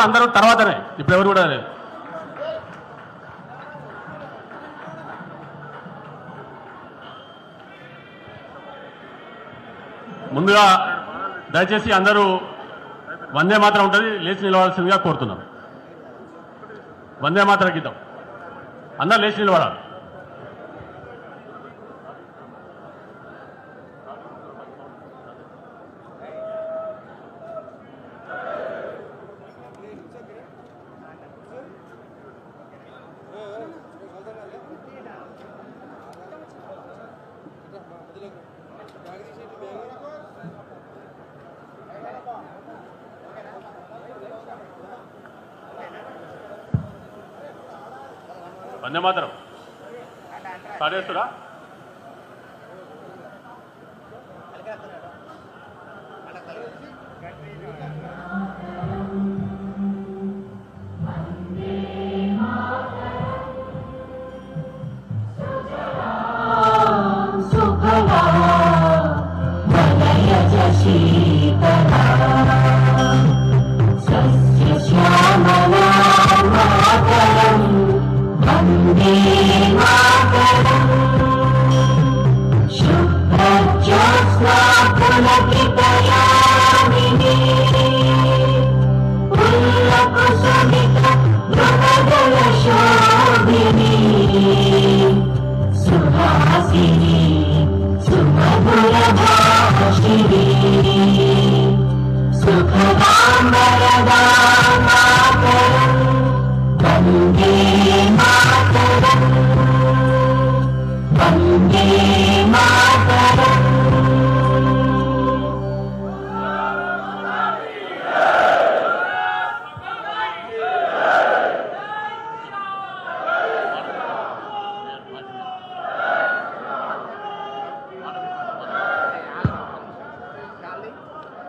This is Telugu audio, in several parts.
అందరూ తర్వాతనే, ఇప్పుడు ఎవరు కూడా లేదు. ముందుగా దయచేసి అందరూ వందే మాత్రం ఉంటుంది, లేచి నిలవాల్సిందిగా కోరుతున్నాం. వందే మాత్రం గీతం అందరూ లేచి నిలబడాలి. వందే మాత్రం స్టార్ట్ చేస్తురా?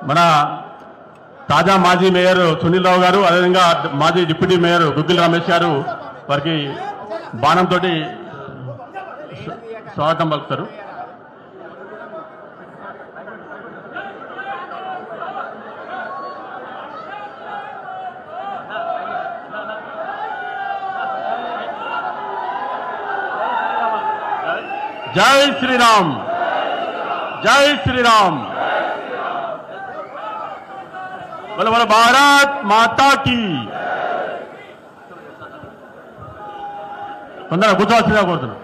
మన తాజా మాజీ మేయర్ సునీల్ రావు గారు, అదేవిధంగా మాజీ డిప్యూటీ మేయర్ గుగ్గిల్ రమేష్ గారు వారికి బాణంతో స్వాగతం పలుకుతారు. జై శ్రీరామ్, జై శ్రీరామ్, बोलो बोलो भारत माता की. తొందరగా కూర్చోవాల్సిందిగా కోరుతున్నాం.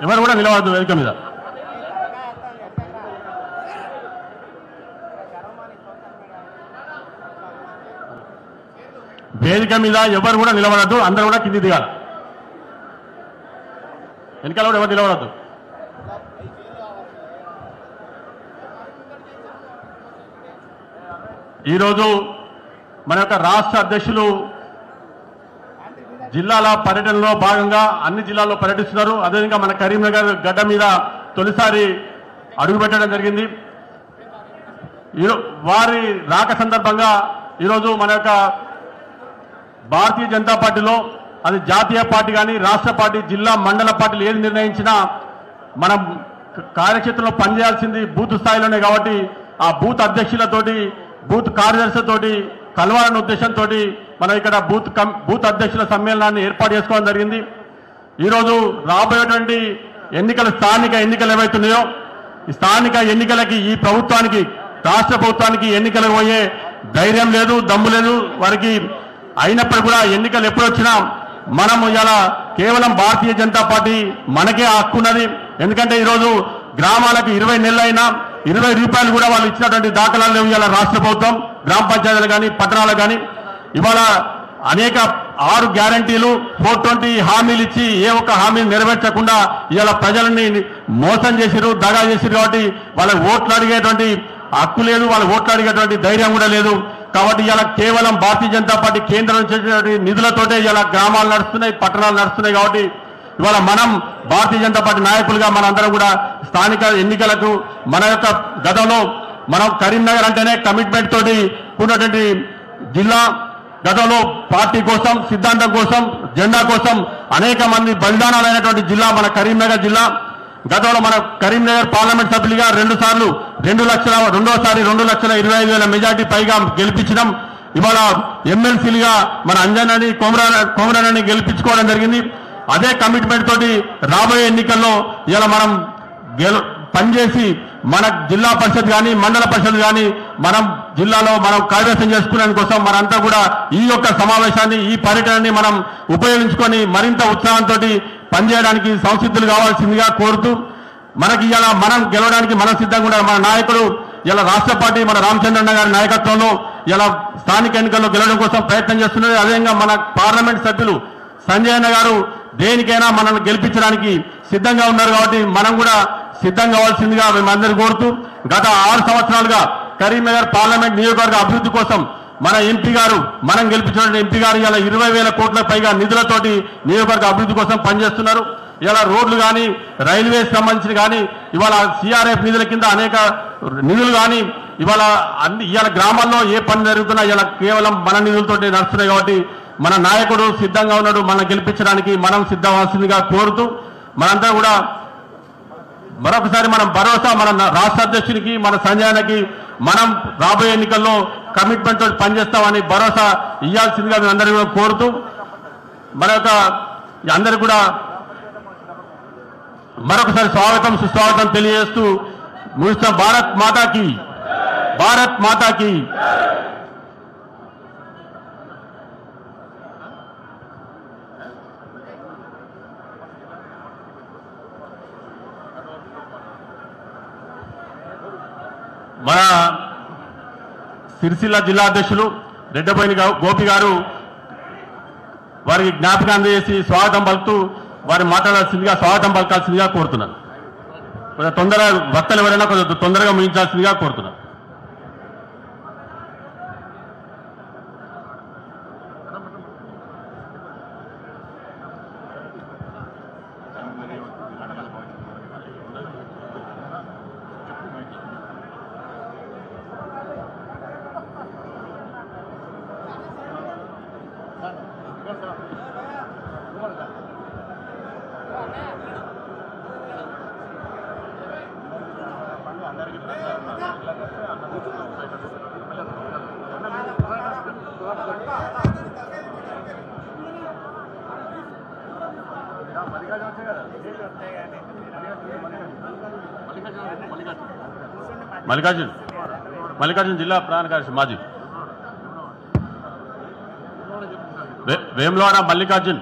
ఎవరు కూడా నిలవద్దు వేదిక మీద. వేదిక మీద ఎవరు కూడా నిలబడద్దు, అందరూ కూడా కింది దిగాలి. వెనకాల కూడా ఎవరు నిలబడద్దు. ఈరోజు మన యొక్క రాష్ట్ర అధ్యక్షులు జిల్లాల పర్యటనలో భాగంగా అన్ని జిల్లాల్లో పర్యటిస్తున్నారు. అదేవిధంగా మన కరీంనగర్ గడ్డ మీద తొలిసారి అడుగుపెట్టడం జరిగింది. వారి రాక సందర్భంగా ఈరోజు మన యొక్క భారతీయ జనతా పార్టీలో అది జాతీయ పార్టీ కానీ రాష్ట్ర పార్టీ, జిల్లా, మండల పార్టీలు ఏది నిర్ణయించినా మనం కార్యక్షేత్రంలో పనిచేయాల్సింది బూత్ స్థాయిలోనే. కాబట్టి ఆ బూత్ అధ్యక్షులతోటి, బూత్ కార్యదర్శితోటి కలవాలన్న ఉద్దేశంతో మనం ఇక్కడ బూత్ అధ్యక్షుల సమ్మేళనాన్ని ఏర్పాటు చేసుకోవడం జరిగింది. ఈరోజు రాబోయేటువంటి ఎన్నికలు, స్థానిక ఎన్నికలు ఏవైతున్నాయో, ఈ స్థానిక ఎన్నికలకి ఈ ప్రభుత్వానికి, రాష్ట్ర ప్రభుత్వానికి ఎన్నికలకు పోయే ధైర్యం లేదు, దమ్ము లేదు వారికి. అయినప్పటికీ కూడా ఎన్నికలు ఎప్పుడు వచ్చినా మనము ఇలా కేవలం భారతీయ జనతా పార్టీ మనకే హక్కు ఉన్నది. ఎందుకంటే ఈరోజు గ్రామాలకు 20 నెలలైనా 20 రూపాయలు కూడా వాళ్ళు ఇచ్చినటువంటి దాఖలాలు లేవు. ఇవాళ రాష్ట్ర ప్రభుత్వం గ్రామ పంచాయతీలు కానీ పట్టణాలు కానీ ఇవాళ అనేక 6 గ్యారంటీలు 420 హామీలు ఇచ్చి ఏ ఒక్క హామీని నెరవేర్చకుండా ఇవాళ ప్రజలని మోసం చేసిరు, దగా చేసిరు. కాబట్టి వాళ్ళకి ఓట్లు అడిగేటువంటి హక్కు లేదు, వాళ్ళ ఓట్లు అడిగేటువంటి ధైర్యం కూడా లేదు. కాబట్టి ఇలా కేవలం భారతీయ జనతా పార్టీ కేంద్రం నుంచి నిధులతోటే ఇలా గ్రామాలు నడుస్తున్నాయి, పట్టణాలు నడుస్తున్నాయి. కాబట్టి ఇవాళ మనం భారతీయ జనతా పార్టీ నాయకులుగా మనందరం కూడా స్థానిక ఎన్నికలకు మన యొక్క గతంలో మనం కరీంనగర్ అంటేనే కమిట్మెంట్ తోటి ఉన్నటువంటి జిల్లా. గతంలో పార్టీ కోసం, సిద్ధాంతం కోసం, జెండా కోసం అనేక మంది బలిదానాలైనటువంటి జిల్లా మన కరీంనగర్ జిల్లా. గతంలో మన కరీంనగర్ పార్లమెంట్ సభ్యులుగా 2 సార్లు 2 లక్షల, రెండోసారి 2,25,000 మెజార్టీ పైగా గెలిపించడం. ఇవాళ ఎమ్మెల్సీలుగా మన అంజనాని కోమరాని గెలిపించుకోవడం జరిగింది. అదే కమిట్మెంట్ తోటి రాబోయే ఎన్నికల్లో ఇలా మనం పనిచేసి మన జిల్లా పరిషత్ కానీ మండల పరిషత్ కానీ మనం జిల్లాలో మనం కైవసం చేసుకునే కోసం మనంతా కూడా ఈ యొక్క సమావేశాన్ని ఈ పర్యటనని మనం ఉపయోగించుకొని మరింత ఉత్సాహంతో పనిచేయడానికి సంసిద్ధులు కావాల్సిందిగా కోరుతూ మనకి ఇలా మనం గెలవడానికి మనం సిద్ధంగా ఉండాలి. మన నాయకుడు ఇలా రాష్ట్ర పార్టీ మన రామచంద్రన్న గారి నాయకత్వంలో ఇలా స్థానిక ఎన్నికల్లో గెలవడం కోసం ప్రయత్నం చేస్తున్నది. అదేవిధంగా మన పార్లమెంట్ సభ్యులు సంజయ్ అన్న గారు దేనికైనా మనల్ని గెలిపించడానికి సిద్ధంగా ఉన్నారు కాబట్టి మనం కూడా సిద్ధం కావాల్సిందిగా మేమందరూ కోరుతూ గత 6 సంవత్సరాలుగా కరీంనగర్ పార్లమెంట్ నియోజకవర్గ అభివృద్ధి కోసం మన ఎంపీ గారు మనం గెలిపించిన ఎంపీ గారు ఇలా 20,000 కోట్ల పైగా నిధులతోటి నియోజకవర్గ అభివృద్ధి కోసం పనిచేస్తున్నారు. ఇలా రోడ్లు కానీ రైల్వేస్ సంబంధించిన కానీ ఇవాళ సిఆర్ఎఫ్ నిధుల కింద అనేక నిధులు కానీ ఇవాళ గ్రామాల్లో ఏ పని జరుగుతున్నా ఇలా కేవలం మన నిధులతోటి నడుస్తున్నాయి కాబట్టి మన నాయకుడు సిద్ధంగా ఉన్నాడు. మనం గెలిపించడానికి మనం సిద్ధమవలసిందిగా కోరుతూ మనంతా కూడా మరొకసారి మనం భరోసా మన రాష్ట్ర అధ్యక్షునికి మన సంజయానికి మనం రాబోయే ఎన్నికల్లో కమిట్మెంట్ తోటి పనిచేస్తామని భరోసా ఇవ్వాల్సిందిగా మేము అందరికీ కూడా కోరుతూ అందరికీ కూడా మరొకసారి స్వాగతం సుస్వాగతం తెలియజేస్తూ ముగిస్తాం. భారత్ మాతాకి భారత్ మాతాకి. మన సిరిసిల్ల జిల్లా అధ్యక్షులు రెడ్డబోయిన గోపి గారు వారికి జ్ఞాపకం అందజేసి స్వాగతం పలుకుతూ వారి మాట్లాడాల్సిందిగా స్వాగతం పలకాల్సిందిగా కోరుతున్నాను. కొంచెం తొందరగా వక్తలు ఎవరైనా కొంచెం తొందరగా ముగించాల్సిందిగా కోరుతున్నాను. మల్లికార్జున్ జిల్లా ప్రధాన కార్యదర్శి మాజీ వేములవాడ మల్లికార్జున్.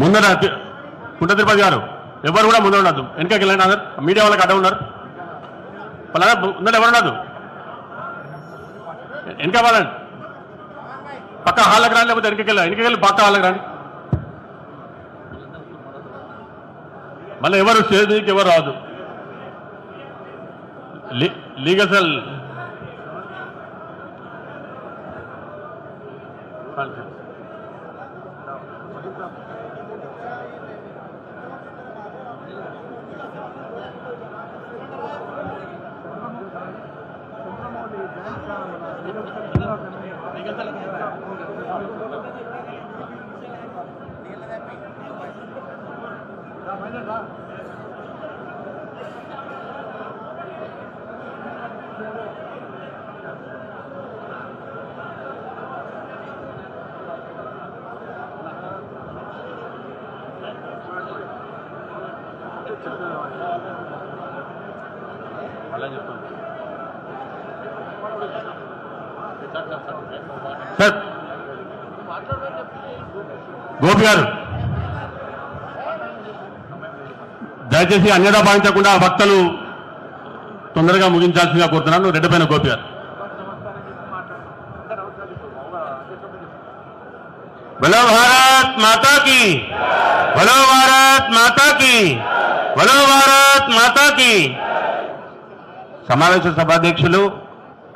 ముందర కుంట తిరుపతి గారు ఎవరు కూడా ముందర ఉండదు. వెనకకి వెళ్ళండి. అందరు మీడియా వాళ్ళకి అడ్డ ఉన్నారు. వాళ్ళ ముందర ఎవరు ఉండదు. వెనక వాళ్ళండి. పక్క హాల్కి రాండి, లేకపోతే వెనకకి పక్క హాల్కి రండి. మళ్ళీ ఎవరు స్టేజ్ మీదకి ఎవరు రాదు. లీగల్ సెల్ సార్ గోపి గారు దయచేసి అన్యదా భావించకుండా వక్తలు తొందరగా ముగించాల్సిందిగా కోరుతున్నాను. రెడ్డిపైన గోపి గారు. बोलो भारत माता की, बोलो भारत माता की, बोलो भारत माता की। సమావేశ సభాధ్యక్షులు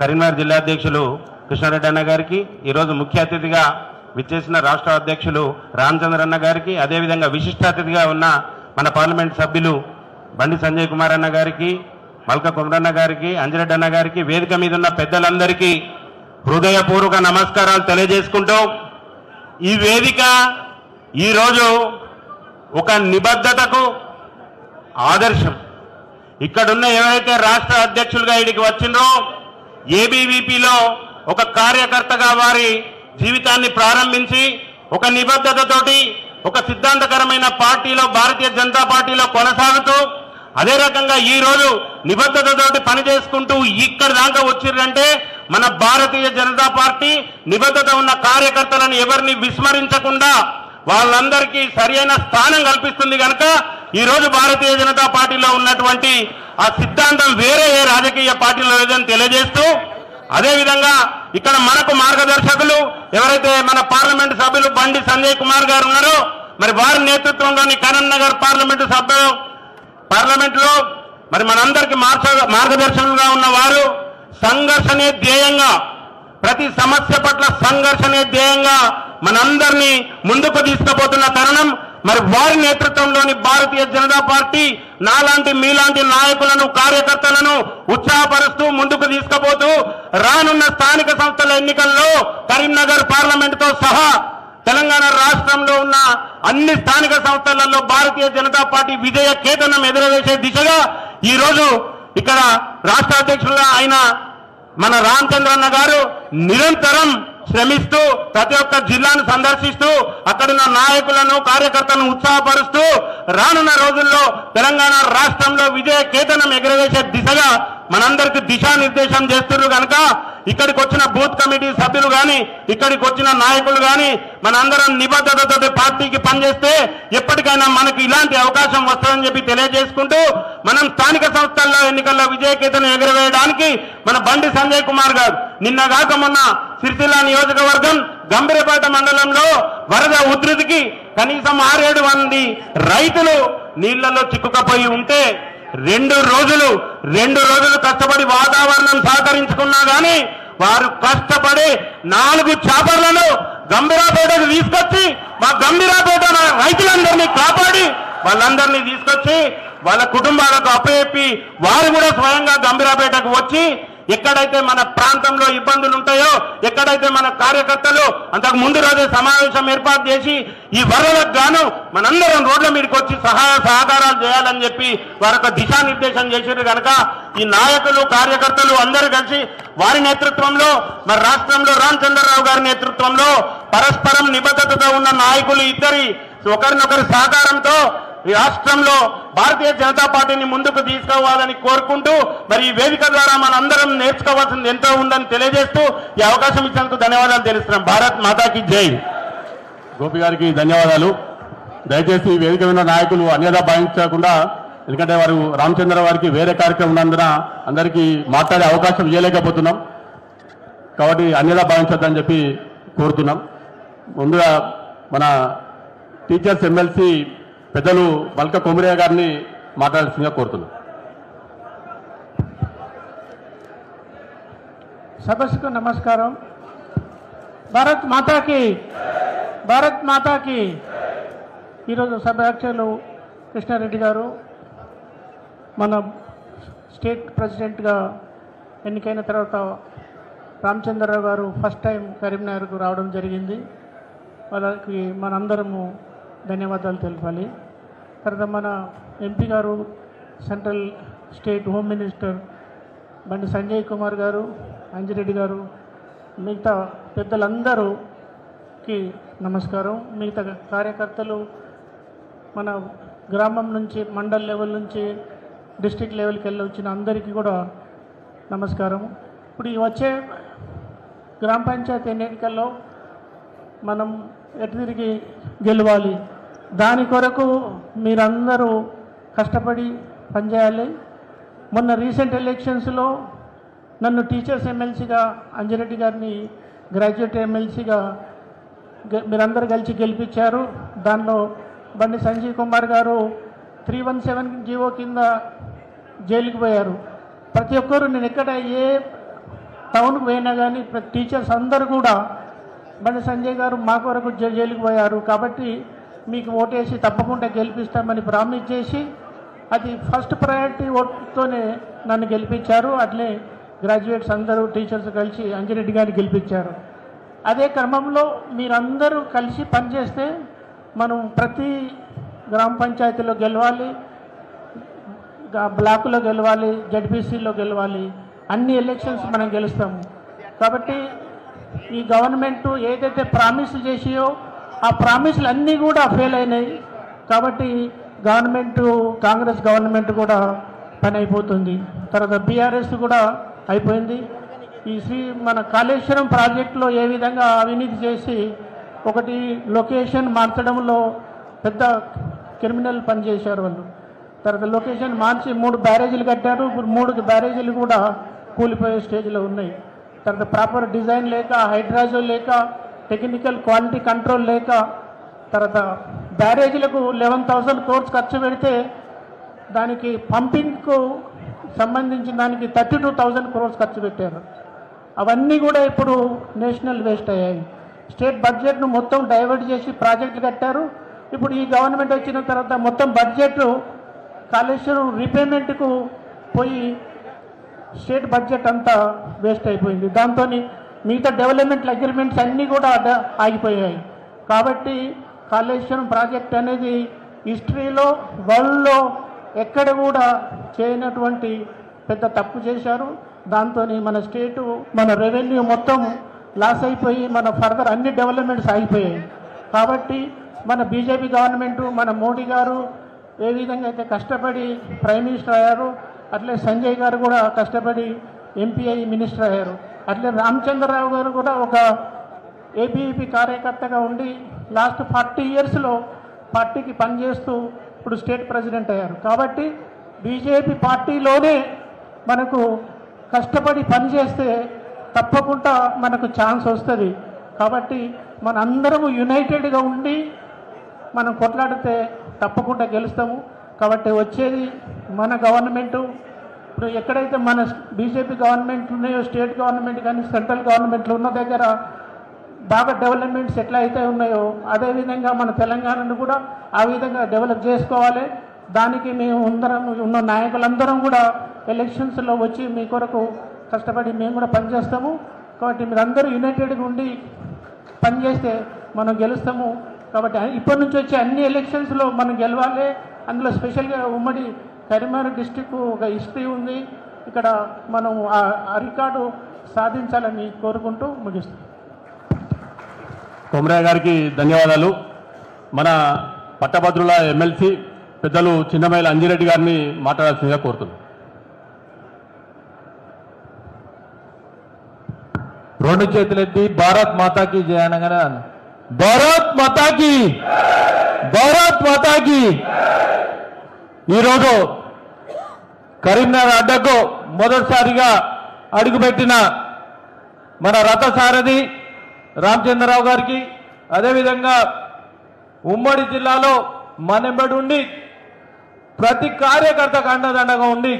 కరీంనగర్ జిల్లా అధ్యక్షులు కృష్ణారెడ్డి అన్న గారికి, ఈరోజు ముఖ్య అతిథిగా విచ్చేసిన రాష్ట్ర అధ్యక్షులు రామచంద్రన్న గారికి, అదేవిధంగా విశిష్ట అతిథిగా ఉన్న మన పార్లమెంట్ సభ్యులు బండి సంజయ్ కుమార్ అన్న గారికి, మల్క కుమరన్న గారికి, అంజిరెడ్డి అన్న గారికి, వేదిక మీద ఉన్న పెద్దలందరికీ హృదయపూర్వక నమస్కారాలు తెలియజేసుకుంటూ, ఈ వేదిక ఈరోజు ఒక నిబద్ధతకు ఆదర్శం. ఇక్కడున్న ఎవరైతే రాష్ట్ర అధ్యక్షులుగా ఇక్కడికి వచ్చిండ్రో, ఏబీవీపీలో ఒక కార్యకర్తగా వారి జీవితాన్ని ప్రారంభించి ఒక నిబద్ధతతోటి ఒక సిద్ధాంతకరమైన పార్టీలో, భారతీయ జనతా పార్టీలో కొనసాగుతూ, అదే రకంగా ఈ రోజు నిబద్ధతతోటి పనిచేసుకుంటూ ఇక్కడి దాకా వచ్చిందంటే మన భారతీయ జనతా పార్టీ నిబద్ధత ఉన్న కార్యకర్తలను ఎవరిని విస్మరించకుండా వాళ్ళందరికీ సరైన స్థానం కల్పిస్తుంది కనుక ఈ రోజు భారతీయ జనతా పార్టీలో ఉన్నటువంటి ఆ సిద్ధాంతం వేరే ఏ రాజకీయ పార్టీలో లేదని తెలియజేస్తూ, అదేవిధంగా ఇక్కడ మనకు మార్గదర్శకులు ఎవరైతే మన పార్లమెంటు సభ్యులు బండి సంజయ్ కుమార్ గారు ఉన్నారో, మరి వారి నేతృత్వంలోని కరీంనగర్ పార్లమెంటులో మరి మనందరికీ మార్గదర్శకులుగా ఉన్న వారు సంఘర్షణే ధ్యేయంగా, ప్రతి సమస్య పట్ల సంఘర్షణే ధ్యేయంగా మనందరినీ ముందుకు తీసుకుపోతున్న తరుణం. మరి వారి నేతృత్వంలోని భారతీయ జనతా పార్టీ నాలాంటి మీలాంటి నాయకులను, కార్యకర్తలను ఉత్సాహపరుస్తూ ముందుకు తీసుకుపోతూ రానున్న స్థానిక సంస్థల ఎన్నికల్లో కరీంనగర్ పార్లమెంటుతో సహా తెలంగాణ రాష్ట్రంలో ఉన్న అన్ని స్థానిక సంస్థలలో భారతీయ జనతా పార్టీ విజయ కేతనం ఎదురవేసే దిశగా ఈ రోజు ఇక్కడ రాష్ట్ర అధ్యక్షులుగా ఆయన మన రామచంద్రన్న గారు నిరంతరం శ్రమిస్తూ ప్రతి ఒక్క జిల్లాను సందర్శిస్తూ అక్కడున్న నాయకులను, కార్యకర్తలను ఉత్సాహపరుస్తూ రానున్న రోజుల్లో తెలంగాణ రాష్ట్రంలో విజయ కేతనం ఎగురవేసే దిశగా మనందరికీ దిశానిర్దేశం చేస్తున్నారు కనుక ఇక్కడికి వచ్చిన బూత్ కమిటీ సభ్యులు కానీ, ఇక్కడికి వచ్చిన నాయకులు కానీ మనందరం నిబద్ధతతో పార్టీకి పనిచేస్తే ఎప్పటికైనా మనకు ఇలాంటి అవకాశం వస్తుందని చెప్పి తెలియజేసుకుంటూ, మనం స్థానిక సంస్థల్లో ఎన్నికల్లో విజయకేతనం ఎగురవేయడానికి మన బండి సంజయ్ కుమార్ గారు నిన్నగాక మొన్న సిరిసిల్ల నియోజకవర్గం గంభీరపేట మండలంలో వరద ఉధృతికి కనీసం 6-7 మంది రైతులు నీళ్లలో చిక్కుకపోయి ఉంటే 2 రోజులు కష్టపడి వాతావరణం సహకరించుకున్నా గానీ వారు కష్టపడి 4 చాపర్లను గంభీరాపేటకు తీసుకొచ్చి మా గంభీరాపేట రైతులందరినీ కాపాడి వాళ్ళందరినీ తీసుకొచ్చి వాళ్ళ కుటుంబాలకు అప్పచెప్పి వారు కూడా స్వయంగా గంభీరాపేటకు వచ్చి ఎక్కడైతే మన ప్రాంతంలో ఇబ్బందులు ఉంటాయో, ఎక్కడైతే మన కార్యకర్తలు అంతకు ముందు రోజే సమావేశం ఏర్పాటు చేసి ఈ వరదలకు గాను మనందరం రోడ్ల మీదకి వచ్చి సహాయ సహకారాలు చేయాలని చెప్పి వారొక దిశానిర్దేశం చేశారు కనుక ఈ నాయకులు, కార్యకర్తలు అందరూ కలిసి వారి నేతృత్వంలో మరి రాష్ట్రంలో రామచంద్రరావు గారి నేతృత్వంలో పరస్పరం నిబద్ధతతో ఉన్న నాయకులు ఇద్దరి ఒకరినొకరి సహకారంతో ఈ రాష్ట్రంలో భారతీయ జనతా పార్టీని ముందుకు తీసుకోవాలని కోరుకుంటూ మరి ఈ వేదిక ద్వారా మనందరం నేర్చుకోవాల్సింది ఎంతో ఉందని తెలియజేస్తూ ఈ అవకాశం ఇచ్చినందుకు ధన్యవాదాలు తెలుస్తున్నాం. భారత్ మాతాకి జై. గోపి గారికి ధన్యవాదాలు. దయచేసి ఈ వేదిక ఉన్న నాయకులు అన్యదా భావించకుండా, ఎందుకంటే వారు రామచంద్ర వారికి వేరే కార్యక్రమం ఉన్నందున అందరికీ మాట్లాడే అవకాశం ఇవ్వలేకపోతున్నాం కాబట్టి అన్యదా భావించొద్దని చెప్పి కోరుతున్నాం. ముందుగా మన టీచర్స్ ఎమ్మెల్సీ పెద్దలు మల్క కొమరయ్య గారిని మాట్లాడాల్సిందిగా కోరుతున్నాం. సభకు నమస్కారం. భారత్ మాతాకి ఈరోజు సభ అధ్యక్షులు కృష్ణారెడ్డి గారు మన స్టేట్ ప్రెసిడెంట్గా ఎన్నికైన తర్వాత రామచంద్రరావు గారు ఫస్ట్ టైం కరీంనగర్కు రావడం జరిగింది. వాళ్ళకి మనందరము ధన్యవాదాలు తెలపాలి. తర్వాత మన ఎంపీ గారు, central state home minister Bandi Sanjay Kumar గారు, అంజిరెడ్డి గారు, మిగతా పెద్దలందరూకి నమస్కారం. మిగతా కార్యకర్తలు మన గ్రామం నుంచి, మండల్ లెవెల్ నుంచి డిస్ట్రిక్ట్ లెవెల్కి వెళ్ళి వచ్చిన అందరికీ కూడా నమస్కారం. ఇప్పుడు ఈ వచ్చే గ్రామ పంచాయతీ ఎన్నికల్లో మనం ఎటు తిరిగి గెలవాలి, దాని కొరకు మీరందరూ కష్టపడి పనిచేయాలి. మొన్న రీసెంట్ ఎలక్షన్స్లో నన్ను టీచర్స్ ఎమ్మెల్సీగా, అంజిరెడ్డి గారిని గ్రాడ్యుయేట్ ఎమ్మెల్సీగా మీరందరూ కలిసి గెలిపించారు. దానిలో బండి సంజీవ్ కుమార్ గారు 317 జీవో కింద జైలుకి పోయారు. ప్రతి ఒక్కరు నేను ఎక్కడ ఏ టౌన్కి పోయినా కానీ టీచర్స్ అందరూ కూడా బండి సంజయ్ గారు మా కొరకు జైలుకి పోయారు కాబట్టి మీకు ఓటేసి తప్పకుండా గెలిపిస్తామని ప్రామిస్ చేసి అది ఫస్ట్ ప్రయారిటీ ఓటుతోనే నన్ను గెలిపించారు. అట్లే గ్రాడ్యుయేట్స్ అందరూ టీచర్స్ కలిసి అంజిరెడ్డి గారిని గెలిపించారు. అదే క్రమంలో మీరందరూ కలిసి పనిచేస్తే మనం ప్రతి గ్రామ పంచాయతీలో గెలవాలి, బ్లాకులో గెలవాలి, జడ్పీసీలో గెలవాలి, అన్ని ఎలక్షన్స్ మనం గెలుస్తాము. కాబట్టి ఈ గవర్నమెంట్ ఏదైతే ప్రామిస్ చేసియో ఆ ప్రామిస్లు అన్నీ కూడా ఫెయిల్ అయినాయి. కాబట్టి కాంగ్రెస్ గవర్నమెంట్ కూడా పని అయిపోతుంది. తర్వాత బీఆర్ఎస్ కూడా అయిపోయింది. ఈ మన కాళేశ్వరం ప్రాజెక్టులో ఏ విధంగా అవినీతి చేసి ఒకటి లొకేషన్ మార్చడంలో పెద్ద క్రిమినల్ పని చేశారు వాళ్ళు. తర్వాత లొకేషన్ మార్చి 3 బ్యారేజీలు కట్టారు. ఇప్పుడు 3 బ్యారేజీలు కూడా కూలిపోయే స్టేజ్లో ఉన్నాయి. తర్వాత ప్రాపర్ డిజైన్ లేక, హైడ్రాజో లేక, టెక్నికల్ క్వాలిటీ కంట్రోల్ లేక, తర్వాత బ్యారేజీలకు 11,000 crores ఖర్చు పెడితే దానికి పంపింగ్కు సంబంధించిన దానికి 32,000 crores ఖర్చు పెట్టారు. అవన్నీ కూడా ఇప్పుడు నేషనల్ వేస్ట్ అయ్యాయి. స్టేట్ బడ్జెట్ను మొత్తం డైవర్ట్ చేసి ప్రాజెక్టులు కట్టారు. ఇప్పుడు ఈ గవర్నమెంట్ వచ్చిన తర్వాత మొత్తం బడ్జెట్ కాళేశ్వరం రీపేమెంట్కు పోయి స్టేట్ బడ్జెట్ అంతా వేస్ట్ అయిపోయింది. దాంతో మిగతా డెవలప్మెంట్ అగ్రిమెంట్స్ అన్నీ కూడా ఆగిపోయాయి. కాబట్టి కాళేశ్వరం ప్రాజెక్ట్ అనేది హిస్టరీలో వరల్డ్లో ఎక్కడ కూడా చేయనటువంటి పెద్ద తప్పు చేశారు. దాంతో మన స్టేటు మన రెవెన్యూ మొత్తం లాస్ అయిపోయి మన ఫర్దర్ అన్ని డెవలప్మెంట్స్ ఆగిపోయాయి. కాబట్టి మన బీజేపీ గవర్నమెంటు, మన మోడీ గారు ఏ విధంగా అయితే కష్టపడి ప్రైమ్ మినిస్టర్ అయ్యారు, అట్లే సంజయ్ గారు కూడా కష్టపడి ఎంపీ అయ్యి మినిస్టర్ అయ్యారు. అట్లే రామచంద్రరావు గారు కూడా ఒక ఏబీవీపీ కార్యకర్తగా ఉండి లాస్ట్ 40 yearsలో పార్టీకి పనిచేస్తూ ఇప్పుడు స్టేట్ ప్రెసిడెంట్ అయ్యారు. కాబట్టి బీజేపీ పార్టీలోనే మనకు కష్టపడి పనిచేస్తే తప్పకుండా మనకు ఛాన్స్ వస్తుంది. కాబట్టి మన అందరము యునైటెడ్గా ఉండి మనం కొట్లాడితే తప్పకుండా గెలుస్తాము. కాబట్టి వచ్చేది మన గవర్నమెంటు. ఇప్పుడు ఎక్కడైతే మన బీజేపీ గవర్నమెంట్ ఉన్నాయో, స్టేట్ గవర్నమెంట్ కానీ సెంట్రల్ గవర్నమెంట్లు ఉన్న దగ్గర బాగా డెవలప్మెంట్స్ ఎట్లా అయితే ఉన్నాయో అదేవిధంగా మన తెలంగాణను కూడా ఆ విధంగా డెవలప్ చేసుకోవాలి. దానికి మేము అందరం ఉన్న నాయకులందరం కూడా ఎలక్షన్స్లో వచ్చి మీ కొరకు కష్టపడి మేము కూడా పనిచేస్తాము. కాబట్టి మీరందరూ యునైటెడ్గా ఉండి పనిచేస్తే మనం గెలుస్తాము. కాబట్టి ఇప్పటి నుంచి వచ్చే అన్ని ఎలక్షన్స్లో మనం గెలవాలి. అందులో స్పెషల్గా ఉమ్మడి కరీంనగర్ డిస్టిక్ ఒక హిస్టరీ ఉంది. ఇక్కడ మనం ఆ రికార్డు సాధించాలని కోరుకుంటూ ముగిస్తాం. కొమరయ్య గారికి ధన్యవాదాలు. మన పట్టభద్రుల ఎమ్మెల్సీ పెద్దలు చిన్నమైల అంజిరెడ్డి గారిని మాట్లాడాల్సిందిగా కోరుతున్నాం. 2 చేతులెత్తి భారత్ మాతాకి జయ అనగానే భారత్ మాతాకి, భారత్ మాతాకి. ఈరోజు కరీంనగర్ అడ్డకు మొదటిసారిగా అడుగుపెట్టిన మన రథసారథి రామచంద్రరావు గారికి, అదేవిధంగా ఉమ్మడి జిల్లాలో మనెంబడి ఉండి ప్రతి కార్యకర్తకు అండదండగా ఉండి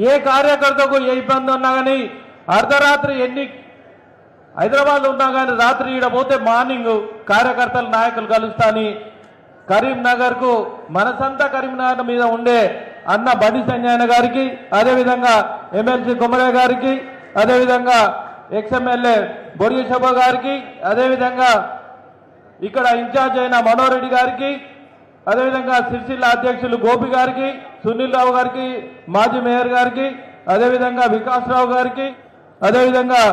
ఏ కార్యకర్తకు ఏ ఇబ్బంది ఉన్నా కానీ అర్ధరాత్రి ఎన్ని హైదరాబాద్ ఉన్నా కానీ రాత్రి ఈడ పోతే మార్నింగ్ కార్యకర్తలు నాయకులు కలుస్తాని కరీంనగర్కు మనసంతా కరీంనగర్ మీద ఉండే అన్న బండి సంజయ్ గారికి, అదేవిధంగా ఎమ్మెల్సీ కొమరయ్య గారికి, అదేవిధంగా ఎక్స్ఎమ్మెల్యే బొడిగ శోభ గారికి, అదేవిధంగా ఇక్కడ ఇన్ఛార్జ్ అయిన మనోరెడ్డి గారికి, అదేవిధంగా సిరిసిల్ల అధ్యక్షులు గోపి గారికి, సునీల్ రావు గారికి, మాజీ మేయర్ గారికి, అదేవిధంగా వికాస్ రావు గారికి, అదేవిధంగా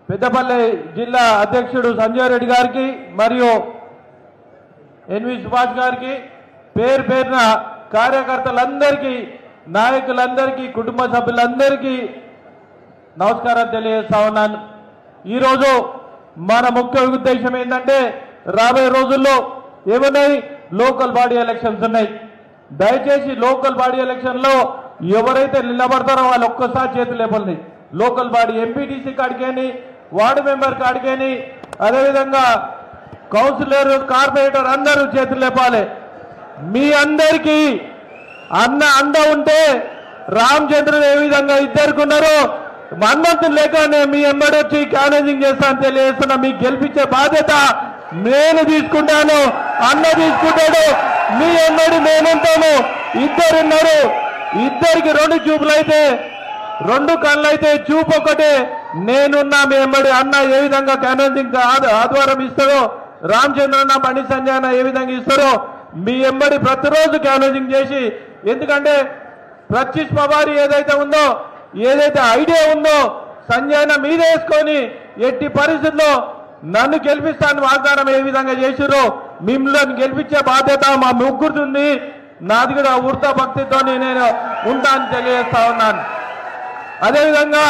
పెద్దపల్లి జిల్లా అధ్యక్షుడు సంజయ్ రెడ్డి గారికి మరియు ఎన్వి సుభాష్ గారికి, పేరు పేరున కార్యకర్తలందరికీ, నాయకులందరికీ, కుటుంబ సభ్యులందరికీ నమస్కారం తెలియజేస్తా ఉన్నాను. ఈరోజు మన ముఖ్య ఉద్దేశం ఏంటంటే రాబోయే రోజుల్లో ఏమున్నాయి, లోకల్ బాడీ ఎలక్షన్స్ ఉన్నాయి. దయచేసి లోకల్ బాడీ ఎలక్షన్లో ఎవరైతే నిలబడతారో వాళ్ళు ఒక్కసారి చేతులు లేపండి. లోకల్ బాడీ ఎంపీటీసీ కాడికేని, వార్డు మెంబర్ కాడికేని, అదేవిధంగా కౌన్సిలర్, కార్పొరేటర్ అందరూ చేతులు లేపాలి. మీ అందరికీ అండ ఉంటే రామచంద్రుడు ఏ విధంగా ఇద్దరికి ఉన్నారో మన్మంతులు లేక నేను మీ ఎంబడి వచ్చి క్యానేజింగ్ చేస్తాను తెలియజేస్తున్నా. మీకు గెలిపించే బాధ్యత నేను తీసుకుంటాను, అన్న తీసుకుంటాడు. మీ ఎంబడి నేనుంటాను. ఇద్దరున్నారు, ఇద్దరికి రెండు చూపులైతే, రెండు కళ్ళైతే చూపు ఒకటే. నేనున్నా మీ ఎంబడి. అన్న ఏ విధంగా క్యానేజింగ్ ఆదివారం ఇస్తారో, రామచంద్రన్న, బండి సంజయ్ అన్న ఏ విధంగా ఇస్తారో మీ ఎంబడి ప్రతిరోజు క్యానేజింగ్ చేసి, ఎందుకంటే ప్రత్యుష్ పవారి ఏదైతే ఉందో, ఏదైతే ఐడియా ఉందో సంజయ్ మీద వేసుకొని ఎట్టి పరిస్థితుల్లో నన్ను గెలిపిస్తాను వాగ్దానం ఏ విధంగా చేసిరో మిమ్మల్ని గెలిపించే బాధ్యత మా ముగ్గురుంది. నాది కూడా ఉర్తా భక్తితో నేను ఉంటాను తెలియజేస్తా ఉన్నాను. అదేవిధంగా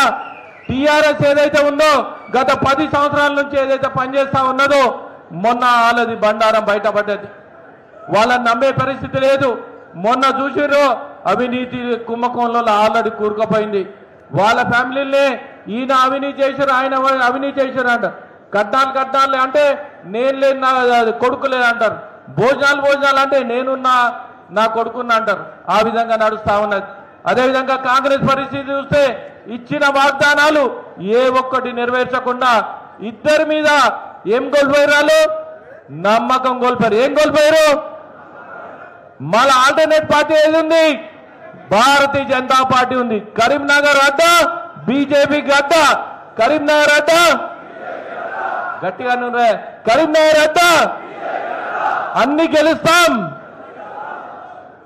టీఆర్ఎస్ ఏదైతే ఉందో గత 10 సంవత్సరాల నుంచి ఏదైతే పనిచేస్తా ఉన్నదో మొన్న వాళ్ళది బండారం బయటపడ్డది. వాళ్ళని నమ్మే పరిస్థితి లేదు. మొన్న చూసిర్రు అవినీతి కుంభకోణంలో ఆల్రెడీ కూరుకుపోయింది. వాళ్ళ ఫ్యామిలీనే ఈయన అవినీతి చేశారు, ఆయన అవినీతి చేశారు అంట. కట్నాలు అంటే నేను లేని నా కొడుకు లేదంటారు. భోజనాలు అంటే నేనున్నా నా కొడుకున్నా అంటారు. ఆ విధంగా నడుస్తా ఉన్నది. అదేవిధంగా కాంగ్రెస్ పరిస్థితి చూస్తే ఇచ్చిన వాగ్దానాలు ఏ ఒక్కటి నెరవేర్చకుండా ఇద్దరి మీద ఏం కోల్పోయారు? నమ్మకం కోల్పోయారు. ఏం కోల్పోయారు? మళ్ళా ఆల్టర్నేట్ పార్టీ ఏది ఉంది? భారతీయ జనతా పార్టీ ఉంది. కరీంనగర్ అడ్డ బీజేపీ గడ్డ. కరీంనగర్ అడ్డ గట్టిగా కరీంనగర్ అడ్డ అన్ని గెలుస్తాం.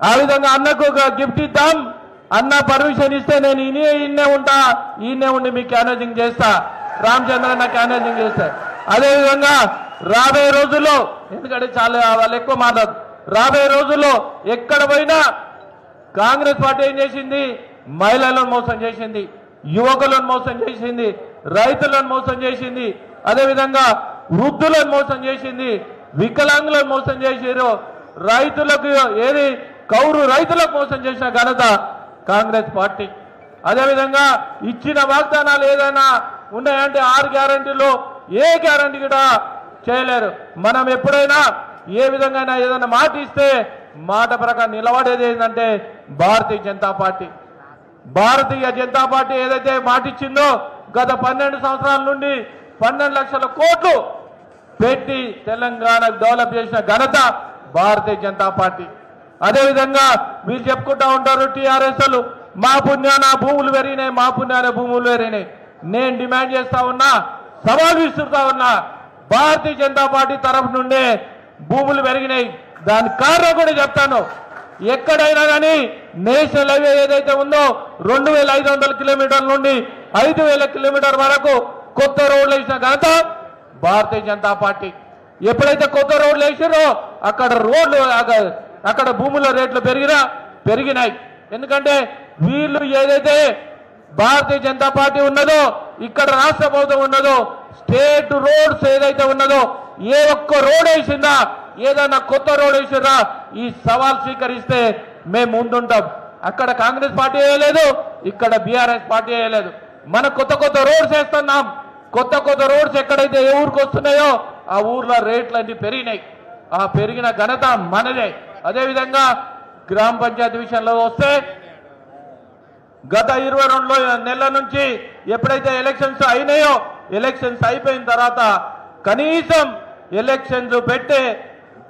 ఆ విధంగా అన్నకు ఒక గిఫ్ట్ ఇద్దాం. అన్న పర్మిషన్ ఇస్తే నేను ఈయనే ఉంటా, ఈయనే ఉండి మీకు క్యానేజింగ్ చేస్తా. రామచంద్రన్న క్యానేజింగ్ చేస్తా. అదేవిధంగా రాబోయే రోజుల్లో, ఎందుకంటే చాలా వాళ్ళు ఎక్కువ మాట్లాడు, రాబోయే రోజుల్లో ఎక్కడ పోయినా కాంగ్రెస్ పార్టీ ఏం చేసింది? మహిళలను మోసం చేసింది, యువకులను మోసం చేసింది, రైతులను మోసం చేసింది, అదేవిధంగా వృద్ధులను మోసం చేసింది, వికలాంగులను మోసం చేసారు. రైతులకు ఏది కౌరు రైతులకు మోసం చేసిన ఘనత కాంగ్రెస్ పార్టీ. అదేవిధంగా ఇచ్చిన వాగ్దానాలు ఏదైనా ఉన్నాయంటే 6 గ్యారంటీలు ఏ గ్యారంటీ కూడా చేయలేరు. మనం ఎప్పుడైనా ఏ విధంగా ఏదైనా మాట ఇస్తే మాట ప్రకారం నిలబడేది ఏంటంటే భారతీయ జనతా పార్టీ. భారతీయ జనతా పార్టీ ఏదైతే మాట ఇచ్చిందో గత 12 సంవత్సరాల నుండి 12 లక్షల కోట్లు పెట్టి తెలంగాణకు డెవలప్ చేసిన ఘనత భారతీయ జనతా పార్టీ. అదేవిధంగా వీళ్ళు చెప్పుకుంటా ఉంటారు టీఆర్ఎస్లు, మా పుణ్యాన భూములు పెరిగినాయి, మా పుణ్యాన భూములు పెరిగినాయి. నేను డిమాండ్ చేస్తా ఉన్నా, సవాల్ విసురుతా ఉన్నా, భారతీయ జనతా పార్టీ తరఫు నుండే భూములు పెరిగినాయి. దాని కారణం కూడా చెప్తాను. ఎక్కడైనా కానీ నేషనల్ హైవే ఏదైతే ఉందో 2500 కిలోమీటర్ల నుండి 5000 కిలోమీటర్ వరకు కొత్త రోడ్లు వేసిన ఘనత భారతీయ జనతా పార్టీ. ఎప్పుడైతే కొత్త రోడ్లు వేసారో అక్కడ భూముల రేట్లు పెరిగినాయి. ఎందుకంటే వీళ్ళు ఏదైతే భారతీయ జనతా పార్టీ ఉన్నదో, ఇక్కడ రాష్ట్ర ప్రభుత్వం ఉన్నదో, స్టేట్ రోడ్స్ ఏదైతే ఉన్నదో ఏ ఒక్క రోడ్ వేసిందా, ఏదైనా కొత్త రోడ్ వేసిరా ఈ సవాల్ స్వీకరిస్తే మేము ముందుంటాం. అక్కడ కాంగ్రెస్ పార్టీ వేయలేదు, ఇక్కడ బీఆర్ఎస్ పార్టీ వేయలేదు. మన కొత్త రోడ్స్ వేస్తున్నాం. కొత్త రోడ్స్ ఎక్కడైతే ఏ ఊరికి వస్తున్నాయో ఆ ఊర్లో రేట్లన్నీ పెరిగినాయి. ఆ పెరిగిన ఘనత మనదే. అదేవిధంగా గ్రామ పంచాయతీ విషయంలో వస్తే గత 22 నెలల నుంచి ఎప్పుడైతే ఎలక్షన్స్ అయినాయో, ఎలక్షన్స్ అయిపోయిన తర్వాత కనీసం ఎలక్షన్స్ పెట్టే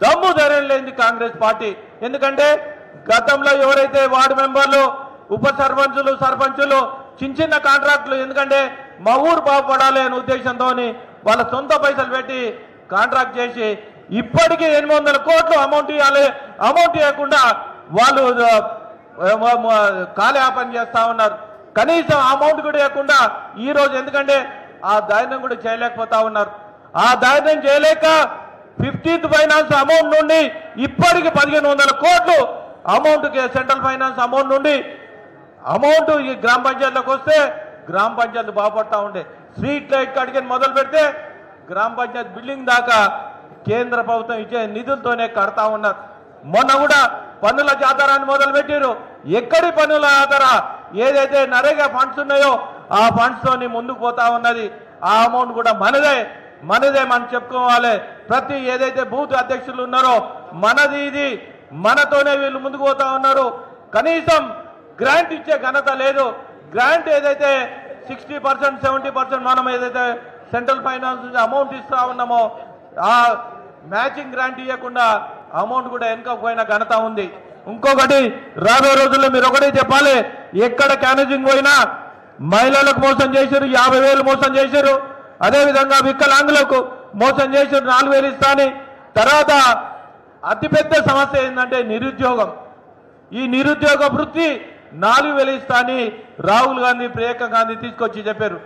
దమ్ము ధైర్యం లేని కాంగ్రెస్ పార్టీ. ఎందుకంటే గతంలో ఎవరైతే వార్డు మెంబర్లు, ఉప సర్పంచులు, సర్పంచులు చిన్న కాంట్రాక్టులు, ఎందుకంటే మా ఊరు బాగుపడాలి అనే ఉద్దేశంతో వాళ్ళ సొంత పైసలు పెట్టి కాంట్రాక్ట్ చేసి ఇప్పటికీ 800 కోట్లు అమౌంట్ ఇవ్వాలి. అమౌంట్ ఇవ్వకుండా వాళ్ళు కాలయాపన చేస్తా ఉన్నారు. కనీసం అమౌంట్ కూడా ఇవ్వకుండా ఈ రోజు, ఎందుకంటే ఆ ధైర్యం కూడా చేయలేకపోతా ఉన్నారు. ఆ ధైర్యం చేయలేక 15th ఫైనాన్స్ అమౌంట్ నుండి ఇప్పటికి 1500 కోట్లు అమౌంట్, సెంట్రల్ ఫైనాన్స్ అమౌంట్ నుండి అమౌంట్ ఈ గ్రామ పంచాయతీలోకి వస్తే గ్రామ పంచాయతీ బాగుపడతా ఉండే. స్ట్రీట్ లైట్ కాడికి మొదలు పెడితే గ్రామ పంచాయతీ బిల్డింగ్ దాకా కేంద్ర ప్రభుత్వం ఇచ్చే నిధులతోనే కడతా ఉన్నారు. మొన్న కూడా పన్నుల జాతరాన్ని మొదలు పెట్టారు. ఎక్కడి పన్నుల జాతర? ఏదైతే నరేగా ఫండ్స్ ఉన్నాయో ఆ ఫండ్స్ తోని ముందుకు పోతా ఉన్నది. ఆ అమౌంట్ కూడా మనదే. మనదే మనం చెప్పుకోవాలి. ప్రతి ఏదైతే బూత్ అధ్యక్షులు ఉన్నారో మనది ఇది, మనతోనే వీళ్ళు ముందుకు పోతా ఉన్నారు. కనీసం గ్రాంట్ ఇచ్చే ఘనత లేదు. గ్రాంట్ ఏదైతే 60%, 70% మనం ఏదైతే సెంట్రల్ ఫైనాన్స్ అమౌంట్ ఇస్తా ఉన్నామో ఆ మ్యాచింగ్ గ్రాంట్ ఇవ్వకుండా అమౌంట్ కూడా వెనుకపోయిన ఘనత ఉంది. ఇంకొకటి రాబోయే రోజుల్లో మీరు ఒకటే చెప్పాలి, ఎక్కడ క్యానేజింగ్ పోయినా మహిళలకు మోసం చేశారు, 50,000 మోసం చేశారు. అదేవిధంగా వికలాంగులకు మోసం చేశారు, 4,000 ఇస్తా అని. తర్వాత అతిపెద్ద సమస్య ఏంటంటే నిరుద్యోగం. ఈ నిరుద్యోగ వృత్తి 4,000 ఇస్తా అని రాహుల్ గాంధీ, ప్రియాంక గాంధీ తీసుకొచ్చి చెప్పారు.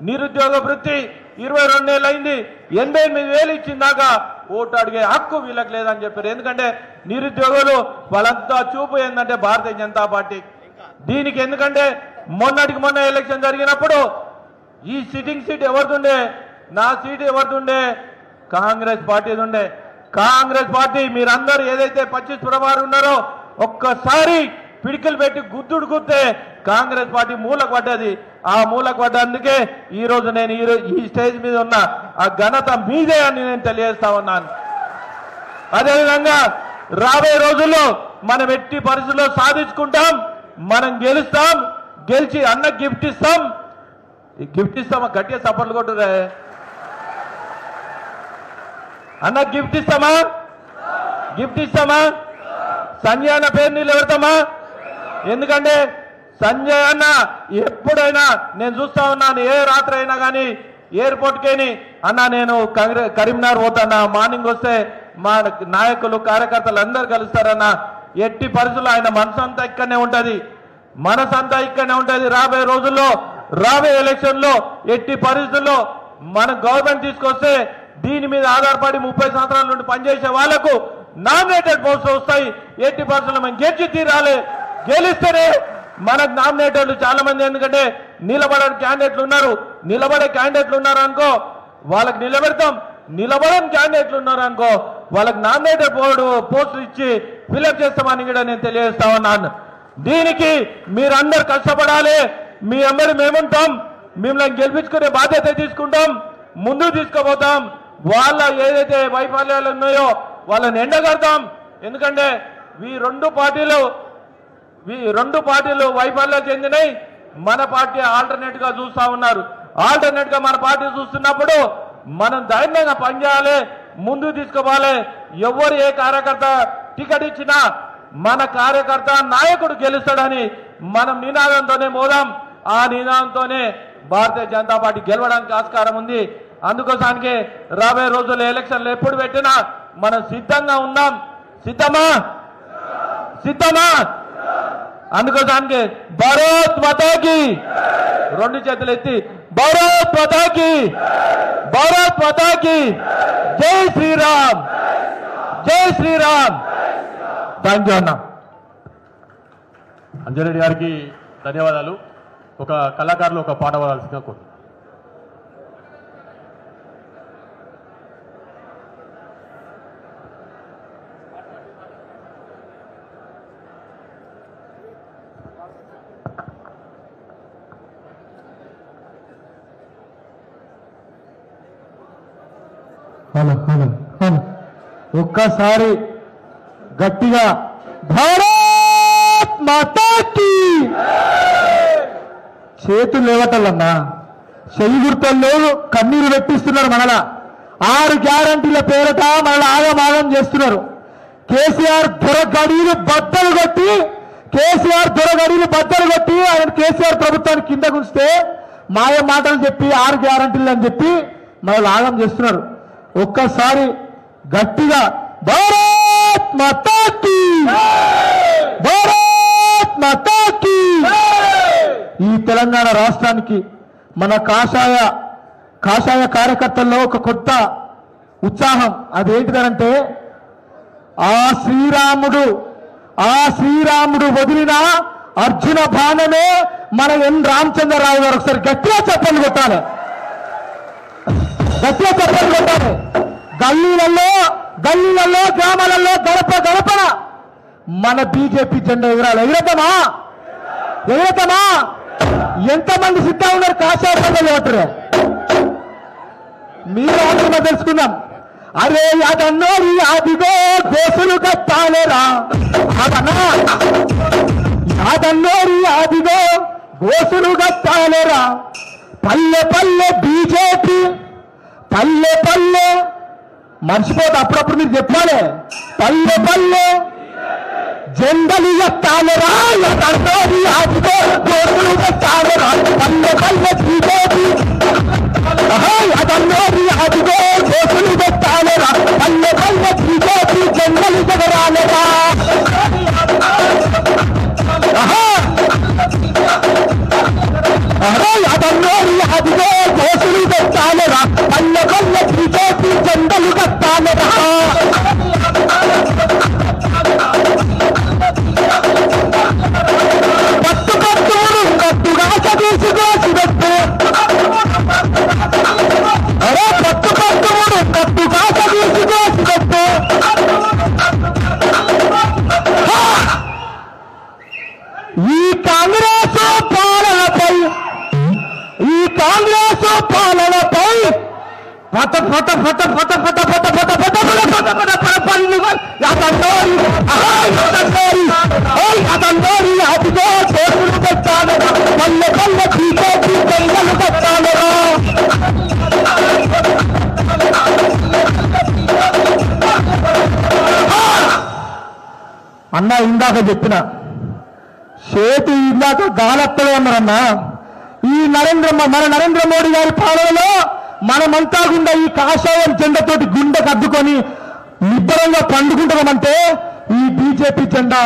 నిరుద్యోగ వృత్తి 22 ఏళ్ళు అయింది, 88,000 ఇచ్చిందాకా ఓటు అడిగే హక్కు వీళ్ళకి లేదని చెప్పారు. ఎందుకంటే నిరుద్యోగులు వాళ్ళంతా చూపు ఏంటంటే భారతీయ జనతా పార్టీ. దీనికి ఎందుకంటే మొన్నటికి మొన్న ఎలక్షన్ జరిగినప్పుడు ఈ సిట్టింగ్ సీట్ ఎవరిదుండే, నా సీట్ ఎవరిదుండే, కాంగ్రెస్ పార్టీది ఉండే. కాంగ్రెస్ పార్టీ మీరందరూ ఏదైతే 25 పురవారు ఉన్నారో ఒక్కసారి పిడికలు పెట్టి గుద్దుడు గుద్దే కాంగ్రెస్ పార్టీ మూలకు పడ్డది. ఆ మూలకు పడ్డందుకే ఈరోజు నేను ఈ స్టేజ్ మీద ఉన్న ఆ ఘనత మీదే అని నేను తెలియజేస్తా ఉన్నాను. అదేవిధంగా రాబోయే రోజుల్లో మనం ఎట్టి పరిస్థితుల్లో సాధించుకుంటాం, మనం గెలుస్తాం. గెలిచి అన్న గిఫ్ట్ ఇస్తాం. గిఫ్ట్ ఇస్తామా? గట్టిగా సపోర్ట్లు కొట్టురే అన్న. గిఫ్ట్ ఇస్తామా? గిఫ్ట్ ఇస్తామా? సంజయ్ అన్న పేరు నిలబెడతామా? ఎందుకంటే సంజయ్ అన్న ఎప్పుడైనా నేను చూస్తా ఉన్నాను, ఏ రాత్రి అయినా కానీ ఎయిర్పోర్ట్కేని అన్న నేను కరీంనగర్ పోతానా, మార్నింగ్ వస్తే మా నాయకులు కార్యకర్తలు అందరు కలుస్తారన్న. ఎట్టి పరిస్థితుల్లో ఆయన మనసు అంతా ఇక్కడనే ఉంటుంది, మనసంతా ఇక్కడనే ఉంటుంది. రాబోయే రోజుల్లో రాబోయే ఎలక్షన్లో ఎట్టి పరిస్థితుల్లో మన గవర్నమెంట్ తీసుకొస్తే దీని మీద ఆధారపడి 30 సంవత్సరాల నుండి పనిచేసే వాళ్లకు నామినేటెడ్ పోస్టులు వస్తాయి. ఎట్టి పరిస్థితుల్లో మనం గెలిచి తీరాలి. గెలిస్తేనే మనకు నామినేటెడ్లు చాలా మంది, ఎందుకంటే నిలబడే క్యాండిడేట్లు ఉన్నారు, నిలబడే క్యాండిడేట్లు ఉన్నారు అనుకో వాళ్ళకి నిలబెడతాం, నిలబడని క్యాండిడేట్లు ఉన్నారు అనుకో వాళ్ళకి నామినేటెడ్ పోస్టులు ఇచ్చి ఫిలప్ చేస్తామని కూడా నేను తెలియజేస్తా ఉన్నాను. దీనికి మీరందరూ కష్టపడాలి. మీ అందరూ మేముంటాం, మిమ్మల్ని గెలిపించుకునే బాధ్యత తీసుకుంటాం, ముందుకు తీసుకుపోతాం. వాళ్ళ ఏదైతే వైఫల్యాలు ఉన్నాయో వాళ్ళని ఎండగడతాం. ఎందుకంటే ఈ రెండు పార్టీలు వైఫల్యాలు చెందినాయి. మన పార్టీ ఆల్టర్నేట్ గా చూస్తా ఉన్నారు. ఆల్టర్నేట్ గా మన పార్టీ చూస్తున్నప్పుడు మనం ధైర్యంగా పనిచేయాలి, ముందుకు తీసుకోవాలి. ఎవరు ఏ కార్యకర్త టికెట్ ఇచ్చినా మన కార్యకర్త నాయకుడు గెలుస్తాడని మనం నినాదంతోనే మోదాం. ఆ నినాదంతోనే భారతీయ జనతా పార్టీ గెలవడానికి ఆస్కారం ఉంది. అందుకోసానికి రాబోయే రోజుల్లో ఎలక్షన్లు ఎప్పుడు పెట్టినా మనం సిద్ధంగా ఉన్నాం. సిద్ధమా? అందుకోసానికి భారత్ మాతాకి, రెండు చేతులు ఎత్తి భారత్ మాతాకి, భారత్ మాతాకి, జై శ్రీరామ్, జై శ్రీరామ్. థ్యాంక్ యూ అన్న. అంజరెడ్డి గారికి ధన్యవాదాలు. ఒక కళాకారులు ఒక పాట పాడాల్సిందిగా కోరు. ఒక్కసారి గట్టిగా భారత్ మాతాకి. చేతులు లేవటల్లన్నా, చెయ్యి గుర్తల్లో కన్నీరు పెట్టిస్తున్నారు. మనలా 6 గ్యారంటీల పేరట మనల్ని ఆగమాగం చేస్తున్నారు. కేసీఆర్ దొరగడీలు బద్దలు కొట్టి ఆయన కేసీఆర్ ప్రభుత్వాన్ని కింద గుంచితే మాయ మాటలు చెప్పి 6 గ్యారంటీలు అని చెప్పి మనల్ని ఆగం చేస్తున్నారు. ఒక్కసారి గట్టిగా భారత్ మాతాకి, భారత్ మాతాకి. ఈ తెలంగాణ రాష్ట్రానికి మన కాషాయ కార్యకర్తల్లో ఒక కొత్త ఉత్సాహం. అదేంటిదనంటే ఆ శ్రీరాముడు వదిలిన అర్జున బాణమే మన ఎన్ రామచంద్రరావు గారు. ఒకసారి గట్టిగా చెప్పలు కొట్టాలి, గట్టిగా చెప్పలు కొట్టాలి. గల్లీలలో గ్రామాలలో గడపన మన బీజేపీ జెండా ఎగరతామా? ఎంతమంది సిద్ధంగా ఉన్నారు? కాషాయ ప్రజలు ఓటరు మీరు ఆలోచన తెలుసుకుందాం. అరే అదన్నోరి అదిగో గోసులు కట్టాలేరా, అదన్నోరి అదిగో గోసులు కట్టాలేరా. పల్లె పల్లె బీజేపీ, పల్లె పల్లె మర్చిపోతే అప్పుడప్పుడు మీరు చెప్పాలి. పల్లె పల్లె జెండలు ఎత్తాలేరా, అదన్నోరి అదిగో గోసులు కట్టాలేరా. పల్లె పల్లె బీజేపీ, అదన్నోరి అదిగో గోసులు పెట్టాలేరా. పల్లె పల్లె బీజేపీ జెండలు ఎగరాలేరా. అదన్నోరి అదిగో గోసులు పెట్టాలేరా. పల్లె పల్లె బీజేపీ జెండలు కట్టాలేరా. పట్టు పట్టును గట్టుగా చదిసి కోసి పెట్టు. అరే పట్టు పట్టుముడు కట్టుగా చదిసి కోసి పెట్టు. ఈ కాంగ్రెస్ పాలనపై, ఈ కాంగ్రెస్ పాలనపై పట పట పట పట పట పట పట పట పట పట పట పన్నుగా అదన్నోరి అదన్నోరి అదిగో గోసులు పెట్టాలేరా. పల్లె పల్లె బీజేపీ జెండలు పెట్టాలేరా. అన్న ఇందాక చెప్పిన చేతి ఇందాక గాలత్తలే అన్నారన్నా. ఈ మన నరేంద్ర మోడీ గారి పాలనలో మనమంతా గుండా ఈ కాషాయం జెండతోటి గుండెకు అద్దుకొని నిబ్బరంగా పండుకుంటున్నామంటే ఈ బీజేపీ జెండా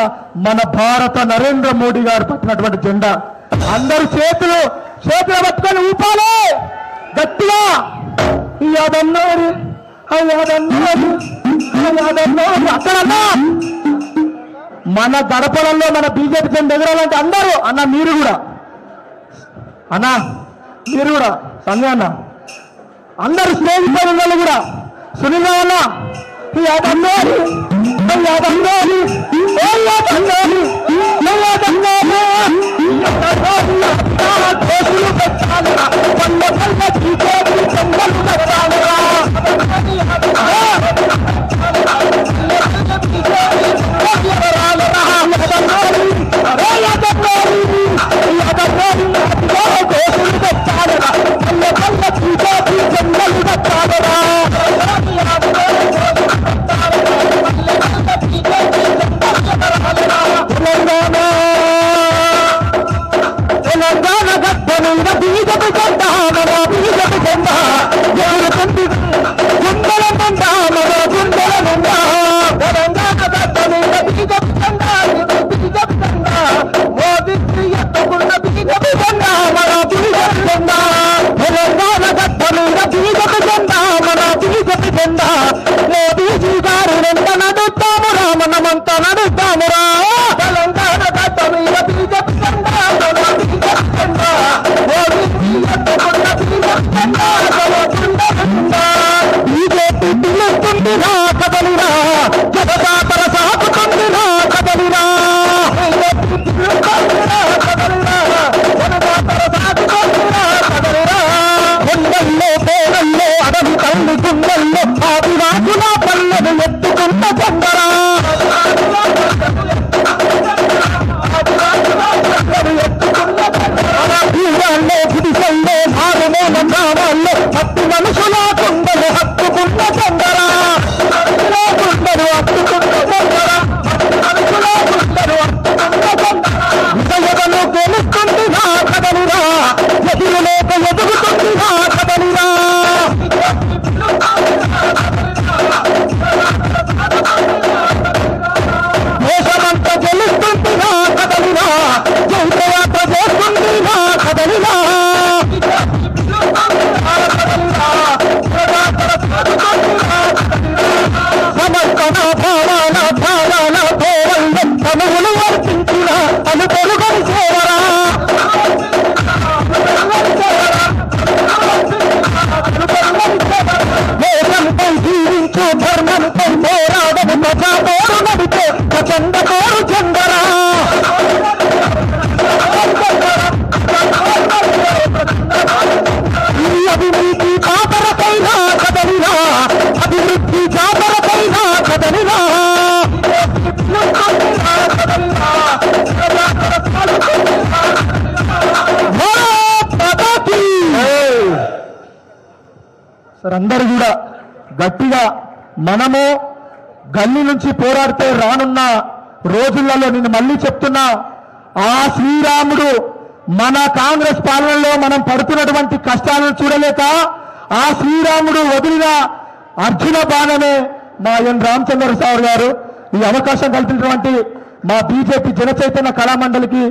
మన భారత నరేంద్ర మోడీ గారు పట్టినటువంటి జెండా. అందరూ చేతులు పట్టుకొని ఊపాలి గట్టిగా. అదన్నారు అక్కడన్నా మన గడపడంలో మన బీజేపీ జెండా ఎగరాలంటే అందరూ అన్న మీరు కూడా సంజయ్ అన్న అందరు స్నేహితులు కూడా సునీల్ అన్న తెలంగాణ గడ్డ మీద బీజేపీ జెండా, మన బీజేపీ జెండా ఎగురుతుంది గుండెల నిండా, మన గుండెల నిండా. తెలంగాణ గడ్డ మీద బీజేపీ జెండా, బీజేపీ జెండా మోదీ ఎత్తుకున్న బీజేపీ జెండా, మన బీజేపీ జెండా. తెలంగాణ గడ్డ మీద బీజేపీ జెండా, మన బీజేపీ జెండా. మోదీజీ గారు వెంట నడుస్తామురా, మనమంతా నడుస్తామురా. తెలంగాణ గడ్డ మీద బీజేపీ జెండా, మన బీజేపీ జెండా. మోదీజీ ఎత్తుకున్న బీజేపీ జెండా, మన గుండెల నిండా. బీజేపీ పిలుస్తుందిరా కదలిరా, జగదాతర సాగుతుందిరా కదలిరా. గుండెల్లో పేరల్లో అడవి తల్లి గుండెల్లో ఆదివాసుల పల్లెను ఎత్తుకున్న జెండరా. తీరాల్లో గుడిసెల్లో మారుమూల గ్రామాల్లో మట్టి మనుషుల గుండెలు హత్తుకున్న జెండరా. గుండెలు హత్తుకున్న జెండరా, మనుషుల గుండెలు హత్తుకున్న జెండరా. విజయను గెలుస్తుంది నా కదలిరా, ఎదురు లేక ఎదుగుతుంది నా కదలిరా. దేశమంతా గెలుస్తుంది నా కదలిరా, జైత్రయాత్ర చేస్తుంది నా కదలిరా. సమర్పణ భావాల పోవల్లో తనువులు వర్తించిన అను పొరుగని సేవరా. దేశంపై జీవించు ధర్మంపై పోరాడము ప్రజా తోడు నడిపే ప్రచండ తోడు జెండరా. ఈ అవినీతి పాపరపైన అందరూ కూడా గట్టిగా మనము గల్లీ నుంచి పోరాడితే రానున్న రోజులలో నేను మళ్ళీ చెప్తున్నా, ఆ శ్రీరాముడు మన కాంగ్రెస్ పాలనలో మనం పడుతున్నటువంటి కష్టాలను చూడలేక ఆ శ్రీరాముడు వదిలిన అర్జున బాణమే మా ఎన్ రామచంద్రరావు గారు. ఈ అవకాశం కల్పించినటువంటి మా బీజేపీ జన చైతన్య కళామండలికి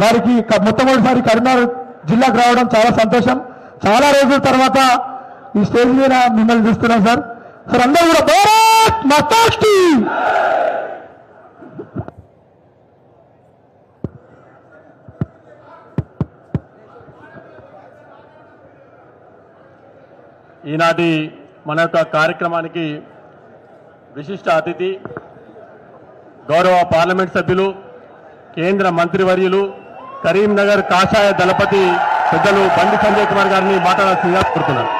వారికి మొట్టమొదటిసారి కరీంనగర్ జిల్లాకు రావడం చాలా సంతోషం. చాలా రోజుల తర్వాత ఈ స్టేజ్ మీద మిమ్మల్ని చూస్తున్నాం సార్. సార్ అందరూ కూడా భారత్ మాతా కీ. ఈనాటి మన యొక్క కార్యక్రమానికి విశిష్ట అతిథి గౌరవ పార్లమెంట్ సభ్యులు కేంద్ర మంత్రివర్యులు కరీంనగర్ కాషాయ దళపతి పెద్దలు బండి సంజయ్ కుమార్ గారిని మాట్లాడాల్సిందిగా కోరుతున్నారు.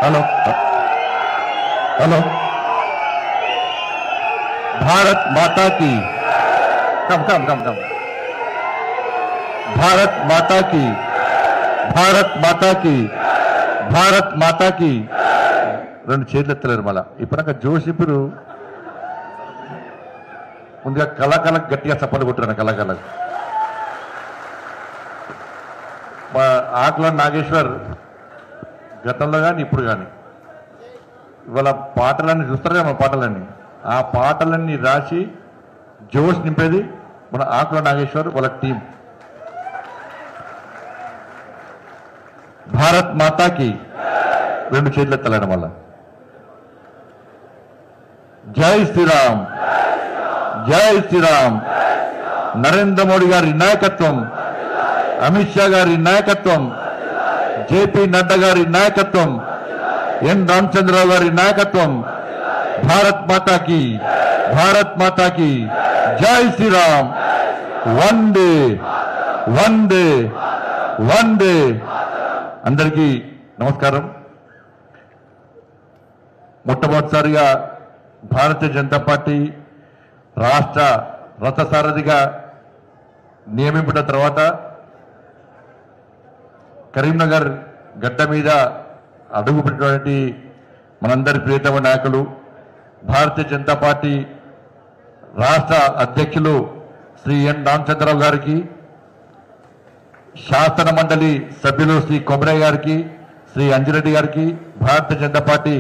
హలో హలో భారత్ మాతా కీ. Come come come come Bharat Mata కీ. భారత్ మాతా కీ. భారత్ మాతా కీ. రెండు చేతులు ఎత్తలేరు మళ్ళా. ఇప్పుడు జోష్ ఇప్పుడు ముందుగా కళాకాలకు గట్టిగా చప్పలు కొట్టాను. కళాకాలకు మా ఆకుల నాగేశ్వర్ గతంలో కానీ ఇప్పుడు కానీ ఇవాళ పాటలన్నీ చూస్తారు కదా, మన పాటలన్నీ ఆ పాటలన్నీ రాసి జోష్ నింపేది మన ఆకుల నాగేశ్వర్ వాళ్ళ టీం. భారత్ మాతాకి రెండు చేతులు ఎత్తాలని మళ్ళా. జై శ్రీరామ్, జై శ్రీరామ్. నరేంద్ర మోడీ గారి నాయకత్వం, అమిత్ షా గారి నాయకత్వం, జేపీ నడ్డా గారి నాయకత్వం, ఎన్ రామచంద్రరావు గారి నాయకత్వం. భారత్ మాతాకి, భారత్ మాతాకి. జై శ్రీరామ్. వందే వందే వందే. అందరికీ నమస్కారం. మొట్టమొదటిసారిగా భారతీయ జనతా పార్టీ రాష్ట్ర రథసారథిగా నియమించిన తర్వాత కరీంనగర్ గడ్డ మీద అడుగుపెట్టినటువంటి మనందరి ప్రియతమ నాయకులు భారతీయ జనతా పార్టీ రాష్ట్ర అధ్యక్షులు శ్రీ ఎన్ రామచంద్రరావు గారికి, శాసన మండలి సభ్యులు శ్రీ కొమరయ్య గారికి, శ్రీ అంజిరెడ్డి గారికి, భారతీయ జనతా పార్టీ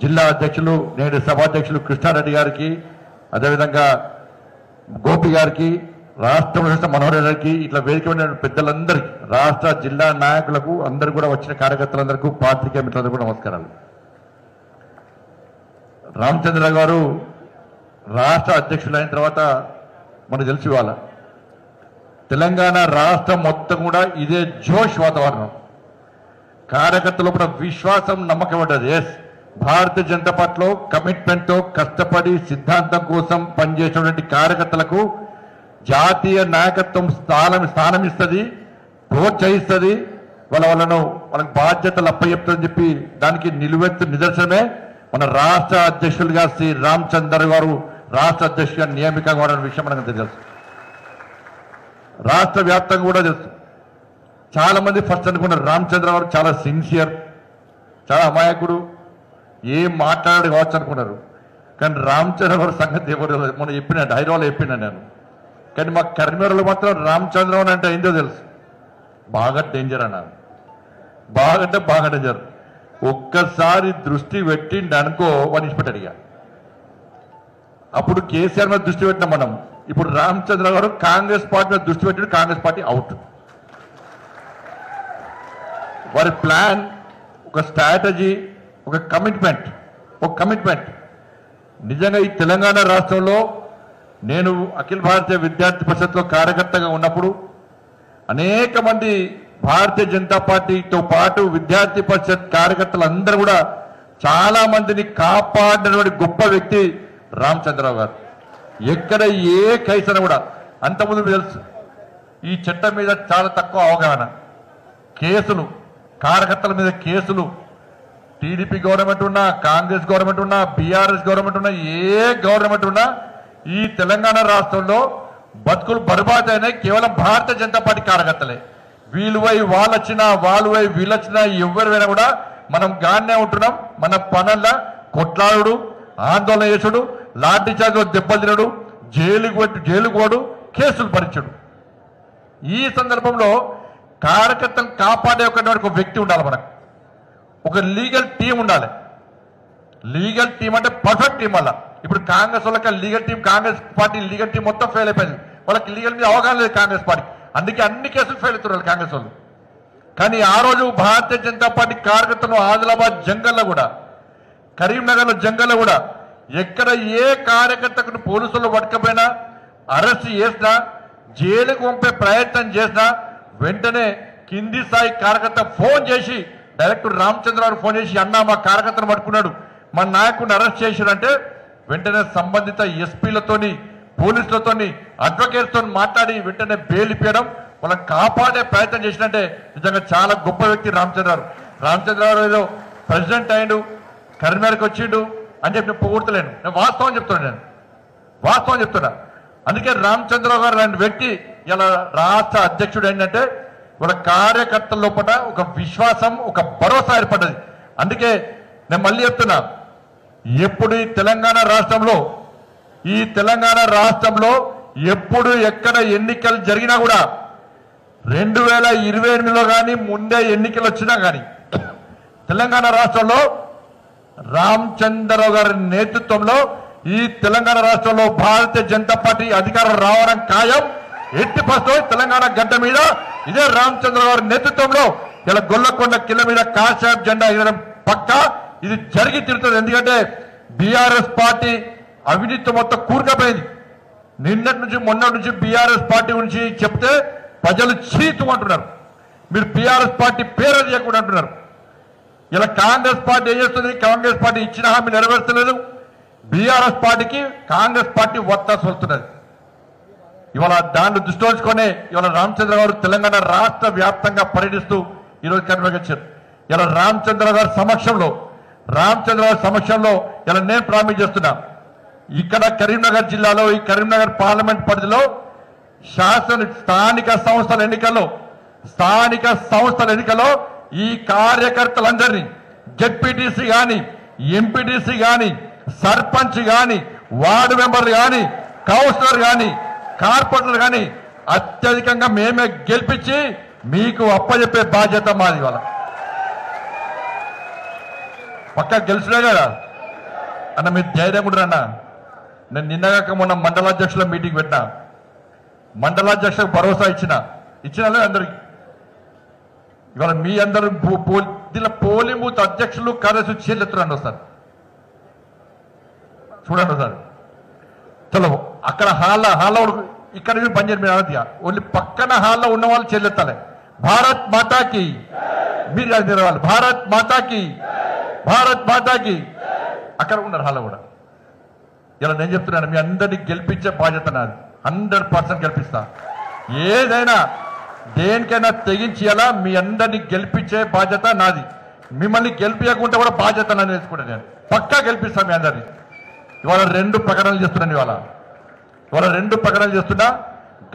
జిల్లా అధ్యక్షులు నేడు సభాధ్యక్షులు కృష్ణారెడ్డి గారికి, అదేవిధంగా గోపి గారికి, రాష్ట్ర ప్రశస్త మనోహర్ గారికి, ఇట్లా వేదికమైన పెద్దలందరికీ, రాష్ట్ర జిల్లా నాయకులకు, అందరూ కూడా వచ్చిన కార్యకర్తలందరికీ, పాత్రికేయ మిత్రులందరూ కూడా నమస్కారాలు. రామచంద్ర గారు రాష్ట్ర అధ్యక్షులైన తర్వాత మనకు తెలిసి వాళ్ళ తెలంగాణ రాష్ట్రం మొత్తం కూడా ఇదే జోష్ వాతావరణం. కార్యకర్తలు కూడా విశ్వాసం, నమ్మకం ఉంటుంది. ఎస్, భారతీయ జనతా పార్టీలో కమిట్మెంట్తో కష్టపడి సిద్ధాంతం కోసం పనిచేసినటువంటి కార్యకర్తలకు జాతీయ నాయకత్వం స్థానం ఇస్తుంది, ప్రోత్సహిస్తుంది. వాళ్ళకు బాధ్యతలు అప్పచెప్తుందని చెప్పి దానికి నిలువెత్తు నిదర్శనమే మన రాష్ట్ర అధ్యక్షులుగా శ్రీ రామచంద్ర గారు రాష్ట్ర అధ్యక్షుడిగా నియామకం కావడం విషయం మనకు తెలుసు. రాష్ట్ర వ్యాప్తంగా కూడా తెలుసు. చాలా మంది ఫస్ట్ అనుకున్నారు రామచంద్ర గారు చాలా సిన్సియర్, చాలా అమాయకుడు, ఏం మాట్లాడాడు కావచ్చు అనుకున్నారు. కానీ రామచంద్ర గారు సంగతి ఎవరు మనం చెప్పినట్టు హైదరాబాద్లో చెప్పినా నేను. కానీ మా కరీంనగర్లో మాత్రం రామచంద్రరావు అంటే ఏంటో తెలుసు, బాగా డేంజర్ అన్నారు. బాగా అంటే బాగా డేంజర్. ఒక్కసారి దృష్టి పెట్టిండి అనుకో వాడిని ఇచ్చిపెట్టాడు. ఇక అప్పుడు కేసీఆర్ మీద దృష్టి పెట్టినాం మనం, ఇప్పుడు రామచంద్ర గారు కాంగ్రెస్ పార్టీ మీద దృష్టి పెట్టాడు, కాంగ్రెస్ పార్టీ అవుట్. వారి ప్లాన్, ఒక స్ట్రాటజీ, ఒక కమిట్మెంట్. నిజంగా ఈ తెలంగాణ రాష్ట్రంలో నేను అఖిల భారతీయ విద్యార్థి పరిషత్లో కార్యకర్తగా ఉన్నప్పుడు అనేక మంది భారతీయ జనతా పార్టీతో పాటు విద్యార్థి పరిషత్ కార్యకర్తలందరూ కూడా చాలా మందిని కాపాడినటువంటి గొప్ప వ్యక్తి రామచంద్రరావు గారు. ఎక్కడ ఏ కేసును కూడా అంతకుముందు తెలుసు, ఈ చట్టం మీద చాలా తక్కువ అవగాహన. కేసులు, కార్యకర్తల మీద కేసులు, టీడీపీ గవర్నమెంట్ ఉన్నా, కాంగ్రెస్ గవర్నమెంట్ ఉన్నా, బీఆర్ఎస్ గవర్నమెంట్ ఉన్నా, ఏ గవర్నమెంట్ ఉన్నా ఈ తెలంగాణ రాష్ట్రంలో బతుకులు బర్బాద్ అయినాయి కేవలం భారతీయ జనతా పార్టీ కార్యకర్తలే. వీలువై వాళ్ళొచ్చినా వాళ్ళువై వీళ్ళొచ్చినా ఎవరివైనా కూడా మనం గాన్నే ఉంటున్నాం. మన పనుల కొట్లాడు, ఆందోళన చేసుడు, లాఠీ చార్జ్ దెబ్బలు తినడు, జైలుకు పోడు, కేసులు భరించడు. ఈ సందర్భంలో కార్యకర్తను కాపాడే ఒక వ్యక్తి ఉండాలి. మనకు ఒక లీగల్ టీం ఉండాలి. లీగల్ టీం అంటే పర్ఫెక్ట్ టీం. వల్ల ఇప్పుడు కాంగ్రెస్ వాళ్ళకి legal team, Congress party legal team మొత్తం ఫెయిల్ అయిపోయింది. వాళ్ళకి లీగల్ మీద అవగాహన లేదు కాంగ్రెస్ పార్టీ. అందుకే అన్ని కేసులు ఫెయిల్ అవుతున్నారు కాంగ్రెస్ వాళ్ళు. కానీ ఆ రోజు భారతీయ జనతా పార్టీ కార్యకర్తలు ఆదిలాబాద్ జంగల్లో కూడా, కరీంనగర్లో జంగల్లో కూడా ఎక్కడ ఏ కార్యకర్తకు పోలీసులు పట్టుకపోయినా, అరెస్ట్ చేసినా, జైలుకు పంపే ప్రయత్నం చేసినా వెంటనే కింది స్థాయి కార్యకర్త ఫోన్ చేసి డైరెక్టర్ రామచంద్రరావు ఫోన్ చేసి అన్నా మా కార్యకర్తను పట్టుకున్నాడు, మా నాయకుడిని అరెస్ట్ చేశాడంటే వెంటనే సంబంధిత ఎస్పీలతోని, పోలీసులతోని, అడ్వకేట్స్తో మాట్లాడి వెంటనే బెయిల్ ఇప్పించడం, వాళ్ళని కాపాడే ప్రయత్నం చేసినట్టే నిజంగా చాలా గొప్ప వ్యక్తి రామచంద్రరావు. రామచంద్రరావు ఏదో ప్రెసిడెంట్ అయ్యిండు, కరీంనగర్కి వచ్చిండు అని చెప్పి నేను పొగుడతలేను. నేను వాస్తవం చెప్తున్నా. అందుకే రామచంద్రరావు గారు లాంటి వ్యక్తి ఇలా రాష్ట్ర అధ్యక్షుడు ఏంటంటే వాళ్ళ కార్యకర్తల లోపల ఒక విశ్వాసం, ఒక భరోసా ఏర్పడ్డది. అందుకే నేను మళ్ళీ చెప్తున్నా, ఎప్పుడు ఈ తెలంగాణ రాష్ట్రంలో ఎప్పుడు ఎక్కడ ఎన్నికలు జరిగినా కూడా 2028లో కానీ ముందే ఎన్నికలు వచ్చినా కానీ తెలంగాణ రాష్ట్రంలో రామచంద్రరావు గారి నేతృత్వంలో ఈ తెలంగాణ రాష్ట్రంలో భారతీయ జనతా పార్టీ అధికారం రావడం ఖాయం. ఎట్టి పరిస్థితుల్లో తెలంగాణ గడ్డ మీద ఇదే రామచంద్రరావు గారి నేతృత్వంలో ఇలా గొల్లకొండ కిల్ల మీద కాషాయం జెండా ఎగరడం పక్కా. ఇది జరిగి తీరుతుంది. ఎందుకంటే బీఆర్ఎస్ పార్టీ అవినీతి మొత్తం కూరుకపోయింది. నిన్నటి నుంచి మొన్నటి నుంచి బీఆర్ఎస్ పార్టీ గురించి చెప్తే ప్రజలు చీతు అంటున్నారు. మీరు బీఆర్ఎస్ పార్టీ పేరు చేయకుండా అంటున్నారు. ఇలా కాంగ్రెస్ పార్టీ ఏం చేస్తుంది? కాంగ్రెస్ పార్టీ ఇచ్చిన హామీ నెరవేర్చలేదు. బీఆర్ఎస్ పార్టీకి కాంగ్రెస్ పార్టీ ఒత్తాసు వస్తున్నది. ఇవాళ దాన్ని దృష్టిలో ఉంచుకొని ఇవాళ రామచంద్ర గారు తెలంగాణ రాష్ట్ర వ్యాప్తంగా పర్యటిస్తూ ఈరోజు కరీంనగర్ వచ్చారు. ఇలా రామచంద్ర గారి సమక్షంలో ఇలా నేను ప్రామిస్ చేస్తున్నా, ఇక్కడ కరీంనగర్ జిల్లాలో ఈ కరీంనగర్ పార్లమెంట్ పరిధిలో స్థానిక సంస్థల ఎన్నికల్లో ఈ కార్యకర్తలందరినీ జెడ్పీటీసీ కానీ, ఎంపీటీసీ కానీ, సర్పంచ్ కానీ, వార్డు మెంబర్లు కానీ, కౌన్సిలర్ కానీ, కార్పొరేటర్లు కానీ అత్యధికంగా మేమే గెలిపించి మీకు అప్పచెప్పే బాధ్యత మాది. వాళ్ళ పక్కా గెలిచినా కదా అన్న, మీరు ధైర్యం కూడా అన్న. నేను నిన్నగాక మొన్న మండలాధ్యక్షుల మీటింగ్ పెట్టినా, మండలాధ్యక్షులకు భరోసా ఇచ్చినా లేదు అందరికి. ఇవాళ మీ అందరూ దీనిలో పోలింగ్ బూత్ అధ్యక్షులు కార్యదర్శులు చేతులండి వస్తారు చూడండి సార్. చలో అక్కడ హాల్లో ఇక్కడ పని చేయరు మీరు అనద్దిగా, ఓన్లీ పక్కన హాల్లో ఉన్న వాళ్ళు చెల్లెత్తాలి. భారత్ మాతాకి మీరు అది తెరవాలి. భారత్ మాతాకి అక్కడ ఉన్నారు హాల్లో కూడా. ఇలా నేను చెప్తున్నాను, మీ అందరినీ గెలిపించే బాధ్యత నాది. 100% గెలిపిస్తా. ఏదైనా దేనికైనా తెగించేలా మీ అందరినీ గెలిపించే బాధ్యత నాది. మిమ్మల్ని గెలిపించకుండా కూడా బాధ్యత నాది వేసుకుంటాను. నేను పక్కా గెలిపిస్తా మీ అందరినీ. ఇవాళ 2 ప్రకటనలు చేస్తున్నాను. ఇవాళ 2 ప్రకటనలు చేస్తున్నా.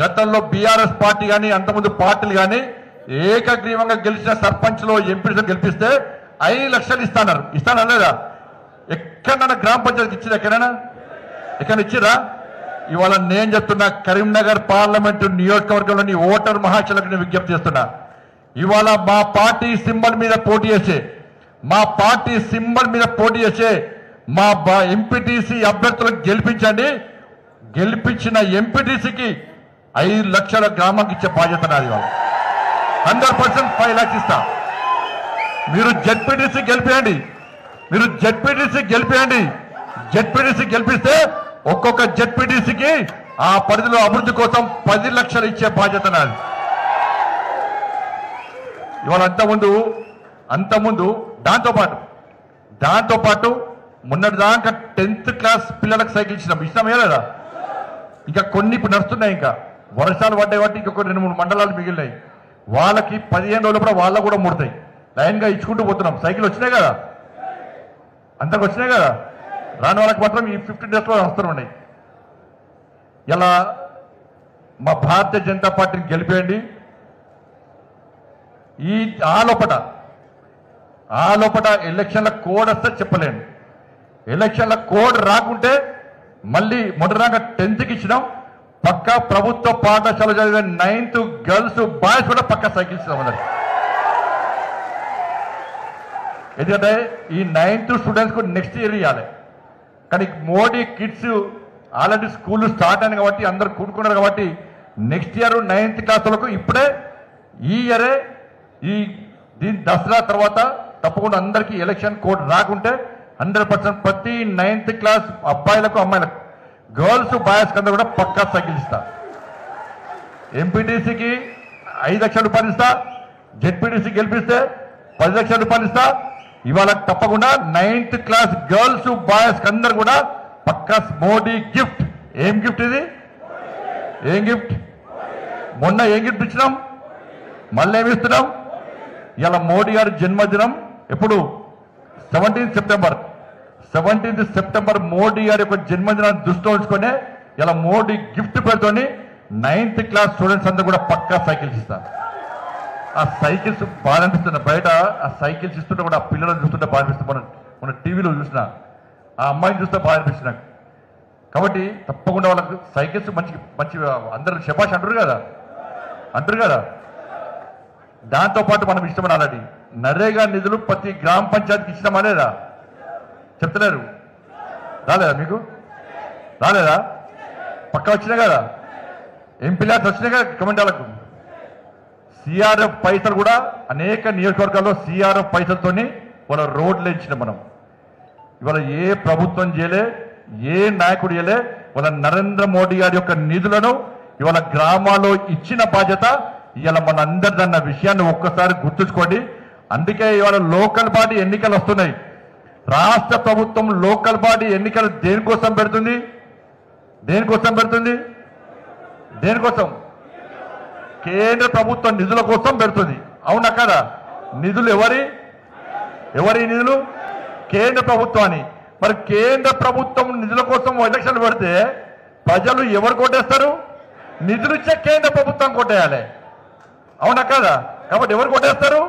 గతంలో బీఆర్ఎస్ పార్టీ కానీ అంతకుముందు పార్టీలు కానీ ఏకగ్రీవంగా గెలిచిన సర్పంచ్లో ఎంపీలు గెలిపిస్తే 5 లక్షలు ఇస్తానన్నారు లేదా? ఎక్కడన్నా గ్రామ పంచాయతీకి ఇచ్చిరా? ఎక్కడ ఇచ్చిరా? ఇవాళ నేను చెప్తున్నా, కరీంనగర్ పార్లమెంటు నియోజకవర్గంలోని ఓటర్ మహాశయులకు నేను విజ్ఞప్తి చేస్తున్నా. ఇవాళ మా పార్టీ సింబల్ మీద పోటీ చేసే మా ఎంపీటీసీ అభ్యర్థులకు గెలిపించండి. గెలిపించిన ఎంపీటీసీకి 5 లక్షల గ్రామానికి ఇచ్చే బాధ్యత నాది. ఇవాళ 100% 5 lakhs ఇస్తా. మీరు జెడ్పీటీసీ గెలిపిస్తే ఒక్కొక్క జెడ్పీటీసీకి ఆ పరిధిలో అభివృద్ధి కోసం 10 లక్షలు ఇచ్చే బాధ్యత నాది. ఇవాళ అంతకుముందు దాంతో పాటు మొన్నటి దాకా 10th క్లాస్ పిల్లలకు సైకిల్ ఇచ్చినామే లేదా? ఇంకా కొన్ని ఇప్పుడు నడుస్తున్నాయి. ఇంకా వర్షాలు పడ్డాయి కాబట్టి ఇంకొక 2-3 మండలాలు మిగిలినాయి. వాళ్ళకి 15 రోజులు కూడా వాళ్ళకు కూడా ముడతాయి. లైన్గా ఇచ్చుకుంటూ పోతున్నాం. సైకిల్ వచ్చినాయి కదా, అందరికి వచ్చినాయి కదా. రాని వాళ్ళకి మాత్రం ఈ 15 daysలో వస్తున్నాయి. ఇలా మా భారతీయ జనతా పార్టీని గెలిపేయండి. ఆ లోపల ఎలక్షన్ల కోడ్ వస్తే చెప్పలేను. ఎలక్షన్ల కోడ్ రాకుంటే మళ్ళీ మొదటిగా 10th ఇచ్చినాం. పక్కా ప్రభుత్వ పాఠశాల చదివే 9th గర్ల్స్ బాయ్స్ కూడా పక్కా సైకిల్ ఇచ్చినాం అందరికి. ఎందుకంటే ఈ 9th స్టూడెంట్స్ కు నెక్స్ట్ ఇయర్ ఇవ్వాలి. కానీ Modi kids already school start అయింది కాబట్టి అందరు కూడుకున్నారు కాబట్టి నెక్స్ట్ ఇయర్ 9th క్లాస్ వాళ్ళకు ఇప్పుడే ఈ ఇయరే దీని దసరా తర్వాత తప్పకుండా అందరికీ ఎలక్షన్ కోడ్ రాకుంటే 100% ప్రతి 9th క్లాస్ అబ్బాయిలకు అమ్మాయిలకు గర్ల్స్ బాయ్స్ అందరూ కూడా పక్కా సైకిల్ ఇస్తా. ఎంపీటీసీకి 5 లక్షల రూపాయలు ఇస్తా. జెడ్పీటీసీ గెలిపిస్తే 10 లక్షల రూపాయలు ఇస్తా. ఇవాళ తప్పకుండా 9th క్లాస్ గర్ల్స్ బాయ్స్ అందరు కూడా పక్కా మోడీ గిఫ్ట్. ఏం గిఫ్ట్ ఇది? ఏం గిఫ్ట్? మొన్న ఏం గిఫ్ట్ ఇచ్చినాం, మళ్ళీ ఏమి ఇస్తున్నాం? ఇలా మోడీ గారి జన్మదినం ఎప్పుడు? 17th సెప్టెంబర్ మోడీ గారి యొక్క జన్మదినాన్ని దృష్టిలో ఉంచుకొని ఇలా మోడీ గిఫ్ట్ పేరుతోని 9th క్లాస్ స్టూడెంట్స్ అందరూ కూడా పక్కా సైకిల్స్ ఇస్తారు. ఆ సైకిల్స్ బాగా అనిపిస్తున్నాయి. బయట ఆ సైకిల్స్ ఇస్తుంటే కూడా ఆ పిల్లలను చూస్తుంటే బాగా అనిపిస్తుంది. మన టీవీలో చూసిన ఆ అమ్మాయిని చూస్తే బాగా అనిపిస్తుంది నాకు. కాబట్టి తప్పకుండా వాళ్ళకు సైకిల్స్ మంచి మంచి అందరూ శబాష్ అంటారు కదా. దాంతోపాటు మనం ఇష్టమని ఆల్రెడీ నరేగా నిధులు ప్రతి గ్రామ పంచాయతీకి ఇష్టమా లేదా? చెప్తలేరు. రాలేదా? మీకు రాలేదా? పక్కా వచ్చినాయి కదా. ఎంపీ ల్యాబ్స్ వచ్చినాయి కదా కమెంటాలకు. సిఆర్ఎఫ్ పైసలు కూడా అనేక నియోజకవర్గాల్లో సిఆర్ఎఫ్ పైసలతోని వాళ్ళ రోడ్లు ఇచ్చిన మనం. ఇవాళ ఏ ప్రభుత్వం చేయలే, ఏ నాయకుడు చేయలే. వాళ్ళ నరేంద్ర మోడీ గారి యొక్క నిధులను ఇవాళ గ్రామాల్లో ఇచ్చిన బాధ్యత ఇవాళ మన అందరిదన్న విషయాన్ని ఒక్కసారి గుర్తుంచుకోండి. అందుకే ఇవాళ లోకల్ బాడీ ఎన్నికలు వస్తున్నాయి. రాష్ట్ర ప్రభుత్వం లోకల్ బాడీ ఎన్నికలు దేనికోసం పెడుతుంది? కేంద్ర ప్రభుత్వం నిధుల కోసం పెడుతుంది. అవునా కదా? నిధులు ఎవరి నిధులు? కేంద్ర ప్రభుత్వాన్ని. మరి కేంద్ర ప్రభుత్వం నిధుల కోసం ఎలక్షన్లు పెడితే ప్రజలు ఎవరు కొట్టేస్తారు? నిధులు ఇచ్చే కేంద్ర ప్రభుత్వం కొట్టేయాలి. అవునా కదా? కాబట్టి ఎవరు కొట్టేస్తారు?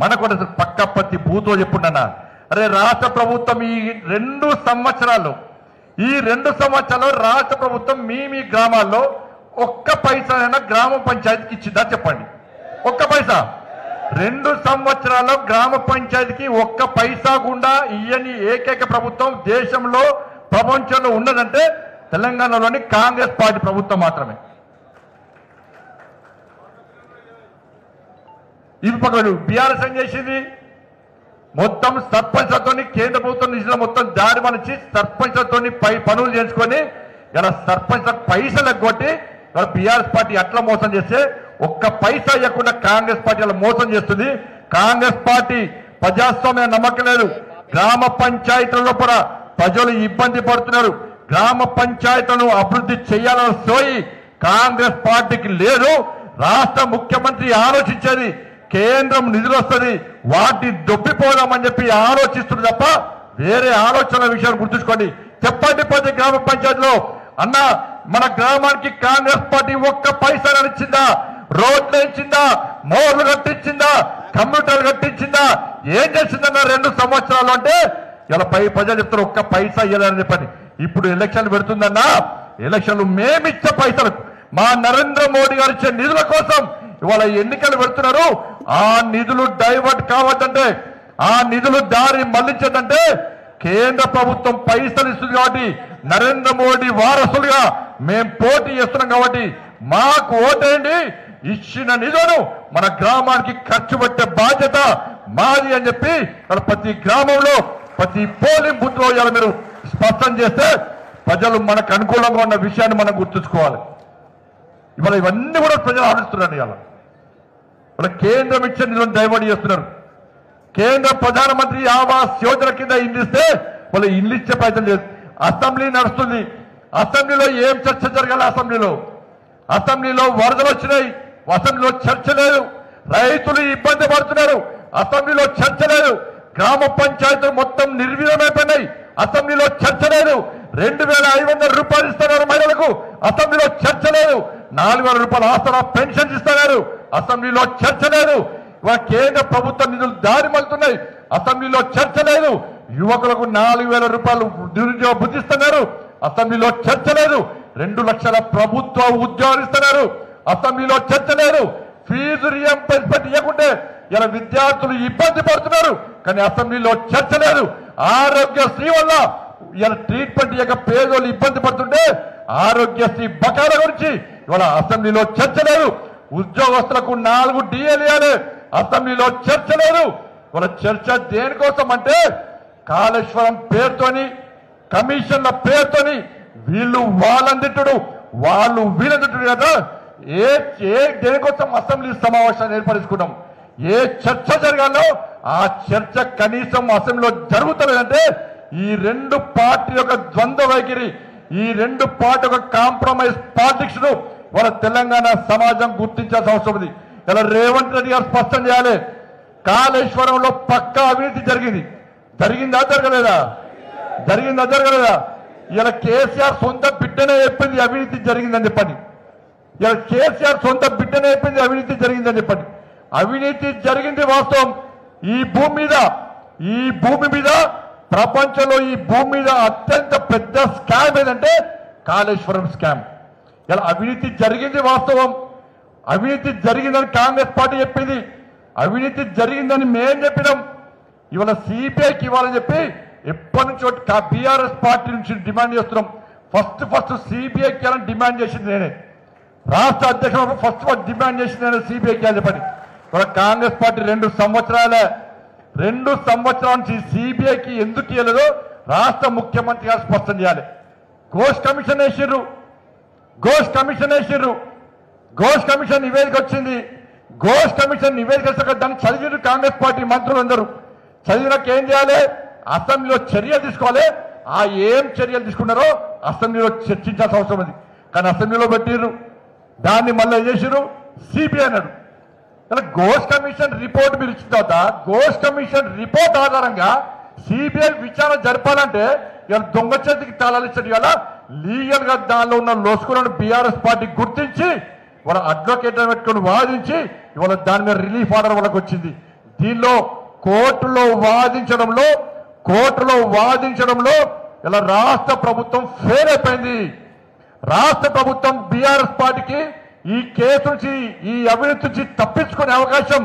మన కొట్టేస్తారు. పక్క ప్రతి బూతో చెప్పుండన్నా. అరే రాష్ట్ర ప్రభుత్వం ఈ 2 సంవత్సరాలు రాష్ట్ర ప్రభుత్వం మీ గ్రామాల్లో ఒక్క పైసానైనా గ్రామ పంచాయతీకి ఇచ్చిందా చెప్పండి? ఒక్క పైసా. 2 సంవత్సరాల్లో గ్రామ పంచాయతీకి ఒక్క పైసా గుండా ఇయ్యని ఏకైక ప్రభుత్వం దేశంలో ప్రపంచంలో ఉన్నదంటే తెలంగాణలోని కాంగ్రెస్ పార్టీ ప్రభుత్వం మాత్రమే. ఇది పక్కన బీఆర్ఎస్ ఏం చేసింది? మొత్తం సర్పంచ్లతో కేంద్ర ప్రభుత్వం నిధుల మొత్తం దారి మనిచ్చి సర్పంచ్లతో పనులు చేసుకొని ఇలా సర్పంచ్లకు పైసలు ఎగ్గొట్టి ఇలా బీఆర్ఎస్ పార్టీ అట్లా మోసం చేస్తే ఒక్క పైసా ఇవ్వకుండా కాంగ్రెస్ పార్టీ అలా మోసం చేస్తుంది. కాంగ్రెస్ పార్టీ ప్రజాస్వామ్య నమ్మకం లేదు. గ్రామ పంచాయతీల లోపల ప్రజలు ఇబ్బంది పడుతున్నారు. గ్రామ పంచాయతీలను అభివృద్ధి చేయాలన్న సోయి కాంగ్రెస్ పార్టీకి లేదు. రాష్ట్ర ముఖ్యమంత్రి ఆలోచించేది కేంద్రం నిధులు వస్తుంది వాటిని దొబ్బిపోదామని చెప్పి ఆలోచిస్తుంది తప్ప వేరే ఆలోచనల విషయాన్ని గుర్తుంచుకోండి. చెప్పండి ప్రతి గ్రామ పంచాయతీలో అన్న మన గ్రామానికి కాంగ్రెస్ పార్టీ ఒక్క పైసా ఇచ్చిందా? రోడ్లు ఇచ్చిందా? మోర్లు కట్టించిందా? కంప్యూటర్లు కట్టించిందా? ఏం చేసిందన్న 2 సంవత్సరాలు అంటే ఇలా ప్రజలు చెప్తారు ఒక్క పైసా ఇవ్వాలని చెప్పండి. ఇప్పుడు ఎలక్షన్లు పెడుతుందన్నా, ఎలక్షన్లు మేమిచ్చే పైసలకు మా నరేంద్ర మోడీ గారు ఇచ్చే నిధుల కోసం ఇవాళ ఎన్నికలు పెడుతున్నారు. ఆ నిధులు డైవర్ట్ కావద్దంటే, ఆ నిధులు దారి మళ్లించదంటే కేంద్ర ప్రభుత్వం పైసలు ఇస్తుంది కాబట్టి నరేంద్ర మోడీ వారసులుగా మేము పోటీ చేస్తున్నాం కాబట్టి మాకు ఓటేయండి. ఇచ్చిన నిధులను మన గ్రామానికి ఖర్చు పెట్టే బాధ్యత మాది అని చెప్పి ప్రతి గ్రామంలో ప్రతి పోలింగ్ బూత్ లో ఇవాళ మీరు స్పష్టం చేస్తే ప్రజలు మనకు అనుకూలంగా ఉన్న విషయాన్ని మనం గుర్తుంచుకోవాలి. ఇవాళ ఇవన్నీ కూడా ప్రజలు ఆలోచిస్తున్నారు. ఇవాళ కేంద్రం ఇచ్చే నిధులను డైవర్ట్ చేస్తున్నారు. కేంద్ర ప్రధానమంత్రి ఆవాస్ యోజన కింద ఇల్లు ఇస్తే వాళ్ళు ఇల్లు ఇచ్చే ప్రయత్నం చేస్తారు. అసెంబ్లీ నడుస్తుంది. అసెంబ్లీలో ఏం చర్చ జరగాలి? అసెంబ్లీలో వరదలు వచ్చినాయి. అసెంబ్లీలో చర్చ లేదు. రైతులు ఇబ్బంది పడుతున్నారు. అసెంబ్లీలో చర్చ లేదు. గ్రామ పంచాయతీలు మొత్తం నిర్వీర్యమైపోయినాయి. అసెంబ్లీలో చర్చ లేదు. 2500 రూపాయలు ఇస్తున్నారు మహిళలకు. అసెంబ్లీలో చర్చ లేదు. 4000 రూపాయలు ఆసరా పెన్షన్ ఇస్తున్నారు. అసెంబ్లీలో చర్చ లేదు. ఇవాళ కేంద్ర ప్రభుత్వ నిధులు దారి మళ్తున్నాయి. అసెంబ్లీలో చర్చ లేదు. యువకులకు 4,000 రూపాయలు నిరుద్యోగ బుద్ధిస్తున్నారు. అసెంబ్లీలో చర్చ లేదు. 2 లక్షల ప్రభుత్వ ఉద్యోగాలు ఇస్తున్నారు. అసెంబ్లీలో చర్చ లేదు. ఫీజు రియంబర్స్మెంట్ ఇవ్వకుంటే ఇలా విద్యార్థులు ఇబ్బంది పడుతున్నారు. కానీ అసెంబ్లీలో చర్చ లేదు. ఆరోగ్యశ్రీ వల్ల ఇలా ట్రీట్మెంట్ ఇవ్వక పేదోళ్ళు ఇబ్బంది పడుతుంటే ఆరోగ్యశ్రీ బకాయిల గురించి ఇవాళ అసెంబ్లీలో చర్చ లేదు. ఉద్యోగస్తులకు 4 డిఏలు ఇవ్వాలి. అసెంబ్లీలో చర్చ లేదు. ఇవాళ చర్చ దేనికోసం అంటే కాళేశ్వరం పేరుతోని కమిషన్ల పేరుతోని వీళ్ళు వాళ్ళందిట్టుడు వాళ్ళు వీళ్ళందిట్టుడు కదా. దేనికోసం అసెంబ్లీ సమావేశాన్ని ఏర్పరచుకున్నాం. ఏ చర్చ జరగాలో ఆ చర్చ కనీసం అసెంబ్లీలో జరుగుతలేదంటే ఈ 2 పార్టీల యొక్క ద్వంద్వ వైఖరి, ఈ 2 పార్టీ యొక్క కాంప్రమైజ్ పాలిటిక్స్ ను వాళ్ళ తెలంగాణ సమాజం గుర్తించాల్సిన అవసరం ఉంది. ఇలా రేవంత్ రెడ్డి గారు స్పష్టం చేయాలి. కాళేశ్వరంలో పక్కా అవినీతి జరిగింది. జరిగిందా జరగలేదా? జరిగిందా జరగలేదా? ఇలా కేసీఆర్ సొంత బిడ్డనే చెప్పింది అవినీతి జరిగిందని చెప్పండి. ఇలా కేసీఆర్ సొంత బిడ్డనే చెప్పింది అవినీతి జరిగిందని చెప్పండి. అవినీతి జరిగింది వాస్తవం. ఈ భూమి మీద ప్రపంచంలో ఈ భూమి మీద అత్యంత పెద్ద స్కామ్ ఏదంటే కాళేశ్వరం స్కామ్. ఇలా అవినీతి జరిగింది వాస్తవం. అవినీతి జరిగిందని కాంగ్రెస్ పార్టీ చెప్పింది. అవినీతి జరిగిందని మేం చెప్పినాం. ఇవాళ సిబిఐకి ఇవ్వాలని చెప్పి ఎప్పటి నుంచో బీఆర్ఎస్ పార్టీ నుంచి డిమాండ్ చేస్తున్నాం. ఫస్ట్ సిబిఐకి ఇవ్వాలని డిమాండ్ చేసింది నేనే. రాష్ట్ర అధ్యక్షుడు ఫస్ట్ డిమాండ్ చేసింది నేను సిబిఐకి ఇవ్వాలి చెప్పండి. ఇవాళ కాంగ్రెస్ పార్టీ 2 సంవత్సరాల నుంచి సిబిఐకి ఎందుకు ఇవ్వలేదో రాష్ట్ర ముఖ్యమంత్రి గారు స్పష్టం చేయాలి. ఘోష్ కమిషన్ వేసిర్రు. ఘోష్ కమిషన్ నివేదిక వచ్చింది. ఘోష్ కమిషన్ నివేదిక వచ్చాక దాన్ని చదివిరు కాంగ్రెస్ పార్టీ మంత్రులు అందరూ. చదివినాక ఏం చేయాలి? అసెంబ్లీలో చర్యలు తీసుకోవాలి. ఆ ఏం చర్యలు తీసుకున్నారో అసెంబ్లీలో చర్చించాల్సిన అవసరం ఉంది. కానీ అసెంబ్లీలో పెట్టిర్రు. దాన్ని మళ్ళీ చేసిర్రు సిబిఐ అన్నాడు. ఇలా ఘోష్ కమిషన్ రిపోర్ట్ మీరు ఇచ్చిన తర్వాత ఘోష్ కమిషన్ రిపోర్ట్ ఆధారంగా సిబిఐ విచారణ జరపాలంటే ఇలా దొంగ చేతికి తాళాలు ఇచ్చాడు. ఇలా లీగల్ గా దానిలో ఉన్న లోసుకులను బీఆర్ఎస్ పార్టీ గుర్తించి వాళ్ళ అడ్వకేట్ పెట్టుకుని వాదించి ఇవాళ దాని మీద రిలీఫ్ ఆర్డర్ వాళ్ళకి వచ్చింది. దీనిలో కోర్టులో వాదించడంలో ఇలా రాష్ట్ర ప్రభుత్వం ఫెయిల్ అయిపోయింది. రాష్ట్ర ప్రభుత్వం బీఆర్ఎస్ పార్టీకి ఈ కేసు నుంచి ఈ అవినీతి నుంచి తప్పించుకునే అవకాశం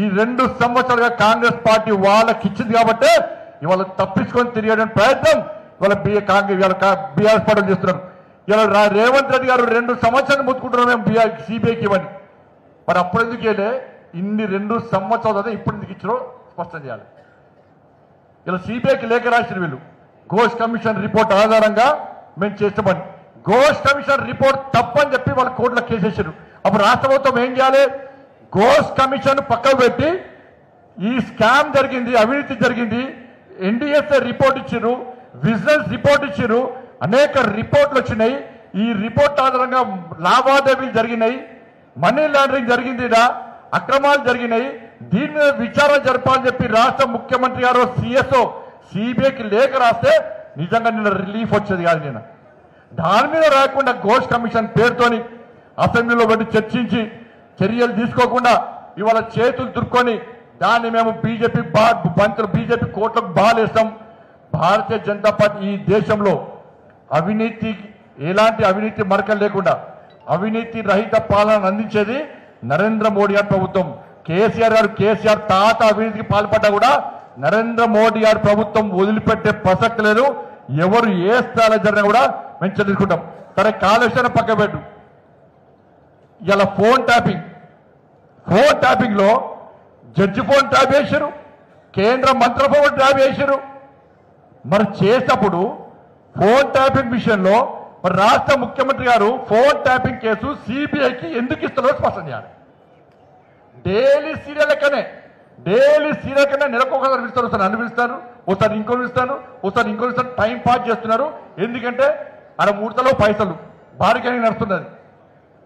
ఈ 2 సంవత్సరాలుగా కాంగ్రెస్ పార్టీ వాళ్ళకి ఇచ్చింది. కాబట్టి ఇవాళ తప్పించుకొని తిరిగే ప్రయత్నం ఇవాళ బీఆర్ఎస్ పార్టీ చేస్తున్నారు. ఇలా రేవంత్ రెడ్డి గారు 2 సంవత్సరాలు ముట్టుకుంటున్నాం మేము సిబిఐకి ఇవ్వని. మరి అప్పుడు ఎందుకు వెళ్ళే ఇన్ని 2 సంవత్సరాలు ఇప్పుడు ఎందుకు ఇచ్చారో స్పష్టం చేయాలి. ఇలా సిబిఐకి లేఖ రాసిన వీళ్ళు ఘోష్ కమిషన్ రిపోర్ట్ ఆధారంగా మేము చేస్తామని. ఘోష్ కమిషన్ రిపోర్ట్ తప్పని చెప్పి వాళ్ళ కోర్టులో కేసేసారు. అప్పుడు రాష్ట్ర ప్రభుత్వం ఏం చేయాలి? ఘోష్ కమిషన్ పక్కకు పెట్టి ఈ స్కామ్ జరిగింది, అవినీతి జరిగింది, ఎన్డీఎస్ఏ రిపోర్ట్ ఇచ్చారు, విజిలెన్స్ రిపోర్ట్ ఇచ్చారు, అనేక రిపోర్ట్లు వచ్చినాయి. ఈ రిపోర్ట్ ఆధారంగా లావాదేవీలు జరిగినాయి, మనీ లాండరింగ్ జరిగింది, అక్రమాలు జరిగినాయి. దీని మీద విచారణ జరపాలని చెప్పి రాష్ట్ర ముఖ్యమంత్రి గారు సిఎస్ఓ సిబిఐకి లేఖ రాస్తే నిజంగా నిన్న రిలీఫ్ వచ్చేది కాదు. నిన్న దాని మీద రాకుండా ఘోష్ కమిషన్ పేరుతోని అసెంబ్లీలో పెట్టి చర్చించి చర్యలు తీసుకోకుండా ఇవాళ చేతులు దుర్కొని దాన్ని మేము బీజేపీ కోర్టులకు బాలేస్తాం. భారతీయ జనతా పార్టీ ఈ దేశంలో ఎలాంటి అవినీతి మరకలు లేకుండా అవినీతి రహిత పాలన అందించేది నరేంద్ర మోడీ గారి ప్రభుత్వం. కేసీఆర్ తాత అవినీతికి పాల్పడ్డా కూడా నరేంద్ర మోడీ గారి ప్రభుత్వం వదిలిపెట్టే ప్రసక్తి లేదు. ఎవరు ఏ స్థాయిలో జరిగినా కూడా మేము చదువుకుంటాం. సరే, కాళేశ్వరం పక్క పెట్టు. ఇలా ఫోన్ ట్యాపింగ్ లో జడ్జి ఫోన్ ట్యాప్ చేశారు, కేంద్ర మంత్రి ఫోన్ ట్యాప్ చేశారు. మరి చేసినప్పుడు ఫోన్ ట్యాపింగ్ విషయంలో మరి రాష్ట్ర ముఖ్యమంత్రి గారు ఫోన్ ట్యాపింగ్ కేసు సిబిఐకి ఎందుకు ఇస్తున్నారో స్పష్టం చేయాలి. డైలీ సీరియల్ లెక్కనే నెలకు ఒకసారి పిలుస్తారు, ఒకసారి నన్ను పిలుస్తారు, ఒకసారి ఇంకోరు పిలుస్తారు, టైం పాస్ చేస్తున్నారు. ఎందుకంటే అలా ముడతలో పైసలు భారీగా నడుస్తున్నది.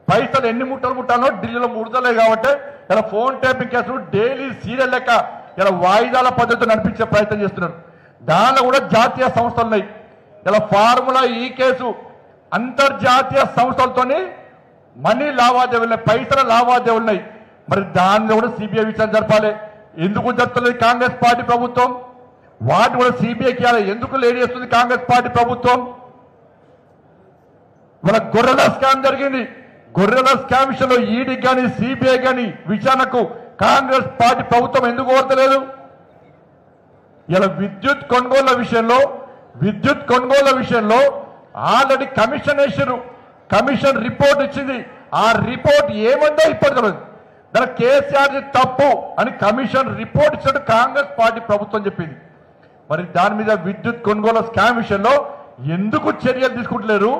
పైసలు ఎన్ని ముట్టలు ముట్టాలో ఢిల్లీలో ముడతలే. కాబట్టి ఇలా ఫోన్ ట్యాపింగ్ కేసులు డైలీ సీరియల్ లెక్క ఇలా వాయిదాల పద్ధతితో నడిపించే ప్రయత్నం చేస్తున్నారు. దానిలో కూడా జాతీయ సంస్థలు ఉన్నాయి. ఇలా ఫార్ములా ఈ కేసు అంతర్జాతీయ సంస్థలతోని మనీ లావాదేవీలు, పైసల లావాదేవీలు ఉన్నాయి. మరి దానిలో కూడా సిబిఐ విచారణ జరపాలి. ఎందుకు జరపలేదు కాంగ్రెస్ పార్టీ ప్రభుత్వం? వాటిని కూడా సిబిఐకి ఇవ్వాలి. ఎందుకు లేట్ చేస్తుంది కాంగ్రెస్ పార్టీ ప్రభుత్వం? మన గొర్రెల స్కామ్ జరిగింది. గొర్రెల స్కామ్ విషయంలో ఈడీ కానీ సిబిఐ కానీ విచారణకు కాంగ్రెస్ పార్టీ ప్రభుత్వం ఎందుకు కోరతలేదు? ఇలా విద్యుత్ కొనుగోళ్ల విషయంలో ఆల్రెడీ కమిషన్ వేసారు. కమిషన్ రిపోర్ట్ ఇచ్చింది. ఆ రిపోర్ట్ ఏమందో ఇప్పటి తెలియదు. దాని కేసీఆర్ తప్పు అని కమిషన్ రిపోర్ట్ ఇచ్చినట్టు కాంగ్రెస్ పార్టీ ప్రభుత్వం చెప్పింది. మరి దాని మీద విద్యుత్ కొనుగోలు స్కామ్ విషయంలో ఎందుకు చర్యలు తీసుకుంటలేరు?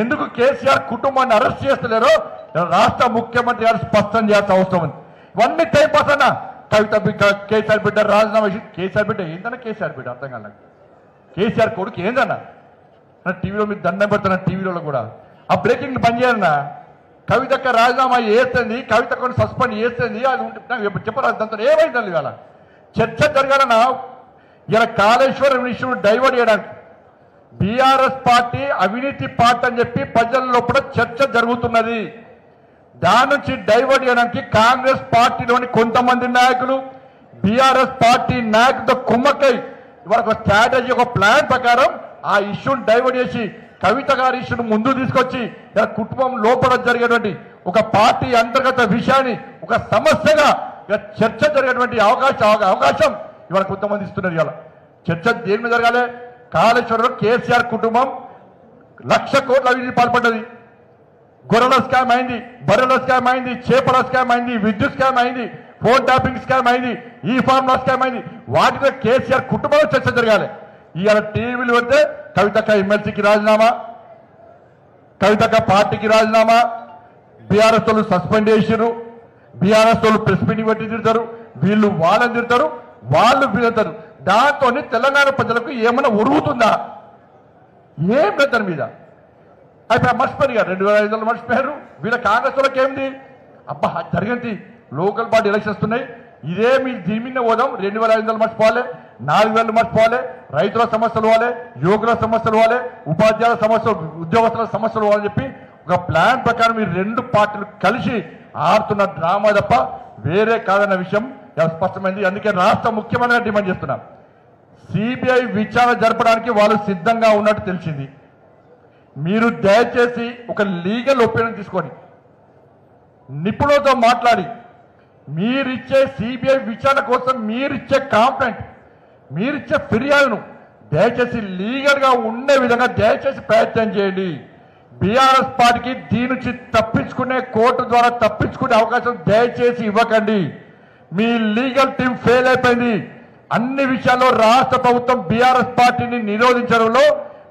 ఎందుకు కేసీఆర్ కుటుంబాన్ని అరెస్ట్ చేస్తలేరో రాష్ట్ర ముఖ్యమంత్రి గారు స్పష్టం చేయాల్సిన అవసరం ఉంది. ఇవన్నీ టైం పాస్ అన్న. కవిత బిడ్డ, కేసీఆర్ బిడ్డ రాజీనామా చేసి, కేసీఆర్ బిడ్డ ఏందన్నా? కేసీఆర్ బిడ్డ అర్థం కాదు. కేసీఆర్ కొడుకు ఏందన్నా? టీవీలో మీరు దండం పెడుతున్నా. టీవీలో కూడా ఆ బ్రేకింగ్ బంద్ చేయాలన్నా. కవితక్క రాజీనామా చేస్తుంది, కవితక్కను సస్పెండ్ చేస్తుంది. అది ఉంటే చెప్పరాదు. దాంతో ఏమైందండి ఇవాళ చర్చ జరగాలన్నా. ఇలా కాళేశ్వరం ఇష్యూను డైవర్ట్ చేయడానికి బీఆర్ఎస్ పార్టీ అవినీతి పార్టీ అని చెప్పి ప్రజల లోపల చర్చ జరుగుతున్నది. దాని నుంచి డైవర్ట్ చేయడానికి కాంగ్రెస్ పార్టీలోని కొంతమంది నాయకులు బీఆర్ఎస్ పార్టీ నాయకులతో కుమ్మక్కై ఇవాళ ఒక స్ట్రాటజీ, ఒక ప్లాన్ ప్రకారం ఆ ఇష్యూను డైవర్ట్ చేసి కవిత గారి ఇష్యూను ముందు తీసుకొచ్చి ఇలా కుటుంబం లోపల జరిగేటువంటి ఒక పార్టీ అంతర్గత విషయాన్ని ఒక సమస్యగా చర్చ జరిగేటువంటి అవకాశం ఇవాళ కొంతమంది ఇస్తున్నారు. ఇవాళ చర్చ దేని మీద జరగాలి? కాళేశ్వరంలో కేసీఆర్ కుటుంబం 1,00,000 కోట్ల అవినీతి పాల్పడ్డది. గొర్రెల స్కామ్ అయింది, బర్రెల స్కామ్ అయింది, చేపల స్కామ్ అయింది, విద్యుత్ స్కామ్ అయింది, ఫోన్ ట్యాపింగ్ స్కామ్ అయింది, ఈ ఫార్ములా స్కామ్ అయింది. వాటిలో కేసీఆర్ కుటుంబంలో చర్చ జరగాలి. ఇవాళ టీవీలు పెడితే కవితక్క ఎమ్మెల్సీకి రాజీనామా, కవితక్క పార్టీకి రాజీనామా, బీఆర్ఎస్ వాళ్ళు సస్పెండ్ చేసారు, బీఆర్ఎస్ వాళ్ళు ప్రెస్ మీటింగ్ పెట్టి తిడతారు, వీళ్ళు వాళ్ళని తిడతారు, వాళ్ళు వీళ్ళతారు. దాంతో తెలంగాణ ప్రజలకు ఏమైనా ఉరుగుతుందా? ఏం లేదు దాని మీద. అయిపోయి మర్చిపోయారు. 2005 మర్చిపోయారు. వీళ్ళ కాంగ్రెస్ వాళ్ళకి ఏంది? అబ్బా జరిగింది లోకల్ బాడీ ఎలక్షన్స్ ఉన్నాయి, ఇదే మీరు దీని మీద పోదాం. 2500 మర్చిపోవాలి, 4000 మర్చిపోవాలి, రైతుల సమస్యలు పోవాలి, యువకుల సమస్యలు పోవాలి, ఉపాధ్యాయుల సమస్యలు, ఉద్యోగస్తుల సమస్యలు పోవాలని చెప్పి ఒక ప్లాన్ ప్రకారం ఈ రెండు పార్టీలు కలిసి ఆడుతున్న డ్రామా తప్ప వేరే కాదన్న విషయం స్పష్టమైంది. అందుకే రాష్ట్ర ముఖ్యమంత్రిగా డిమాండ్ చేస్తున్నాం. సిబిఐ విచారణ జరపడానికి వాళ్ళు సిద్ధంగా ఉన్నట్టు తెలిసింది. మీరు దయచేసి ఒక లీగల్ ఒపీనియన్ తీసుకొని నిపుణులతో మాట్లాడి మీరిచ్చే సిబిఐ విచారణ కోసం మీరిచ్చే కాంప్లైంట్, మీరిచ్చే ఫిర్యాదును దయచేసి లీగల్ గా ఉండే విధంగా దయచేసి ప్రయత్నం చేయండి. బీఆర్ఎస్ పార్టీకి దీని నుంచి తప్పించుకునే కోర్టు ద్వారా తప్పించుకునే అవకాశం దయచేసి ఇవ్వకండి. మీ లీగల్ టీం ఫెయిల్ అయిపోయింది. అన్ని విషయాల్లో రాష్ట్ర ప్రభుత్వం బీఆర్ఎస్ పార్టీని నిరోధించడంలో,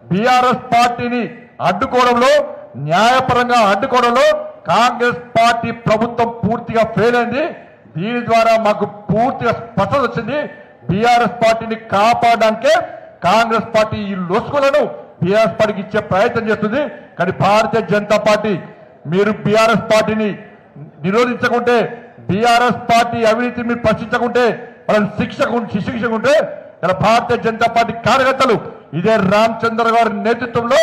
బీఆర్ఎస్ పార్టీని అడ్డుకోవడంలో, న్యాయపరంగా అడ్డుకోవడంలో కాంగ్రెస్ పార్టీ ప్రభుత్వం పూర్తిగా ఫెయిల్ అయింది. దీని ద్వారా మాకు పూర్తిగా స్పష్టత వచ్చింది. బీఆర్ఎస్ పార్టీని కాపాడడానికే కాంగ్రెస్ పార్టీ ఈ లొసుగులను బీఆర్ఎస్ పార్టీకి ఇచ్చే ప్రయత్నం చేస్తుంది. కానీ భారతీయ జనతా పార్టీ మీరు బీఆర్ఎస్ పార్టీని నిరోధించకుంటే, బీఆర్ఎస్ పార్టీ అవినీతిని మీరు ప్రశ్నించకుంటే, వాళ్ళని శిక్షించకుంటే ఇలా భారతీయ జనతా పార్టీ కార్యకర్తలు ఇదే రామచంద్ర గారి నేతృత్వంలో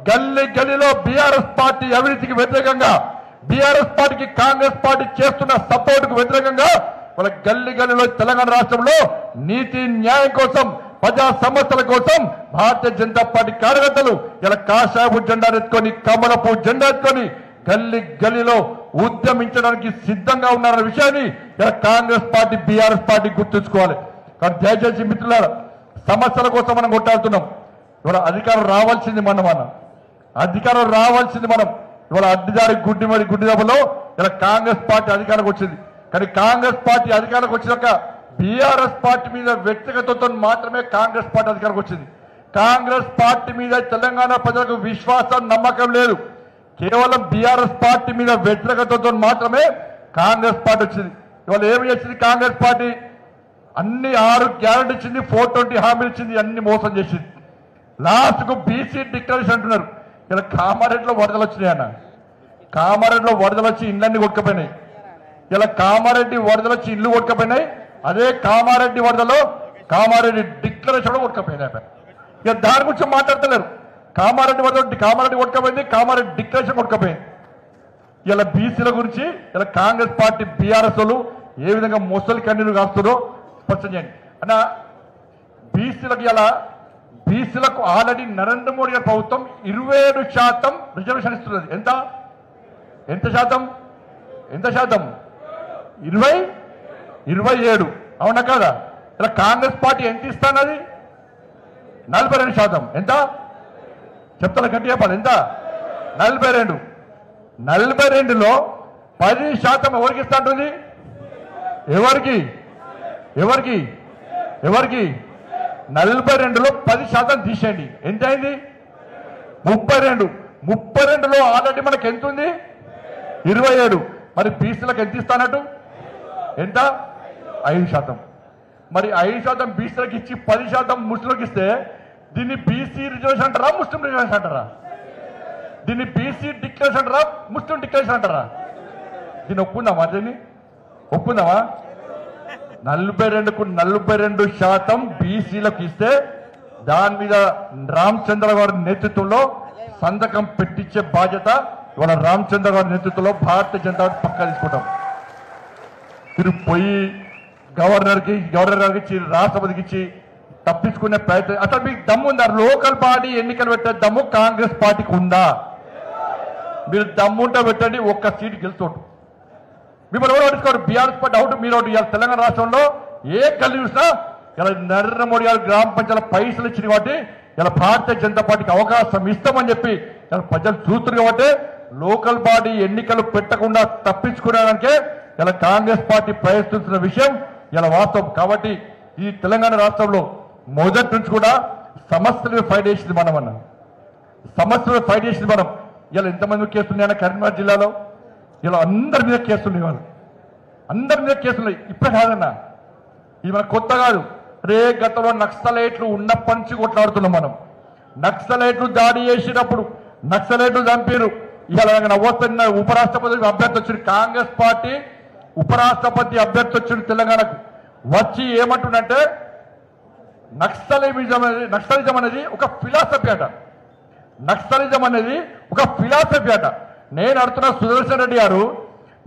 గల్లీ గల్లీలో బీఆర్ఎస్ పార్టీ అవినీతికి వ్యతిరేకంగా, బీఆర్ఎస్ పార్టీకి కాంగ్రెస్ పార్టీ చేస్తున్న సపోర్టుకు వ్యతిరేకంగా వాళ్ళ గల్లీ గల్లీలో తెలంగాణ రాష్ట్రంలో నీతి న్యాయం కోసం, ప్రజా సమస్యల కోసం భారతీయ జనతా పార్టీ కార్యకర్తలు ఇలా కాషాయపు జెండా ఎత్తుకొని, కమలపు జెండా ఎత్తుకొని గల్లీ గల్లీలో ఉద్యమించడానికి సిద్ధంగా ఉన్నారన్న విషయాన్ని ఇలా కాంగ్రెస్ పార్టీ, బీఆర్ఎస్ పార్టీ గుర్తుంచుకోవాలి. కానీ దయచేసి మిత్రులారా, సమస్యల కోసం మనం కొట్టాడుతున్నాం. ఇవాళ అధికారం రావాల్సింది మనం అధికారం రావాల్సింది మనం. ఇవాళ అడ్డిదారి గుడ్డి దెబ్బలో ఇలా కాంగ్రెస్ పార్టీ అధికారంకి వచ్చింది. కానీ కాంగ్రెస్ పార్టీ అధికారంకి వచ్చినాక బీఆర్ఎస్ పార్టీ మీద వ్యక్తిగతంతో మాత్రమే కాంగ్రెస్ పార్టీ అధికారంకి వచ్చింది. కాంగ్రెస్ పార్టీ మీద తెలంగాణ ప్రజలకు విశ్వాసం, నమ్మకం లేదు. కేవలం బీఆర్ఎస్ పార్టీ మీద వ్యతిరేకతతో మాత్రమే కాంగ్రెస్ పార్టీ వచ్చింది. ఇవాళ ఏమి చేసింది కాంగ్రెస్ పార్టీ? అన్ని 6 గ్యారెంటీ ఇచ్చింది, 420 హామీలు ఇచ్చింది, అన్ని మోసం చేసింది. లాస్ట్ కు బీసీ డిక్లరేషన్ అంటున్నారు. ఇలా కామారెడ్డిలో వరదలు వచ్చినాయి అన్న. కామారెడ్డిలో వరదలు వచ్చి ఇళ్ళన్నీ కొట్టుకుపోయినాయి. ఇలా కామారెడ్డి వరదలు వచ్చి ఇల్లు కొట్టుకుపోయినాయి. అదే కామారెడ్డి వరదలో కామారెడ్డి డిక్లరేషన్ కూడా కొట్టుకుపోయినాయి. ఇక దాని గురించి మాట్లాడతలేరు. కామారెడ్డి వరద, కామారెడ్డి కొట్టుకుపోయింది, కామారెడ్డి డిక్లరేషన్ కొట్టుకుపోయింది. ఇలా బీసీల గురించి ఇలా కాంగ్రెస్ పార్టీ బీఆర్ఎస్ వాళ్ళు ఏ విధంగా మొసలి కన్నీరు కాస్తారో స్పష్టం చేయండి అన్న. బీసీలకు ఇలా బీసీలకు ఆల్రెడీ నరేంద్ర మోడీ గారి ప్రభుత్వం 27% రిజర్వేషన్ ఇస్తున్నది. ఎంత శాతం? 27 అవునా కాదా? ఇలా కాంగ్రెస్ పార్టీ ఎంత ఇస్తానది? 42%. ఎంత చెప్తాను గట్టి చెప్పాలి. ఎంత? 42. 42లో 10% ఎవరికి ఇస్తా ఉంటుంది? ఎవరికి 42లో 10% తీసేయండి. ఎంత అయింది? 32. 32లో ఆల్రెడీ మనకి ఎంత ఉంది? 27. మరి బీసీలకు ఎంత ఇస్తానట్టు? ఎంత? 5%. మరి 5% బీసీలకు ఇచ్చి 10% ముస్లింలకు ఇస్తే దీన్ని బీసీ రిజర్వేషన్ అంటారా, ముస్లిం రిజర్వేషన్ అంటారా? దీన్ని బీసీ డిక్లరేషన్ అంటారా, ముస్లిం డిక్లరేషన్ అంటారా? దీన్ని ఒప్పుకుందామా? ఒప్పుకుందామా? 42కు 42% బీసీలకు ఇస్తే దాని మీద రామచంద్ర గారి నేతృత్వంలో సంతకం పెట్టించే బాధ్యత ఇవాళ రామచంద్ర గారి నేతృత్వంలో భారతీయ జనతా పార్టీ పక్కా తీసుకుంటాం. మీరు పోయి గవర్నర్ గారికి ఇచ్చి రాష్ట్రపతికి ఇచ్చి తప్పించుకునే ప్రయత్నం అసలు మీకు దమ్ము ఉందా? లోకల్ పార్టీ ఎన్నికలు పెట్టే దమ్ము కాంగ్రెస్ పార్టీకి ఉందా? మీరు దమ్ముంటే పెట్టండి, ఒక్క సీటు గెలుచోటు. మిమ్మల్ని ఎవరు పట్టించుకోరు. బీఆర్ఎస్ పార్టీ అవుట్, మీరు అవుట్. ఇవాళ తెలంగాణ రాష్ట్రంలో ఏ కళ్ళు చూసినా ఇలా నరేంద్ర మోడీ గారు గ్రామ పంచాయతీల పైసలు ఇచ్చింది కాబట్టి ఇలా భారతీయ జనతా పార్టీకి అవకాశం ఇస్తామని చెప్పి ఇలా ప్రజలు చూస్తున్నారు కాబట్టి లోకల్ బాడీ ఎన్నికలు పెట్టకుండా తప్పించుకోవడానికే ఇలా కాంగ్రెస్ పార్టీ ప్రయత్నిస్తున్న విషయం ఇలా వాస్తవం. కాబట్టి ఈ తెలంగాణ రాష్ట్రంలో మొదటి నుంచి కూడా సమస్యలు ఫైట్ చేసింది మనం అన్న సమస్యలు ఫైట్ చేసింది మనం. ఇలా ఎంతమంది కేసులున్నాయన్న కరీంనగర్ జిల్లాలో ఇలా అందరి మీద కేసులు వాళ్ళు అందరి మీద కేసులు ఇప్పుడే కాదన్నా, ఇది మన కొత్త కాదు. రే గతంలో నక్సలైట్లు ఉన్నప్పటి నుంచి కొట్లాడుతున్నాం మనం. నక్సలైట్లు దాడి చేసినప్పుడు నక్సలైట్లు చంపారు. ఇలా నవ్వుతున్న ఉపరాష్ట్రపతి అభ్యర్థి వచ్చింది, కాంగ్రెస్ పార్టీ ఉపరాష్ట్రపతి అభ్యర్థి వచ్చింది తెలంగాణకు. వచ్చి ఏమంటుండంటే నక్సలిజం అనేది ఒక ఫిలాసఫీ అట. నక్సలిజం అనేది ఒక ఫిలాసఫీ అట. నేను అడుగుతున్న సుదర్శన్ రెడ్డి గారు,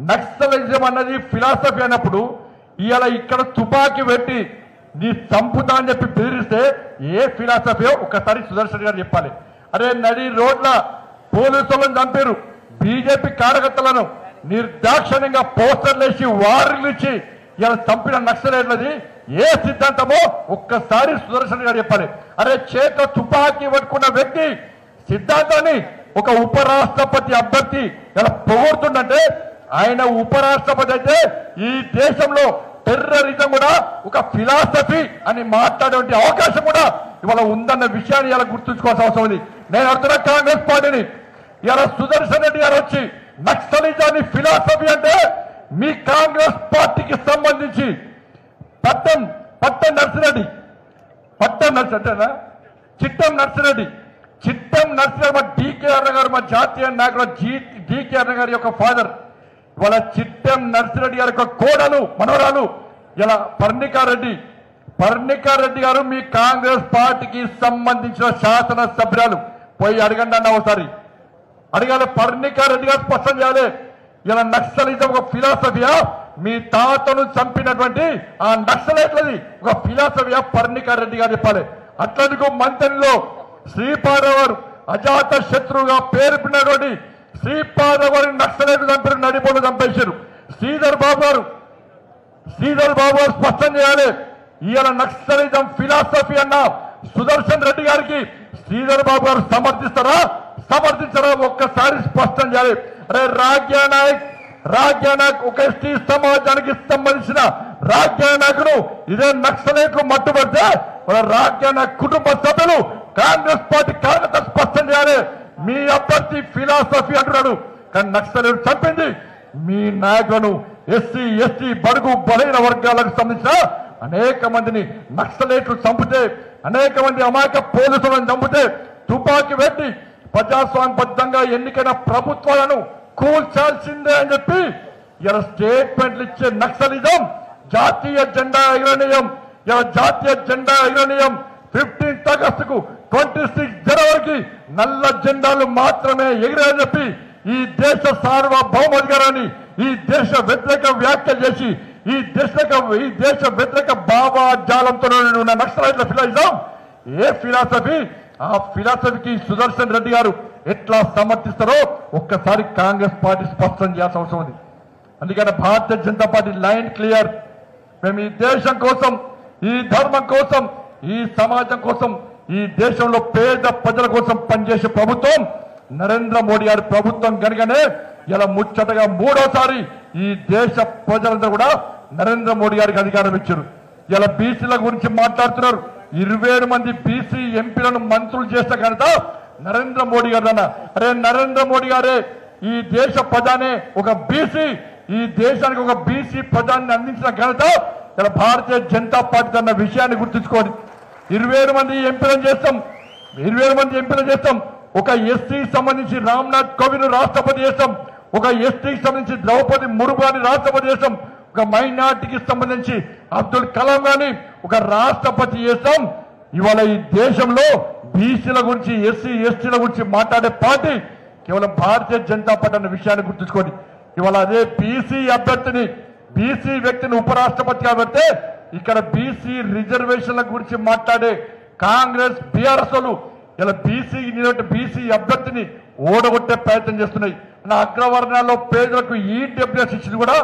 నక్సలిజం అన్నది ఫిలాసఫీ అన్నప్పుడు ఇవాళ ఇక్కడ తుపాకీ పెట్టి నీ చంపుతా అని చెప్పి బెదిరిస్తే ఏ ఫిలాసఫీయో ఒక్కసారి సుదర్శన్ రెడ్డి గారు చెప్పాలి. అరే నడి రోడ్ల పోలీసులను చంపారు, బీజేపీ కార్యకర్తలను నిర్దాక్షిణ్యంగా పోస్టర్లు వేసి వార్లు ఇచ్చి ఇలా చంపిన నక్సలైట్లది ఏ సిద్ధాంతమో ఒక్కసారి సుదర్శన్ గారు చెప్పాలి. అరే చేత తుపాకీ పట్టుకున్న వ్యక్తి సిద్ధాంతాన్ని ఒక ఉపరాష్ట్రపతి అభ్యర్థి ఇలా పొగుడుతుందంటే ఆయన ఉపరాష్ట్రపతి అయితే ఈ దేశంలో టెర్రరిజం కూడా ఒక ఫిలాసఫీ అని మాట్లాడే అవకాశం కూడా ఇవాళ ఉందన్న విషయాన్ని ఇలా గుర్తుంచుకోవాల్సిన అవసరం ఉంది. నేను అడుగుతున్న కాంగ్రెస్ పార్టీని, ఇలా సుదర్శన్ రెడ్డి గారు వచ్చి నక్సలిజాన్ని ఫిలాసఫీ అంటే మీ కాంగ్రెస్ పార్టీకి సంబంధించి పట్టం నర్సిరెడ్డి అంటేనా చిట్టం నర్సిరెడ్డి మా డీకే అన్న గారు, మా జాతీయ నాయకుడు డీకే అన్న గారి యొక్క ఫాదర్. ఇవాళ చిట్టం నర్సిరెడ్డి గారి యొక్క కోడలు మనవరాలు ఇలా పర్ణికారెడ్డి గారు మీ కాంగ్రెస్ పార్టీకి సంబంధించిన శాసన సభ్యురాలు. పోయి అడగండి అన్న ఒకసారి అడగాలి. పర్ణికారెడ్డి గారు స్పష్టం చేయాలి, ఇలా నక్సలిజం ఒక ఫిలాసఫీయా, మీ తాతను చంపినటువంటి ఆ నక్సలైట్లది ఒక ఫిలాసఫీయా పర్ణికారెడ్డి గారు చెప్పాలి. అట్లనుకో మంత్రిలో శ్రీపాదరావు గారు అజాత శత్రువుగా పేరుకున్నటువంటి శ్రీపాదరావు గారిని నక్సలైట్లు చంపారు, నడిపోలు చంపేశారు. శ్రీధర్ బాబు గారు స్పష్టం చేయాలి, ఇవాళ నక్సలిజం ఫిలాసఫీ అన్న సుదర్శన్ రెడ్డి గారికి శ్రీధర్ బాబు గారు సమర్థించరా ఒక్కసారి స్పష్టం చేయాలి. అరే రాజ్యానాయక్ ఒక ఎస్టీ సమాజానికి సంబంధించిన రాజ్యానాయకుడు ఇదే నక్సలైట్లు మట్టుబడితే రాజ్యానాయక్ కుటుంబ సభ్యులు కాంగ్రెస్ పార్టీ కార్యకర్తలు స్పష్టం చేయాలి. మీ అభ్యర్థి ఫిలాసఫీ అంటున్నాడు, కానీ నక్సలైట్లు చంపింది మీ నాయకులను. ఎస్సీ బడుగు బలహీన వర్గాలకు సంబంధించిన అనేక మందిని నక్సలైట్లు చంపితే, అనేక మంది అమాయక పోలీసులను చంపితే తుపాకీ పెట్టి ప్రజాస్వామ్యబద్ధంగా ఎన్నికైన ప్రభుత్వాలను కూల్చాల్సిందే అని చెప్పి ఇలా స్టేట్మెంట్లు ఇచ్చే నక్సలిజం జాతీయ జెండా ఎగరనీయం. 15 ఆగస్టుకు 26 జనవరికి నల్ల జెండాలు మాత్రమే ఎగిరాయని చెప్పి ఈ దేశ సార్వభౌమాధికారాన్ని ఈ దేశ వ్యతిరేక వ్యాఖ్య చేసి ఈ దేశ వ్యతిరేక భావజాలంతో ఉన్న నక్సలైట్ల ఫిలాసఫీ ఏ ఫిలాసఫీ ఆ ఫిలాసఫీకి సుదర్శన్ రెడ్డి గారు ఎట్లా సమర్థిస్తారో ఒక్కసారి కాంగ్రెస్ పార్టీ స్పష్టం చేయాల్సిన అవసరం ఉంది. అందుకని Bharatiya Janata party line clear. మేము ఈ దేశం కోసం, ఈ ధర్మం కోసం, ఈ సమాజం కోసం, ఈ దేశంలో పేద ప్రజల కోసం పనిచేసే ప్రభుత్వం నరేంద్ర మోడీ గారి ప్రభుత్వం కనుకనే ఇలా ముచ్చటగా మూడోసారి ఈ దేశ ప్రజలందరూ కూడా నరేంద్ర మోడీ గారికి అధికారం ఇచ్చారు. ఇలా బీసీల గురించి మాట్లాడుతున్నారు. 27 మంది బీసీ ఎంపీలను మంత్రులు చేస్తే కనుక నరేంద్ర మోడీ గారు అన్న, అరే నరేంద్ర మోడీ గారే ఈ దేశ ప్రధానే ఒక బీసీ, ఈ దేశానికి ఒక బీసీ ప్రధాన్ని అందించిన ఘనత ఇలా భారతీయ జనతా పార్టీ అన్న విషయాన్ని గుర్తుంచుకోండి. 27 మంది ఎంపీలను చేస్తాం, 27 మంది ఎంపీలను చేస్తాం. ఒక ఎస్టీకి సంబంధించి రామ్నాథ్ కోవింద్ రాష్ట్రపతి చేస్తాం, ఒక ఎస్టీకి సంబంధించి ద్రౌపది ముర్ముని రాష్ట్రపతి చేస్తాం, ఒక మైనార్టీకి సంబంధించి అబ్దుల్ కలాం గాని ఒక రాష్ట్రపతి చేస్తాం. ఇవాళ ఈ దేశంలో బీసీల గురించి, ఎస్సీ ఎస్టీల గురించి మాట్లాడే పార్టీ కేవలం భారతీయ జనతా పార్టీ అన్న విషయాన్ని గుర్తుంచుకోండి. ఇవాళ అదే బీసీ అభ్యర్థిని, బీసీ వ్యక్తిని ఉపరాష్ట్రపతిగా పెడితే ఇక్కడ బీసీ రిజర్వేషన్ల గురించి మాట్లాడే కాంగ్రెస్ బీఆర్ఎస్ వాళ్ళు ఇలా బీసీ అభ్యర్థిని ఓడగొట్టే ప్రయత్నం చేస్తున్నాయి. నా అగ్రవర్ణాల్లో పేదలకు ఈడబ్ల్యూఎస్ ఇచ్చింది కూడా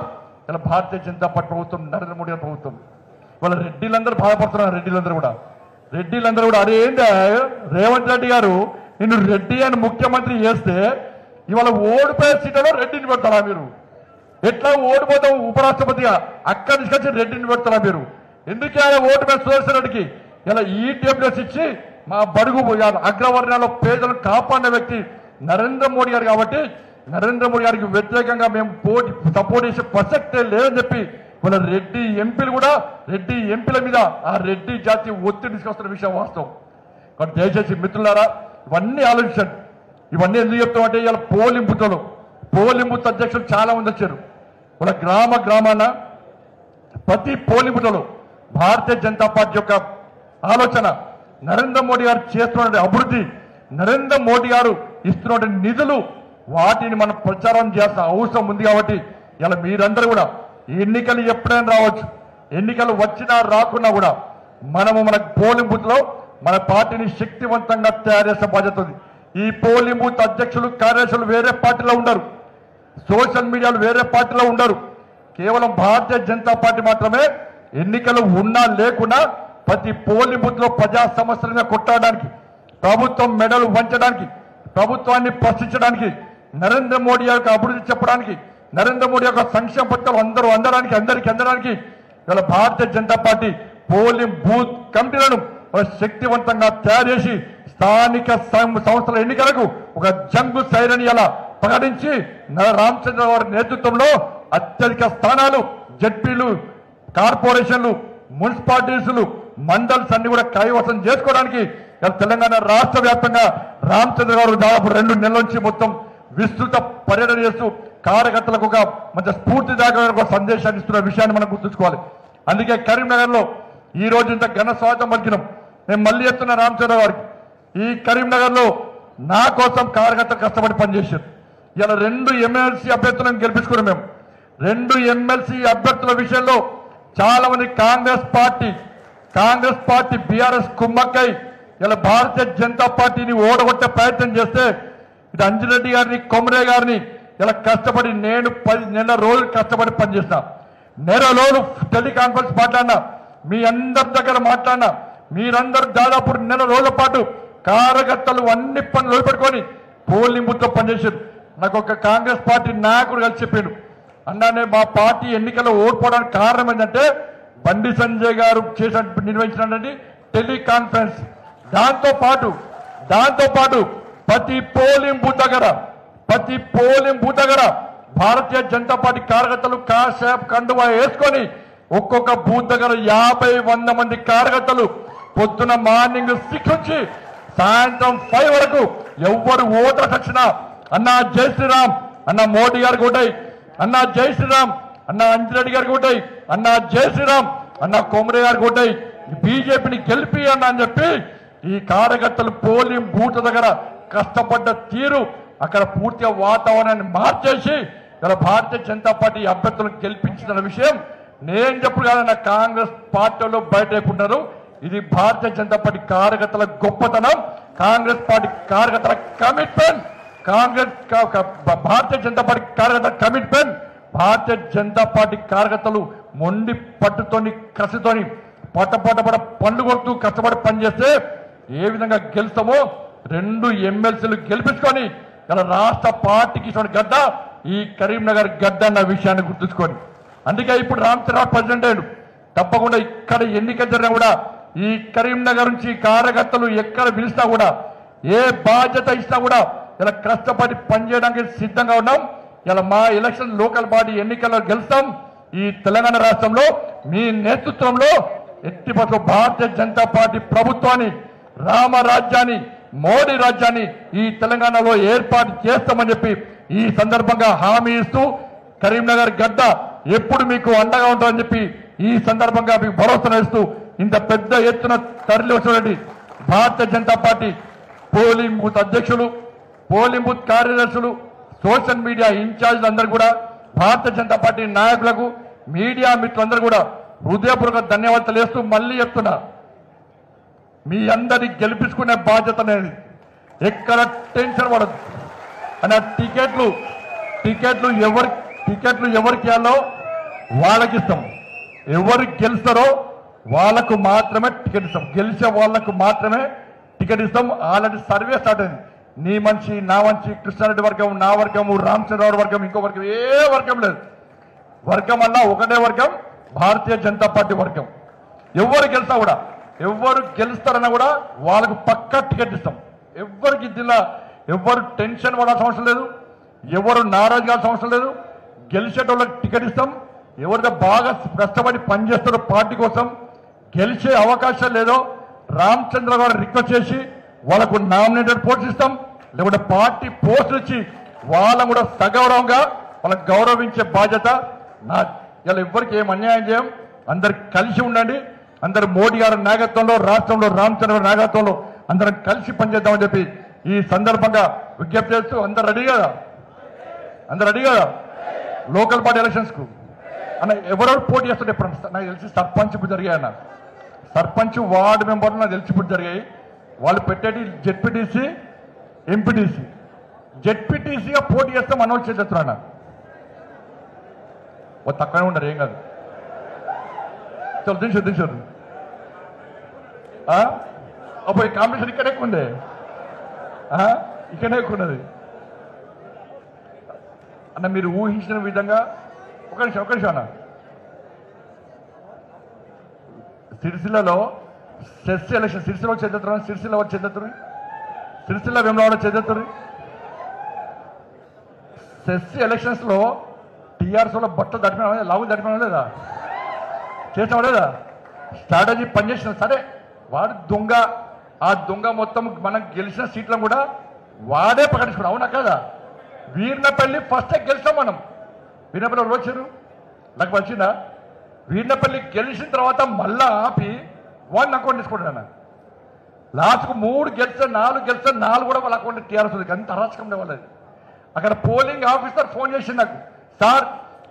ఇలా భారతీయ జనతా పార్టీ ప్రభుత్వం, నరేంద్ర మోడీ గారి ప్రభుత్వం. వాళ్ళ రెడ్డిలందరూ బాధపడుతున్నారు. రెడ్డిలందరూ కూడా అరే ఏంటి రేవంత్ రెడ్డి గారు నిన్ను రెడ్డి అని ముఖ్యమంత్రి చేస్తే ఇవాళ ఓడిపోయే సీట్లలో రెడ్డిని పెడతారా మీరు? ఎట్లా ఓడిపోతాం ఉపరాష్ట్రపతిగా అక్కడి నుంచి వచ్చి రెడ్డిని పెడతారా మీరు? ఎందుకే ఓడిపోయిన సుదర్శన్ రెడ్డికి ఇలా ఈడబ్ల్యూఎస్ ఇచ్చి మా బడుగు అగ్రవర్ణాల్లో పేదలను కాపాడిన వ్యక్తి నరేంద్ర మోడీ గారు. కాబట్టి నరేంద్ర మోడీ గారికి వ్యతిరేకంగా మేము సపోర్ట్ చేసే ప్రసక్తే లేదని చెప్పి వాళ్ళ రెడ్డి ఎంపీలు కూడా, రెడ్డి ఎంపీల మీద ఆ రెడ్డి జాతి ఒత్తిడి తీసుకొస్తున్న విషయం వాస్తవం. కాబట్టి దయచేసి మిత్రులారా ఇవన్నీ ఆలోచించండి. ఇవన్నీ ఎందుకు చెప్తామంటే ఇలా పోలింగ్ బూత్ అధ్యక్షులు చాలా మంది వచ్చారు. వాళ్ళ గ్రామాన ప్రతి పోలింగ్ బూత్లో భారతీయ జనతా పార్టీ యొక్క ఆలోచన, నరేంద్ర మోడీ గారు చేస్తున్న అభివృద్ధి, నరేంద్ర మోడీ గారు ఇస్తున్న నిధులు, వాటిని మనం ప్రచారం చేయాల్సిన అవసరం ఉంది. కాబట్టి ఇలా మీరందరూ కూడా ఎన్నికలు ఎప్పుడైనా రావచ్చు, ఎన్నికలు వచ్చినా రాకున్నా కూడా మనము మన పోలింగ్ బూత్ లో మన పార్టీని శక్తివంతంగా తయారు చేసే బాధ్యత ఉంది. ఈ పోలింగ్ బూత్ అధ్యక్షులు, కార్యదర్శులు వేరే పార్టీలో ఉండరు, సోషల్ మీడియాలో వేరే పార్టీలో ఉండరు. కేవలం భారతీయ జనతా పార్టీ మాత్రమే ఎన్నికలు ఉన్నా లేకున్నా ప్రతి పోలింగ్ బూత్ లో ప్రజా సమస్యలుగా కొట్టడానికి, ప్రభుత్వం మెడలు వంచడానికి, ప్రభుత్వాన్ని ప్రశ్నించడానికి, నరేంద్ర మోడీ యొక్క అభివృద్ధి చెప్పడానికి, నరేంద్ర మోడీ యొక్క సంక్షేమ పథకాలు అందడానికి ఇలా Bharatiya Janata party polling booth కమిటీలను శక్తివంతంగా తయారు చేసి స్థానిక సంస్థల ఎన్నికలకు ఒక జంగు సైరని అలా ప్రకటించి రామచంద్ర గారి నేతృత్వంలో అత్యధిక స్థానాలు, జడ్పీలు, కార్పొరేషన్లు, మున్సిపాలిటీలు, మండల్స్ అన్ని కూడా కైవసం చేసుకోవడానికి తెలంగాణ రాష్ట్ర వ్యాప్తంగా రామచంద్ర గారు దాదాపు 2 నెలల నుంచి మొత్తం విస్తృత పర్యటన చేస్తూ కార్యకర్తలకు ఒక మంచి స్ఫూర్తిదాయక సందేశాన్ని ఇస్తున్న విషయాన్ని మనం గుర్తుంచుకోవాలి. అందుకే కరీంనగర్ లో ఈ రోజు ఇంత ఘన స్వాగతం పలికినాం. నేను మళ్ళీ చెప్తున్నా రామచంద్ర గారికి, ఈ కరీంనగర్ లో నా కోసం కార్యకర్తలు కష్టపడి పనిచేశారు. ఇలా 2 ఎమ్మెల్సీ అభ్యర్థులను గెలిపించుకున్నాం. మేము 2 ఎమ్మెల్సీ అభ్యర్థుల విషయంలో చాలా మంది కాంగ్రెస్ పార్టీ బీఆర్ఎస్ కుమ్మక్కై ఇలా భారతీయ జనతా పార్టీని ఓడగొట్టే ప్రయత్నం చేస్తే ఇటు అంజిరెడ్డి గారిని, కొమరే గారిని ఇలా కష్టపడి నేను 10 నెలల రోజులు కష్టపడి పనిచేసిన, నెల రోజులు టెలికాన్ఫరెన్స్ మాట్లాడినా, మీ అందరి దగ్గర మాట్లాడినా, మీరందరూ దాదాపు నెల రోజుల పాటు కార్యకర్తలు అన్ని పనులు వదిలిపెట్టుకొని పోలింగ్ బూత్ లో పనిచేశారు. నాకు ఒక కాంగ్రెస్ పార్టీ నాయకుడు కలిసి చెప్పాడు, అన్నానే మా పార్టీ ఎన్నికల్లో ఓడిపోవడానికి కారణం ఏంటంటే బండి సంజయ్ గారు నిర్వహించినటువంటి టెలికాన్ఫరెన్స్. దాంతో పాటు ప్రతి పోలింగ్ బూత్ దగ్గర భారతీయ జనతా పార్టీ కార్యకర్తలు కాషాయం కండువా వేసుకొని ఒక్కొక్క బూత్ దగ్గర 50-100 మంది కార్యకర్తలు పొద్దున మార్నింగ్ 6 నుంచి సాయంత్రం 5 వరకు ఎవరు ఓటర్స్ వచ్చినా అన్నా జై శ్రీరామ్, అన్న మోడీ గారికి ఓటై, అన్న జై శ్రీరామ్, అన్న అంజిరెడ్డి గారికి ఓటై, అన్న జై శ్రీరామ్, అన్న కొమరే గారికి ఓటై, బీజేపీని గెలిపి అన్న అని చెప్పి ఈ కార్యకర్తలు పోలింగ్ బూత్ దగ్గర కష్టపడ్డ తీరు అక్కడ పూర్తిగా వాతావరణాన్ని మార్చేసి ఇలా భారతీయ జనతా పార్టీ అభ్యర్థులను గెలిపించిన విషయం నేను చెప్పుడు కాదన్న కాంగ్రెస్ పార్టీలో బయటకుంటారు. ఇది భారతీయ జనతా పార్టీ కార్యకర్తల గొప్పతనం, కాంగ్రెస్ పార్టీ కార్యకర్తల కమిట్మెంట్, భారతీయ జనతా పార్టీ కార్యకర్తల కమిట్మెంట్. భారతీయ జనతా పార్టీ కార్యకర్తలు మొండి పట్టుతోని కసితోని పట్ట పండ్లు కొడుతూ కష్టపడి పనిచేస్తే ఏ విధంగా గెలుస్తామో 2 ఎమ్మెల్సీలు గెలిపించుకొని ఇలా రాష్ట్ర పార్టీకి ఇచ్చిన గడ్డ ఈ కరీంనగర్ గడ్డ అన్న విషయాన్ని గుర్తుంచుకోండి. అందుకే ఇప్పుడు రామచంద్రరావు ప్రెసిడెంట్ అయ్యాడు. తప్పకుండా ఇక్కడ ఎన్నిక జరిగినా కూడా ఈ కరీంనగర్ నుంచి కార్యకర్తలు ఎక్కడ పిలిచినా కూడా ఏ బాధ్యత ఇచ్చినా కూడా ఇలా కష్టపడి పనిచేయడానికి సిద్ధంగా ఉన్నాం. ఇలా మా ఎలక్షన్ లోకల్ బాడీ ఎన్నికల్లో గెలుస్తాం. ఈ తెలంగాణ రాష్ట్రంలో మీ నేతృత్వంలో ఎట్టి పరిస్థితుల్లో భారతీయ జనతా పార్టీ ప్రభుత్వాన్ని, రామరాజ్యాన్ని, మోడీ రాజ్యాన్ని ఈ తెలంగాణలో ఏర్పాటు చేస్తామని చెప్పి ఈ సందర్భంగా హామీ ఇస్తూ కరీంనగర్ గడ్డ ఎప్పుడు మీకు అండగా ఉంటుందని చెప్పి ఈ సందర్భంగా మీకు భరోసా ఇస్తూ ఇంత పెద్ద ఎత్తున తరలి వచ్చినటువంటి Bharatiya Janata party polling booth అధ్యక్షులు, పోలింగ్ బూత్ కార్యదర్శులు, సోషల్ మీడియా ఇన్ఛార్జీలు అందరూ కూడా, భారతీయ జనతా పార్టీ నాయకులకు, మీడియా మిత్రులందరూ కూడా హృదయపూర్వక ధన్యవాదాలు తెలియజేస్తూ మళ్ళీ చెప్తున్నా, మీ అందరినీ గెలిపించుకునే బాధ్యత అనేది ఎక్కడ టెన్షన్ పడదు అన్న. టికెట్లు ఎవరికి ఇవ్వాలో వాళ్ళకి ఇస్తాం. ఎవరు గెలుస్తారో వాళ్ళకు మాత్రమే టికెట్ ఇస్తాం. గెలిచే వాళ్ళకు మాత్రమే టికెట్ ఇస్తాం. ఆల్రెడీ సర్వే స్టార్ట్ అయింది. నీ మంచి, నా మంచి, కృష్ణారెడ్డి వర్గం, నా వర్గము, రామచంద్రరావు వర్గం, ఇంకో వర్గం, ఏ వర్గం లేదు. వర్గం అన్నా ఒకటే వర్గం, భారతీయ జనతా పార్టీ వర్గం. ఎవరు గెలిచినా కూడా, ఎవరు గెలుస్తారన్నా కూడా వాళ్ళకు పక్కా టికెట్ ఇస్తాం. ఎవరికి జిల్లా ఎవరు టెన్షన్ పడాల్సిన అవసరం లేదు, ఎవరు నారాజు కావాల్సిన అవసరం లేదు. గెలిచేటోళ్ళకి టికెట్ ఇస్తాం. ఎవరైతే బాగా కష్టపడి పనిచేస్తారో పార్టీ కోసం, గెలిచే అవకాశం లేదో రామచంద్ర గారు రిక్వెస్ట్ చేసి వాళ్ళకు నామినేటెడ్ పోస్ట్ ఇస్తాం. లేకుంటే పార్టీ పోస్టులు ఇచ్చి వాళ్ళని కూడా సగౌరవంగా వాళ్ళకి గౌరవించే బాధ్యత నా. ఇలా ఎవరికి ఏం అన్యాయం చేయం. అందరు కలిసి ఉండండి. అందరు మోడీ గారి నాయకత్వంలో, రాష్ట్రంలో రామచంద్ర గారి నాయకత్వంలో అందరం కలిసి పనిచేద్దామని చెప్పి ఈ సందర్భంగా విజ్ఞప్తి చేస్తూ అందరు రెడీ కదా? అందరు రెడీ కదా? లోకల్ బాడీ ఎలక్షన్స్ కు అన్న ఎవరెవరు పోటీ చేస్తుంటే ఎప్పుడు నాకు తెలిసి సర్పంచ్ ఇప్పుడు జరిగాయన్న. సర్పంచ్, వార్డు మెంబర్లు నాకు తెలిసి ఇప్పుడు జరిగాయి. వాళ్ళు పెట్టేటి జెడ్పీటీసీ, ఎంపీటీసీ. జెడ్పీటీసీగా పోటీ చేస్తే మనోళ్ళు చేస్తున్నా తక్కువనే ఉండరు, ఏం కాదు. చలో దించదు అప్పుడు ఈ కాంపిటీషన్ ఇక్కడే ఎక్కువ ఉండే, ఇక్కడే ఎక్కువ ఉన్నది అన్న. మీరు ఊహించిన విధంగా ఒక నిమిషం అన్న. సిరిసిల్లలో సెస్ ఎలక్షన్, సిరిసిల్ల చెందుతున్నారు, సిరిసిల్ల వచ్చి చెందుతుంది, సిరిసిల్ల వేములవాడ చెందుతుంది. సెస్ ఎలక్షన్స్ లో టీఆర్ఎస్ లో బట్టలు దడిపినా, లాగు దడిపినా లేదా, చేసినా లేదా, స్ట్రాటజీ పనిచేసిన. సరే వాడు దొంగ, ఆ దొంగ మొత్తం మనం గెలిచిన సీట్లను కూడా వాడే ప్రకటించుకున్నాం, అవునా కదా? వీరినపల్లి ఫస్ట్ గెలిచాం మనం. వీరినపల్లి ఎవరు వచ్చారు? నాకు వచ్చిందా? వీరినపల్లి గెలిచిన తర్వాత మళ్ళా ఆపి వాళ్ళని అకౌంట్ తీసుకుంటాను. లాస్ట్కు 3 గెలిస్తే 4 గెలిస్తే 4 కూడా వాళ్ళ అకౌంట్ టీఆర్ఎస్ ఉంది. అంత అరాచకం వాళ్ళది. అక్కడ పోలింగ్ ఆఫీసర్ ఫోన్ చేసి నాకు, సార్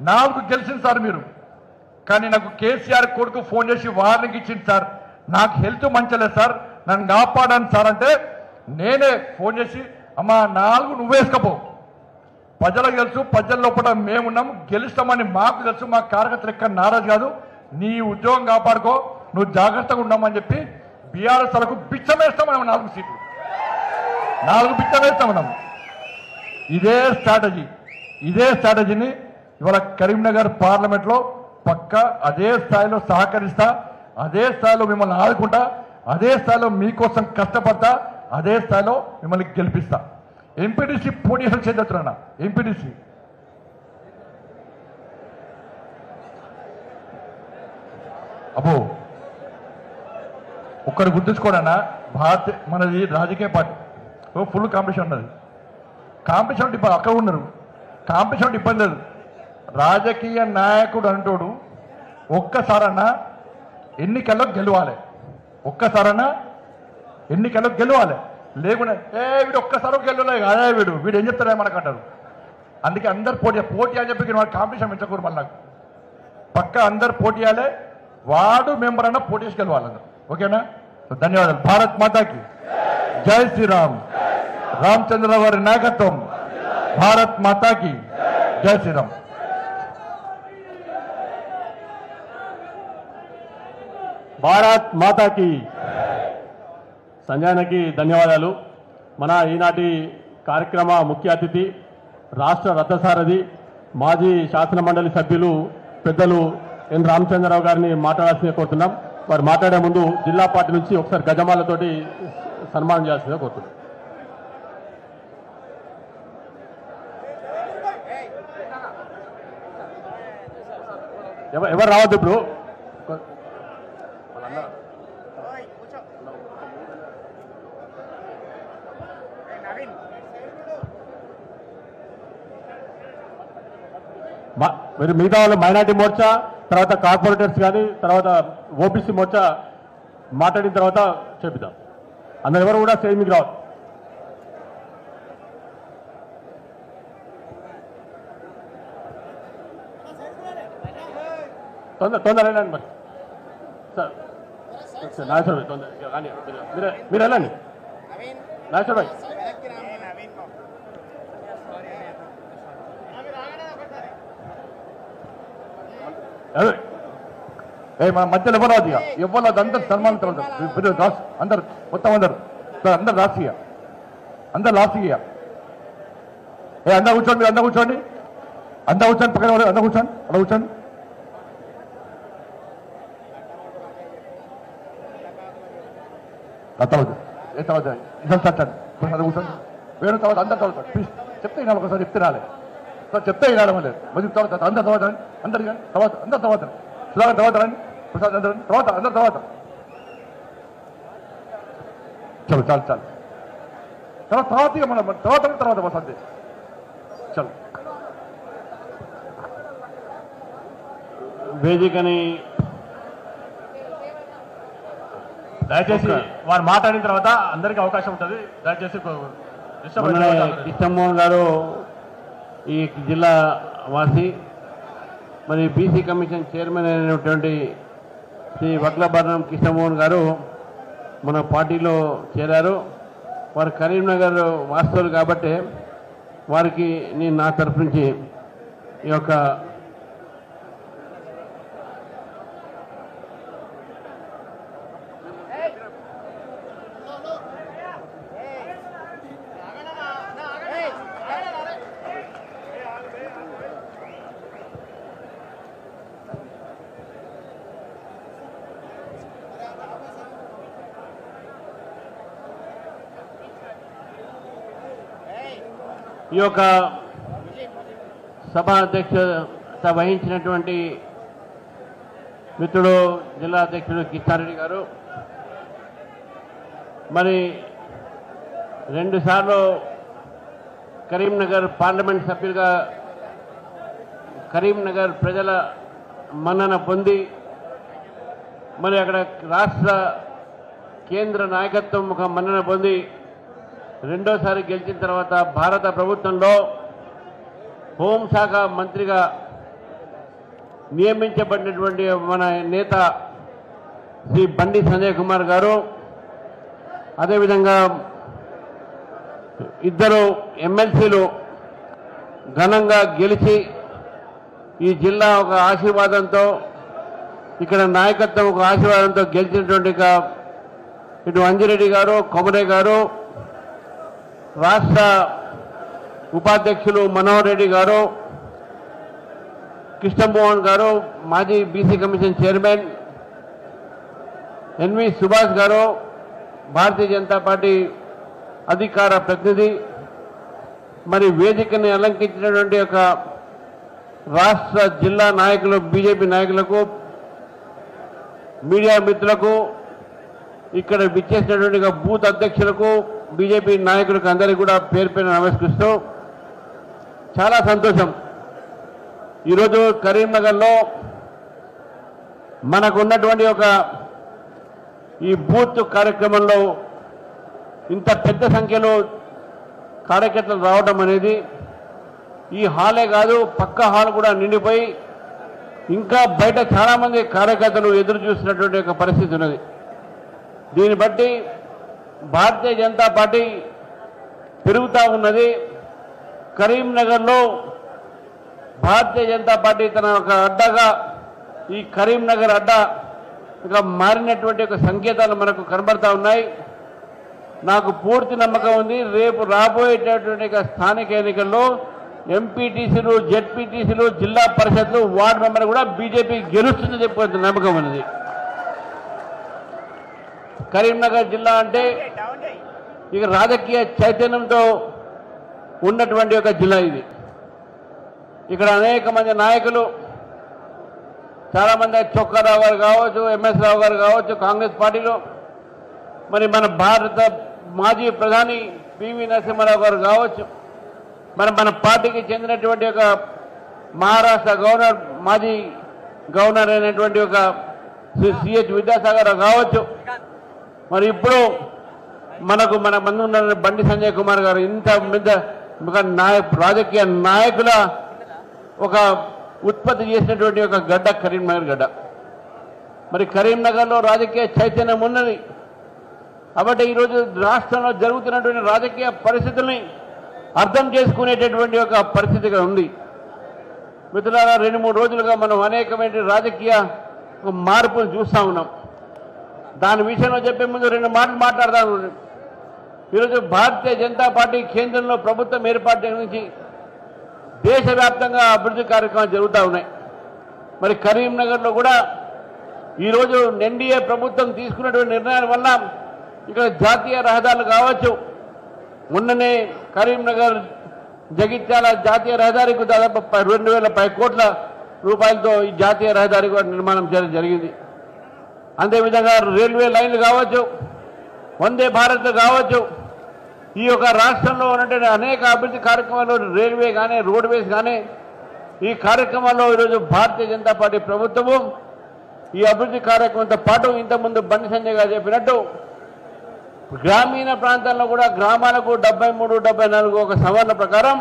4 గెలిచింది సార్ మీరు, కానీ నాకు కేసీఆర్ కొడుకు ఫోన్ చేసి వార్నింగ్ ఇచ్చింది సార్, నాకు హెల్త్ మంచలేదు సార్, నన్ను కాపాడాను సార్ అంటే, నేనే ఫోన్ చేసి అమ్మా 4 నువ్వేసుకపో, ప్రజలకు తెలుసు, ప్రజల లోపల మేమున్నాం, గెలుస్తామని మాకు తెలుసు, మా కార్యకర్తలు ఎక్కడ నారాజు కాదు, నీ ఉద్యోగం కాపాడుకో, నువ్వు జాగ్రత్తగా ఉన్నామని చెప్పి బీఆర్ఎస్ వాళ్ళకు బిచ్చం వేస్తాం మనం. 4 సీట్లు 4 బిచ్చం వేస్తాం మనం. ఇదే స్ట్రాటజీని ఇవాళ కరీంనగర్ పార్లమెంట్లో పక్కా అదే స్థాయిలో సహకరిస్తా, అదే స్థాయిలో మిమ్మల్ని ఆదుకుంటా, అదే స్థాయిలో మీకోసం కష్టపడతా, అదే స్థాయిలో మిమ్మల్ని గెలిపిస్తా. ఎంపీటీసీ పోటీ చేద్దాం. ఎంపీటీసీ అబ్బో ఒక్కరు గుర్తుంచుకోడన్నా, మనది రాజకీయ పార్టీ, ఫుల్ కాంపిటీషన్ ఉన్నది. కాంపిటీషన్ ఇబ్బంది అక్కడ ఉన్నారు, కాంపిటీషన్ ఇబ్బంది లేదు. రాజకీయ నాయకుడు అంటోడు ఒక్కసారన్నా ఎన్నికల్లో గెలవాలి, లేకుండా వీడు ఒక్కసారి గెలవలే కాదా వీడు ఏం చెప్తారా మనకంటారు. అందుకే అందరు పోటీ అని చెప్పి వాడు కాంపిటీషన్ పెంచకూడదు. మళ్ళీ నాకు పక్క అందరు పోటీ చేయాలి, వాడు మెంబర్ అన్న పోటీ చేసి గెలవాలి అందరు. ఓకేనా? ధన్యవాదాలు. భారత్ మాతాకి జై శ్రీరామ్. రామచంద్రరావు గారి నాయకత్వం. భారత్ మాతాకి జై శ్రీరామ్. భారత్ మాతాకి. సంజయనకి ధన్యవాదాలు. మన ఈనాటి కార్యక్రమ ముఖ్య అతిథి రాష్ట్ర రథసారథి మాజీ శాసన మండలి సభ్యులు పెద్దలు ఎన్ రామచంద్రరావు గారిని మాట్లాడాల్సిందిగా కోరుతున్నాం. వారు మాట్లాడే ముందు జిల్లా పార్టీ నుంచి ఒకసారి గజమాలతోటి సన్మానం చేయాల్సిందిగా కోరుతున్నాం. ఎవరు రావద్దు ఇప్పుడు. మీరు మిగతా వాళ్ళు మైనార్టీ మోర్చా, తర్వాత కార్పొరేటర్స్ కానీ, తర్వాత ఓబీసీ మోర్చా మాట్లాడిన తర్వాత చెబుతాం. అందరు ఎవరు కూడా స్టేజ్ రావద్దు. తొందరగా మరి సార్ నాగేశ్వర భాయ్ తొందర కానీ మీరు వెళ్ళండి. నాగేశ్వర భాయ్ మన మధ్యలో ఎవరు అది ఎవరు అందరు సన్మానిస్తారు. అందరు మొత్తం అందరు రాసిగా అందరు లాసిగా అందరు కూర్చోండి. మీరు అందరు కూర్చోండి. అందరు కూర్చోండి. పక్కన అందరు కూర్చోండి. అలా కూర్చోండి. తర్వాత కూర్చోండి. వేరే తర్వాత అందరు తర్వాత ప్లీజ్ చెప్తే వినాలి. ఒకసారి చెప్తే రాలే చెప్తే వినాలి. మళ్ళీ మళ్ళీ తర్వాత అందరు తర్వాత అందరు తర్వాత అందరు తర్వాత సుధాకర్ తర్వాత రండి. ప్రసాద్ అందరు తర్వాత అందరు తర్వాత చలో చాలు చాలు తర్వాత ఇక మనం తర్వాత వస్తుంది. చలో వేదికని దయచేసి వారు మాట్లాడిన తర్వాత అందరికీ అవకాశం ఉంటుంది. దయచేసి కృష్ణమోహన్ గారు ఈ జిల్లా వాసి, మరి బీసీ కమిషన్ చైర్మన్ అయినటువంటి శ్రీ వక్లభరణం కృష్ణమోహన్ గారు మన పార్టీలో చేరారు. వారు కరీంనగర్ వాస్తవులు కాబట్టి వారికి నేను నా తరఫు నుంచి ఈ యొక్క ఈ యొక్క సభ అధ్యక్షత వహించినటువంటి మిత్రుడు జిల్లా అధ్యక్షుడు కిషారెడ్డి గారు, మరి 2 సార్లు కరీంనగర్ పార్లమెంట్ సభ్యులుగా కరీంనగర్ ప్రజల మన్నన పొంది, మరి అక్కడ రాష్ట్ర కేంద్ర నాయకత్వం ఒక మన్నన పొంది రెండోసారి గెలిచిన తర్వాత భారత ప్రభుత్వంలో హోంశాఖ మంత్రిగా నియమించబడినటువంటి మన నేత శ్రీ బండి సంజయ్ కుమార్ గారు, అదేవిధంగా 2 ఎమ్మెల్సీలు ఘనంగా గెలిచి ఈ జిల్లా ఒక ఆశీర్వాదంతో, ఇక్కడ నాయకత్వం ఒక ఆశీర్వాదంతో గెలిచినటువంటి ఇటు అంజిరెడ్డి గారు, కొమరే గారు, రాష్ట్ర ఉపాధ్యక్షులు మనోహర్ రెడ్డి గారు, కృష్ణమోహన్ గారు, మాజీ BC commission chairman NV Subhash గారు, భారతీయ జనతా పార్టీ అధికార ప్రతినిధి, మరి వేదికని అలంకరించినటువంటి ఒక రాష్ట్ర జిల్లా నాయకులు, బీజేపీ నాయకులకు, మీడియా మిత్రులకు, ఇక్కడ విచ్చేసినటువంటి బూత్ అధ్యక్షులకు, బీజేపీ నాయకులకు అందరికీ కూడా పేరు పేరు నమస్కరిస్తూ చాలా సంతోషం. ఈరోజు కరీంనగర్లో మనకు ఉన్నటువంటి ఒక ఈ బూత్ కార్యక్రమంలో ఇంత పెద్ద సంఖ్యలో కార్యకర్తలు రావడం అనేది ఈ హాలే కాదు పక్క హాల్ కూడా నిండిపోయి ఇంకా బయట చాలామంది కార్యకర్తలు ఎదురు చూస్తున్నటువంటి ఒక పరిస్థితి ఉన్నది. దీన్ని బట్టి భారతీయ జనతా పార్టీ పెరుగుతూ ఉన్నది. కరీంనగర్లో భారతీయ జనతా పార్టీ తన ఒక అడ్డగా ఈ కరీంనగర్ అడ్డగా మారినటువంటి ఒక సంకేతాలు మనకు కనబడతా ఉన్నాయి. నాకు పూర్తి నమ్మకం ఉంది రేపు రాబోయేటటువంటి స్థానిక ఎన్నికల్లో ఎంపీటీసీలు, జెడ్పీటీసీలు, జిల్లా పరిషత్లు, వార్డు మెంబర్ కూడా బీజేపీ గెలుస్తుందని చెప్పి నమ్మకం ఉన్నది. కరీంనగర్ జిల్లా అంటే ఇక రాజకీయ చైతన్యంతో ఉన్నటువంటి ఒక జిల్లా ఇది. ఇక్కడ అనేక మంది నాయకులు, చాలామంది చొక్కారావు గారు కావచ్చు, ఎంఎస్ రావు గారు కావచ్చు, కాంగ్రెస్ పార్టీలో మరి మన భారత మాజీ ప్రధాని పివి నరసింహారావు గారు కావచ్చు, మన పార్టీకి చెందినటువంటి ఒక మహారాష్ట్ర గవర్నర్, మాజీ గవర్నర్ అయినటువంటి ఒక సిహెచ్ విద్యాసాగర్ కావచ్చు, మరి ఇప్పుడు మన ముందు ఉన్న బండి సంజయ్ కుమార్ గారు, ఇంత పెద్ద రాజకీయ నాయకుల ఒక ఉత్పత్తి చేసినటువంటి ఒక గడ్డ కరీంనగర్ గడ్డ. మరి కరీంనగర్లో రాజకీయ చైతన్యం ఉన్నది కాబట్టి ఈరోజు రాష్ట్రంలో జరుగుతున్నటువంటి రాజకీయ పరిస్థితుల్ని అర్థం చేసుకునేటటువంటి ఒక పరిస్థితి ఉంది. మిత్రులారా, 2-3 రోజులుగా మనం అనేకమైన రాజకీయ మార్పులు చూస్తూ ఉన్నాం. దాని విషయంలో చెప్పే ముందు 2 మాటలు మాట్లాడదాం. ఈరోజు భారతీయ జనతా పార్టీ కేంద్రంలో ప్రభుత్వం ఏర్పాటు నుంచి దేశవ్యాప్తంగా అభివృద్ధి కార్యక్రమాలు జరుగుతూ ఉన్నాయి. మరి కరీంనగర్లో కూడా ఈరోజు ఎన్డీఏ ప్రభుత్వం తీసుకున్నటువంటి నిర్ణయాల వల్ల ఇక్కడ జాతీయ రహదారులు కావచ్చు, మొన్ననే కరీంనగర్ జగిత్యాల జాతీయ రహదారికి దాదాపు 2,000 కోట్ల రూపాయలతో ఈ జాతీయ రహదారి కూడా నిర్మాణం చేయడం జరిగింది. అంతేవిధంగా రైల్వే లైన్లు కావచ్చు, వందే భారత్ కావచ్చు, ఈ యొక్క రాష్ట్రంలో ఉన్నటువంటి అనేక అభివృద్ధి కార్యక్రమాలు, రైల్వే కానీ, రోడ్వేస్ కానీ, ఈ కార్యక్రమాల్లో ఈరోజు భారతీయ జనతా పార్టీ ప్రభుత్వము ఈ అభివృద్ధి కార్యక్రమంతో పాటు ఇంతకుముందు బండి సంజయ్ గారు చెప్పినట్టు గ్రామీణ ప్రాంతాల్లో కూడా గ్రామాలకు 73-74 ఒక సవరణ ప్రకారం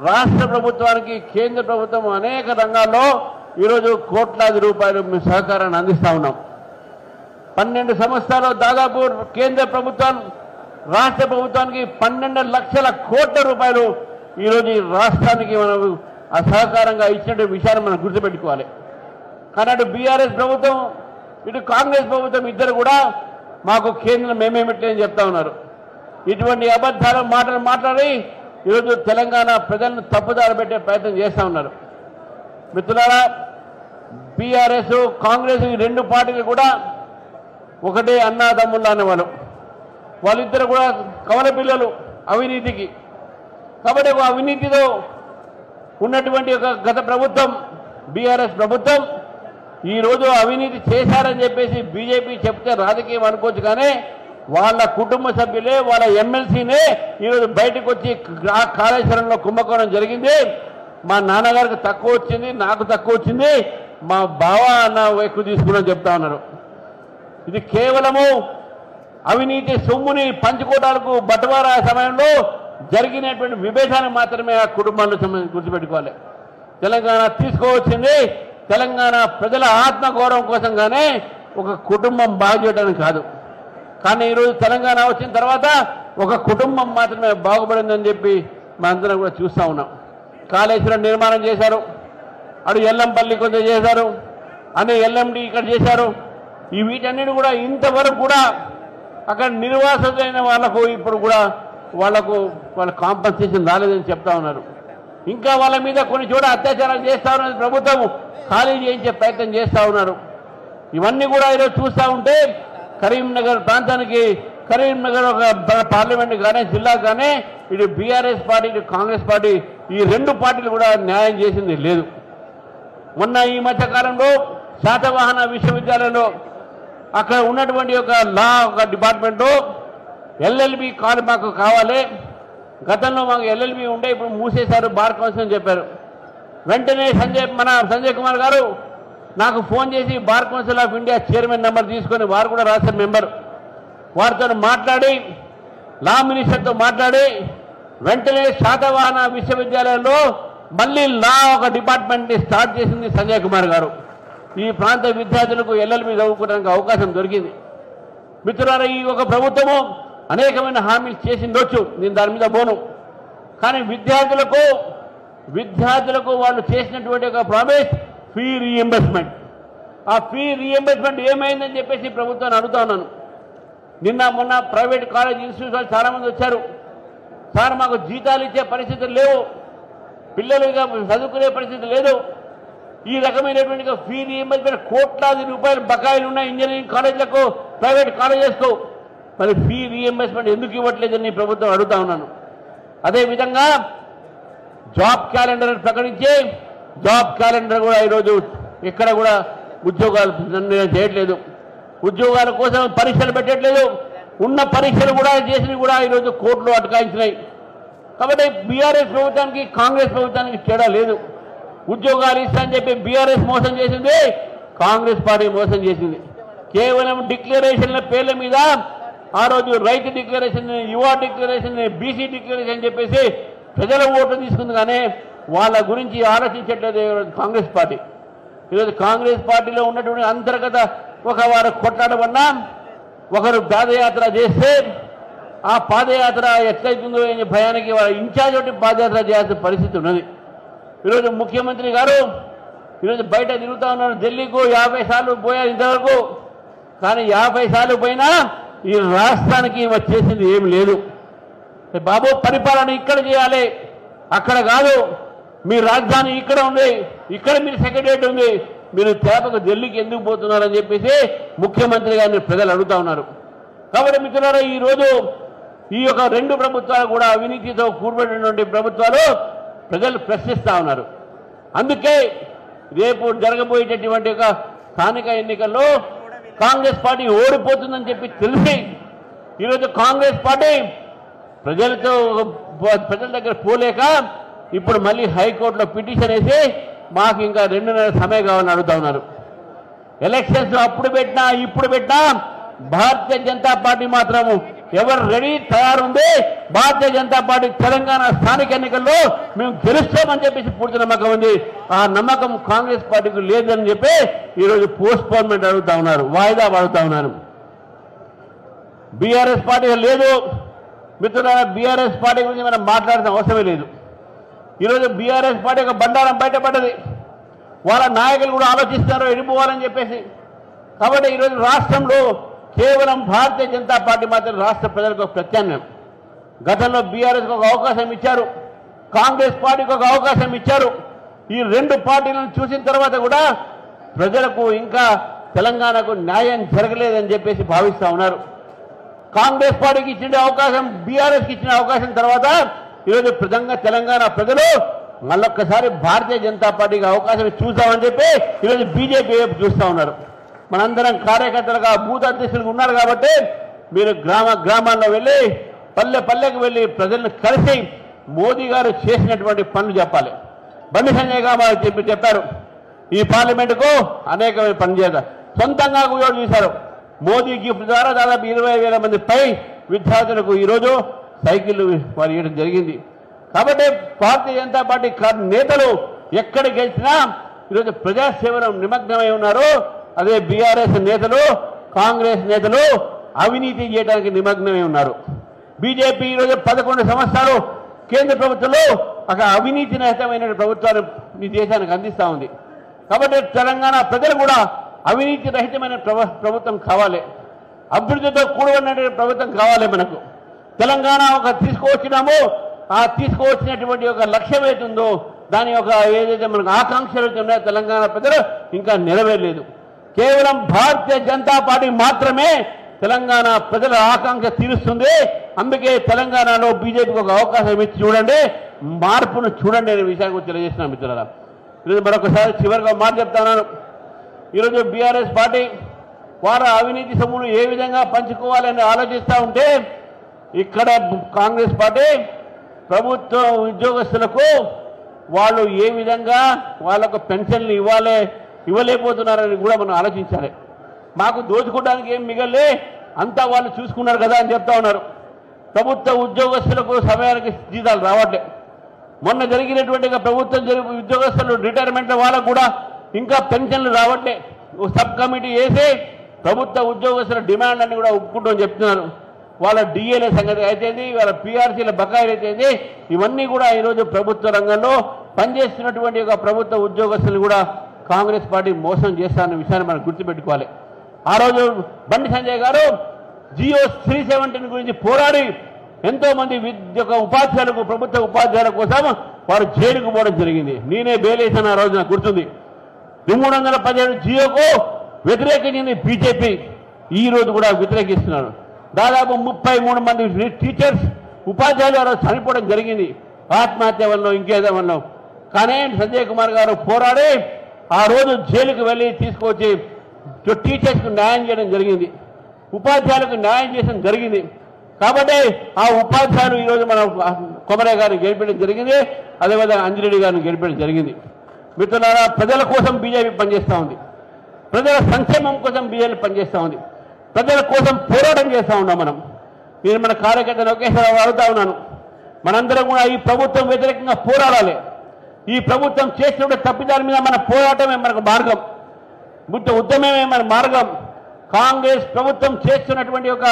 రాష్ట్ర ప్రభుత్వానికి కేంద్ర ప్రభుత్వం అనేక రంగాల్లో ఈరోజు కోట్లాది రూపాయలు మేము సహకారాన్ని అందిస్తూ ఉన్నాం. 12 సంవత్సరాలు దాదాపు కేంద్ర ప్రభుత్వం రాష్ట్ర ప్రభుత్వానికి 12 లక్షల కోట్ల రూపాయలు ఈరోజు ఈ రాష్ట్రానికి మనం ఆ సహకారంగా ఇచ్చిన విషయాన్ని మనం గుర్తుపెట్టుకోవాలి. కానీ అటు బీఆర్ఎస్ ప్రభుత్వం, ఇటు కాంగ్రెస్ ప్రభుత్వం ఇద్దరు కూడా మాకు కేంద్రం మేమేమిట్లేని చెప్తా ఉన్నారు. ఇటువంటి అబద్ధాలు మాటలు మాట్లాడి ఈరోజు తెలంగాణ ప్రజలను తప్పుదారి పెట్టే ప్రయత్నం చేస్తూ ఉన్నారు. మిత్రులారా, బీఆర్ఎస్, కాంగ్రెస్ ఈ 2 పార్టీలు కూడా ఒకటే అన్నాదమ్ముళ్ళు అనేవాళ్ళు. వాళ్ళిద్దరు కూడా కవల పిల్లలు అవినీతికి. కాబట్టి అవినీతితో ఉన్నటువంటి ఒక గత ప్రభుత్వం బీఆర్ఎస్ ప్రభుత్వం ఈరోజు అవినీతి చేశారని చెప్పేసి బీజేపీ చెప్తే రాజకీయం అనుకోవచ్చు, కానీ వాళ్ళ కుటుంబ సభ్యులే, వాళ్ళ ఎమ్మెల్సీనే ఈరోజు బయటకు వచ్చి కాళేశ్వరంలో కుంభకోణం జరిగింది, మా నాన్నగారికి తక్కువ వచ్చింది, నాకు తక్కువ వచ్చింది, మా బావ అన్న ఎక్కువ తీసుకుని చెప్తా ఉన్నారు. ఇది కేవలము అవినీతి సొమ్ముని పంచుకోవడానికి బటువారా సమయంలో జరిగినటువంటి విభేదాన్ని మాత్రమే ఆ కుటుంబాల్లో గుర్తుపెట్టుకోవాలి. తెలంగాణ తీసుకోవచ్చింది తెలంగాణ ప్రజల ఆత్మగౌరవం కోసంగానే, ఒక కుటుంబం బాగు చేయడానికి కాదు. కానీ ఈరోజు తెలంగాణ వచ్చిన తర్వాత ఒక కుటుంబం మాత్రమే బాగుపడిందని చెప్పి మనందరం కూడా చూస్తూ ఉన్నాం. కాళేశ్వరం నిర్మాణం చేశారు, అటు ఎల్లంపల్లి కొంచెం చేశారు, అనే ఎల్ఎండి ఇక్కడ చేశారు. ఈ వీటన్నిటి కూడా ఇంతవరకు కూడా అక్కడ నిర్వాసితులైన వాళ్ళకు ఇప్పుడు కూడా వాళ్ళ కాంపన్సేషన్ రాలేదని చెప్తా ఉన్నారు. ఇంకా వాళ్ళ మీద కొన్ని చోట అత్యాచారాలు చేస్తా ఉన్నది ప్రభుత్వం ఖాళీ చేయించే ప్రయత్నం చేస్తూ ఉన్నారు. ఇవన్నీ కూడా ఈరోజు చూస్తూ ఉంటే కరీంనగర్ ప్రాంతానికి, కరీంనగర్ ఒక పార్లమెంట్ కానీ, జిల్లా కానీ, ఇటు బీఆర్ఎస్ పార్టీ, ఇటు కాంగ్రెస్ పార్టీ, ఈ 2 పార్టీలు కూడా న్యాయం చేసింది లేదు. మొన్న ఈ మధ్య కాలంలో శాతవాహన విశ్వవిద్యాలయంలో అక్కడ ఉన్నటువంటి ఒక లా ఒక డిపార్ట్మెంటు ఎల్ఎల్బి కాల్ మాకు కావాలి, గతంలో మాకు ఎల్ఎల్బి ఉండే ఇప్పుడు మూసేశారు బార్ కౌన్సిల్ అని చెప్పారు. వెంటనే సంజయ్ కుమార్ గారు నాకు ఫోన్ చేసి bar council of India chairman number తీసుకొని, వారు కూడా రాసిన మెంబర్, వారితో మాట్లాడి లా మినిస్టర్తో మాట్లాడి వెంటనే శాతవాహన విశ్వవిద్యాలయంలో మళ్ళీ లా ఒక డిపార్ట్మెంట్ని స్టార్ట్ చేసింది సంజయ్ కుమార్ గారు. ఈ ప్రాంత విద్యార్థులకు ఎల్ఎల్బి చదువుకోవడానికి అవకాశం దొరికింది. మిత్రులారా, ఈ ఒక ప్రభుత్వము అనేకమైన హామీలు చేసిండొచ్చు, నేను దాని మీద పోను. కానీ విద్యార్థులకు వాళ్ళు చేసినటువంటి ఒక ప్రామిస్ ఫీ రీఎంబర్స్మెంట్. ఆ ఫీ రీఎంబర్స్మెంట్ ఏమైందని చెప్పేసి ప్రభుత్వాన్ని అడుగుతా ఉన్నాను. నిన్న మొన్న ప్రైవేట్ కాలేజ్ ఇన్స్టిట్యూట్ వాళ్ళు చాలామంది వచ్చారు. సార్, మాకు జీతాలు ఇచ్చే పరిస్థితులు లేవు, పిల్లలుగా చదువుకునే పరిస్థితి లేదు, ఈ రకమైనటువంటి ఫీ రీఎంబర్స్మెంట్ కోట్లాది రూపాయలు బకాయిలు ఉన్నాయి ఇంజనీరింగ్ కాలేజీలకు, ప్రైవేట్ కాలేజెస్కు. మరి ఫీ రీఎంబర్స్మెంట్ ఎందుకు ఇవ్వట్లేదని ప్రభుత్వం అడుగుతా ఉన్నాను. అదేవిధంగా జాబ్ క్యాలెండర్ ప్రకటించి జాబ్ క్యాలెండర్ కూడా ఈరోజు ఎక్కడ కూడా ఉద్యోగాలు నిర్ణయం చేయట్లేదు. ఉద్యోగాల కోసం పరీక్షలు పెట్టట్లేదు. ఉన్న పరీక్షలు కూడా చేసినవి కూడా ఈరోజు కోర్టులో అటకాయించినాయి. కాబట్టి బీఆర్ఎస్ ప్రభుత్వానికి కాంగ్రెస్ ప్రభుత్వానికి తేడా లేదు. ఉద్యోగాలు ఇస్తానని చెప్పి బీఆర్ఎస్ మోసం చేసింది, కాంగ్రెస్ పార్టీ మోసం చేసింది. కేవలం డిక్లరేషన్ల పేర్ల మీద ఆ రోజు రైతు డిక్లరేషన్, యువ డిక్లరేషన్, బీసీ డిక్లరేషన్ చెప్పేసి ప్రజల ఓట్లు తీసుకుంది. కానీ వాళ్ళ గురించి ఆలోచించట్లేదు కాంగ్రెస్ పార్టీ. ఈరోజు కాంగ్రెస్ పార్టీలో ఉన్నటువంటి అంతర్గత వారు కొట్లాడబడినా, ఒకరు పాదయాత్ర చేస్తే ఆ పాదయాత్ర ఎట్లయితుందో అనే భయానికి వాళ్ళ ఇన్ఛార్జ్ ఒకటి పాదయాత్ర చేయాల్సిన పరిస్థితి ఉన్నది. ఈరోజు ముఖ్యమంత్రి గారు ఈరోజు బయట తిరుగుతూ ఉన్నారు. ఢిల్లీకు 50 సార్లు పోయారు ఇంతవరకు. కానీ 50 సార్లు పోయినా ఈ రాష్ట్రానికి వచ్చేసింది ఏం లేదు. బాబు, పరిపాలన ఇక్కడ చేయాలి, అక్కడ కాదు. మీ రాజధాని ఇక్కడ ఉంది, ఇక్కడ మీరు సెక్రటరియట్ ఉంది, మీరు తేపకు ఢిల్లీకి ఎందుకు పోతున్నారని చెప్పేసి ముఖ్యమంత్రి గారిని ప్రజలు అడుగుతా ఉన్నారు. కాబట్టి మిత్రులారా, ఈరోజు ఈ యొక్క 2 ప్రభుత్వాలు కూడా అవినీతితో కూర్బడినటువంటి ప్రభుత్వాలు ప్రజలు ప్రశ్నిస్తూ ఉన్నారు. అందుకే రేపు జరగబోయేటటువంటి ఒక స్థానిక ఎన్నికల్లో కాంగ్రెస్ పార్టీ ఓడిపోతుందని చెప్పి తెలిసి ఈరోజు కాంగ్రెస్ పార్టీ ప్రజల దగ్గర పోలేక ఇప్పుడు మళ్ళీ హైకోర్టులో పిటిషన్ వేసి మాకు ఇంకా 2 నెలల సమయం కావాలని అడుగుతా ఉన్నారు. ఎలక్షన్స్ అప్పుడు పెట్టినా ఇప్పుడు పెట్టినా భారతీయ జనతా పార్టీ మాత్రం ఎవరు రెడీ తయారుంది. భారతీయ జనతా పార్టీ తెలంగాణ స్థానిక ఎన్నికల్లో మేము గెలుస్తామని చెప్పేసి పూర్తి నమ్మకం ఉంది. ఆ నమ్మకం కాంగ్రెస్ పార్టీకి లేదని చెప్పి ఈరోజు పోస్ట్పోన్మెంట్ అడుగుతా ఉన్నారు, వాయిదా పడుతూ ఉన్నారు. బీఆర్ఎస్ పార్టీ లేదు మిత్రులారా, బీఆర్ఎస్ పార్టీ గురించి మనం మాట్లాడాల్సిన అవసరమే లేదు. ఈరోజు బీఆర్ఎస్ పార్టీ ఒక బండారం బయటపడ్డది. వాళ్ళ నాయకులు కూడా ఆలోచిస్తారు వెళ్ళిపోవాలని చెప్పేసి. కాబట్టి ఈరోజు రాష్ట్రంలో కేవలం భారతీయ జనతా పార్టీ మాత్రం రాష్ట్ర ప్రజలకు ఒక ప్రత్యామ్నాయం. గతంలో బీఆర్ఎస్కి ఒక అవకాశం ఇచ్చారు, కాంగ్రెస్ పార్టీకి ఒక అవకాశం ఇచ్చారు. ఈ 2 పార్టీలను చూసిన తర్వాత కూడా ప్రజలకు ఇంకా తెలంగాణకు న్యాయం జరగలేదని చెప్పేసి భావిస్తూ ఉన్నారు. కాంగ్రెస్ పార్టీకి ఇచ్చిన అవకాశం, బీఆర్ఎస్కి ఇచ్చిన అవకాశం తర్వాత ఈరోజు ప్రజంగా తెలంగాణ ప్రజలు మళ్ళొక్కసారి భారతీయ జనతా పార్టీకి అవకాశం చూస్తామని చెప్పి ఈరోజు బీజేపీ వైపు చూస్తూ ఉన్నారు. మనందరం కార్యకర్తలుగా బూత్ అధ్యక్షులుగా ఉన్నారు కాబట్టి మీరు గ్రామాల్లో వెళ్ళి పల్లెకు వెళ్ళి ప్రజలను కలిసి మోదీ గారు చేసినటువంటి పనులు చెప్పాలి. బండి సంజయ్ గారు చెప్పారు ఈ పార్లమెంటుకు అనేకమైన పనులు చేశారు. సొంతంగా కూడా చూశారు. మోదీ గిఫ్ట్ ద్వారా దాదాపు 20,000 మంది పై విద్యార్థులకు ఈరోజు సైకిళ్లు వారు ఇవ్వడం జరిగింది. కాబట్టి భారతీయ జనతా పార్టీ నేతలు ఎక్కడికి గెలిచినా ఈరోజు ప్రజాసేవలో నిమగ్నమై ఉన్నారు. అదే బీఆర్ఎస్ నేతలు, కాంగ్రెస్ నేతలు అవినీతి చేయడానికి నిమగ్నమై ఉన్నారు. బీజేపీ ఈరోజు 11 సంవత్సరాలు కేంద్ర ప్రభుత్వంలో ఒక అవినీతి రహితమైన ప్రభుత్వాన్ని ఈ దేశానికి అందిస్తూ ఉంది. కాబట్టి తెలంగాణ ప్రజలు కూడా అవినీతి రహితమైన ప్రభుత్వం కావాలి, అభివృద్ధితో కూడుకున్నటువంటి ప్రభుత్వం కావాలి. మనకు తెలంగాణ ఒక తీసుకువచ్చినామో ఆ తీసుకువచ్చినటువంటి ఒక లక్ష్యం ఏతుందో దాని యొక్క ఏదైతే మనకు ఆకాంక్షలు ఉన్నాయో తెలంగాణ ప్రజలు ఇంకా నెరవేరలేదు. కేవలం భారతీయ జనతా పార్టీ మాత్రమే తెలంగాణ ప్రజల ఆకాంక్ష తీరుస్తుంది. అందుకే తెలంగాణలో బీజేపీకి ఒక అవకాశం ఇచ్చి చూడండి, మార్పును చూడండి అనే విషయాన్ని తెలియజేస్తున్నాం మిత్రులారా. ఈరోజు మరొకసారి చివరిగా మాట చెప్తున్నాను. ఈరోజు బీఆర్ఎస్ పార్టీ వారు అవినీతి సొమ్మును ఏ విధంగా పంచుకోవాలని ఆలోచిస్తూ ఉంటే ఇక్కడ కాంగ్రెస్ పార్టీ ప్రభుత్వ ఉద్యోగస్తులకు వాళ్ళు ఏ విధంగా వాళ్ళకు పెన్షన్లు ఇవ్వలేకపోతున్నారని కూడా మనం ఆలోచించాలి. మాకు దోచుకోవడానికి ఏం మిగలే, అంతా వాళ్ళు చూసుకున్నారు కదా అని చెప్తా ఉన్నారు. ప్రభుత్వ ఉద్యోగస్తులకు సమయానికి జీతాలు రావట్లే. మొన్న జరిగినటువంటి ప్రభుత్వం ఉద్యోగస్తులు రిటైర్మెంట్ వాళ్ళకు కూడా ఇంకా పెన్షన్లు రావట్లే. సబ్ కమిటీ వేసి ప్రభుత్వ ఉద్యోగస్తుల డిమాండ్ అని కూడా ఒప్పుకుంటామని చెప్తున్నారు. వాళ్ళ డిఏల సంగతి అయితేంది, వాళ్ళ పిఆర్సీల బకాయిలు అయితేంది, ఇవన్నీ కూడా ఈరోజు ప్రభుత్వ రంగంలో పనిచేస్తున్నటువంటి ఒక ప్రభుత్వ ఉద్యోగస్తులు కూడా కాంగ్రెస్ పార్టీ మోసం చేస్తారన్న విషయాన్ని మనం గుర్తుపెట్టుకోవాలి. ఆ రోజు బండి సంజయ్ గారు జియో 317 గురించి పోరాడి ఎంతో మంది ఉపాధ్యాయులకు, ప్రభుత్వ ఉపాధ్యాయుల కోసం వారు జైలుకు పోవడం జరిగింది. నేనే బేలేసాను ఆ రోజు, నాకు గుర్తుంది. 317 జియోకు వ్యతిరేకించింది బీజేపీ, ఈ రోజు కూడా వ్యతిరేకిస్తున్నారు. దాదాపు 33 మంది టీచర్స్, ఉపాధ్యాయులు ఆ రోజు చనిపోవడం జరిగింది, ఆత్మహత్య వల్ల ఇంకేదో వల్ల. కానీ సంజయ్ కుమార్ గారు పోరాడి ఆ రోజు జైలుకు వెళ్ళి తీసుకొచ్చి టీచర్స్కు న్యాయం చేయడం జరిగింది, ఉపాధ్యాయులకు న్యాయం చేయడం జరిగింది. కాబట్టి ఆ ఉపాధ్యాయులు ఈరోజు మనం కొమరయ్య గారిని గెలిపించడం జరిగింది, అదేవిధంగా అంజిరెడ్డి గారిని గెలిపించడం జరిగింది. మిత్రులారా, ప్రజల కోసం బీజేపీ పనిచేస్తూ ఉంది, ప్రజల సంక్షేమం కోసం బీజేపీ పనిచేస్తూ ఉంది, ప్రజల కోసం పోరాటం చేస్తూ ఉన్నాం మనం. నేను మన కార్యకర్తను ఒకేసారి అడుగుతా ఉన్నాను, మనందరం కూడా ఈ ప్రభుత్వం వ్యతిరేకంగా పోరాడాలి. ఈ ప్రభుత్వం చేసిన తప్పిదాల మీద మన పోరాటమే మనకు మార్గం, ఉద్యమమే మన మార్గం. కాంగ్రెస్ ప్రభుత్వం చేస్తున్నటువంటి ఒక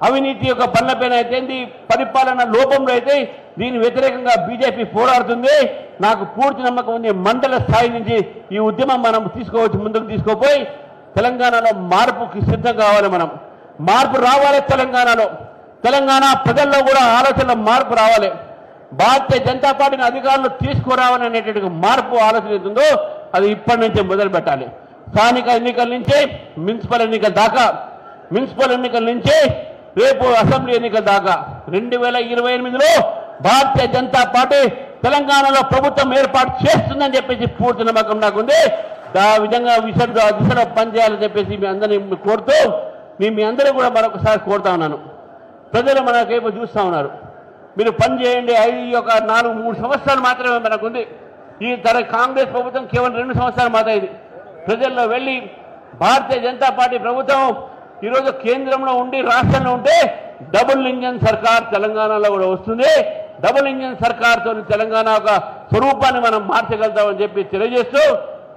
అవినీతి యొక్క పనులపైన అయితే, పరిపాలన లోపంలో అయితే దీని వ్యతిరేకంగా బీజేపీ పోరాడుతుంది. నాకు పూర్తి నమ్మకం ఉంది, మండల స్థాయి నుంచి ఈ ఉద్యమం మనం తీసుకోవచ్చు, ముందుకు తీసుకోపోయి తెలంగాణలో మార్పుకి సిద్ధం కావాలి. మనం మార్పు రావాలి తెలంగాణలో, తెలంగాణ ప్రజల్లో కూడా ఆలోచనలో మార్పు రావాలి. భారతీయ జనతా పార్టీని అధికారులు తీసుకురావాలని అనేటువంటి మార్పు ఆలోచన అవుతుందో అది ఇప్పటి నుంచే మొదలు పెట్టాలి. స్థానిక ఎన్నికల నుంచే మున్సిపల్ ఎన్నికల దాకా, మున్సిపల్ ఎన్నికల నుంచే రేపు అసెంబ్లీ ఎన్నికల దాకా 2028లో భారతీయ జనతా పార్టీ తెలంగాణలో ప్రభుత్వం ఏర్పాటు చేస్తుందని చెప్పేసి పూర్తి నమ్మకం నాకుంది. ఆ విధంగా దిశలో పనిచేయాలని చెప్పేసి మీ అందరినీ కోరుతూ మీ అందరూ కూడా మరొకసారి కోరుతా ఉన్నాను. ప్రజలు మనకేమో చూస్తూ ఉన్నారు, మీరు పని చేయండి. 3 సంవత్సరాలు మాత్రమే మనకుంది. ఈ కాంగ్రెస్ ప్రభుత్వం కేవలం 2 సంవత్సరాలు మాత్రమే. ప్రజల్లో వెళ్ళి భారతీయ జనతా పార్టీ ప్రభుత్వం ఈరోజు కేంద్రంలో ఉండి రాష్ట్రంలో ఉంటే డబుల్ ఇంజన్ సర్కార్ తెలంగాణలో కూడా వస్తుంది. డబుల్ ఇంజన్ సర్కార్తో తెలంగాణ ఒక స్వరూపాన్ని మనం మార్చగలుగుతామని చెప్పి తెలియజేస్తూ,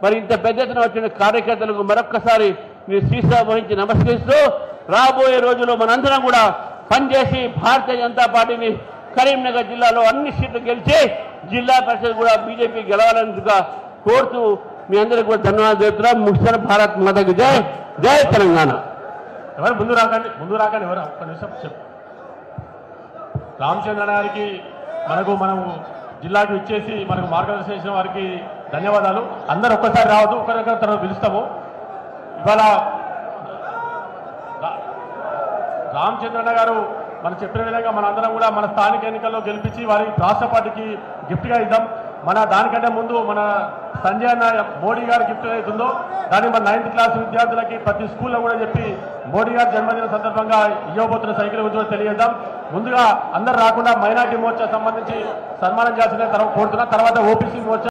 మరి ఇంత పెద్ద ఎత్తున వచ్చిన కార్యకర్తలకు మరొక్కసారి మీరు శ్రీసభ వహించి నమస్కరిస్తూ, రాబోయే రోజుల్లో మనందరం కూడా పనిచేసి భారతీయ జనతా పార్టీని కరీంనగర్ జిల్లాలో అన్ని సీట్లు గెలిచి జిల్లా పరిషత్ కూడా బీజేపీ గెలవాలని కోరుతూ మీ అందరికీ కూడా ధన్యవాదాలు చెప్తున్నాం. ముగిసిన భారత్ మాతకి జై, జై తెలంగాణ. ఎవరు ముందు రాకండి ఎవరు ఒక్క నిమిషం చెప్పు. రామచంద్ర గారికి మనం జిల్లాకి ఇచ్చేసి మనకు మార్గదర్శనం చేసిన వారికి ధన్యవాదాలు. అందరూ ఒక్కసారి రావద్దు, ఒకరికొకరు తర్వాత పిలుస్తాము. ఇవాళ రామచంద్రన్న గారు మనం చెప్పిన విధంగా మనందరం కూడా మన స్థానిక ఎన్నికల్లో గెలిపించి వారి రాష్ట్ర పార్టీకి గిఫ్ట్గా ఇద్దాం. దానికంటే ముందు మన సంజయ్ అన్న మోడీ గారి గిఫ్ట్ అవుతుందో దాన్ని మన 9th క్లాస్ విద్యార్థులకి ప్రతి స్కూల్లో కూడా చెప్పి మోడీ గారి జన్మదిన సందర్భంగా ఇవ్వబోతున్న సైకిల్ గురించి తెలియజేద్దాం. ముందుగా అందరు రాకుండా మైనార్టీ మోర్చా సంబంధించి సన్మానం చేయాల్సిన కోరుతున్నా. తర్వాత ఓబీసీ మోర్చా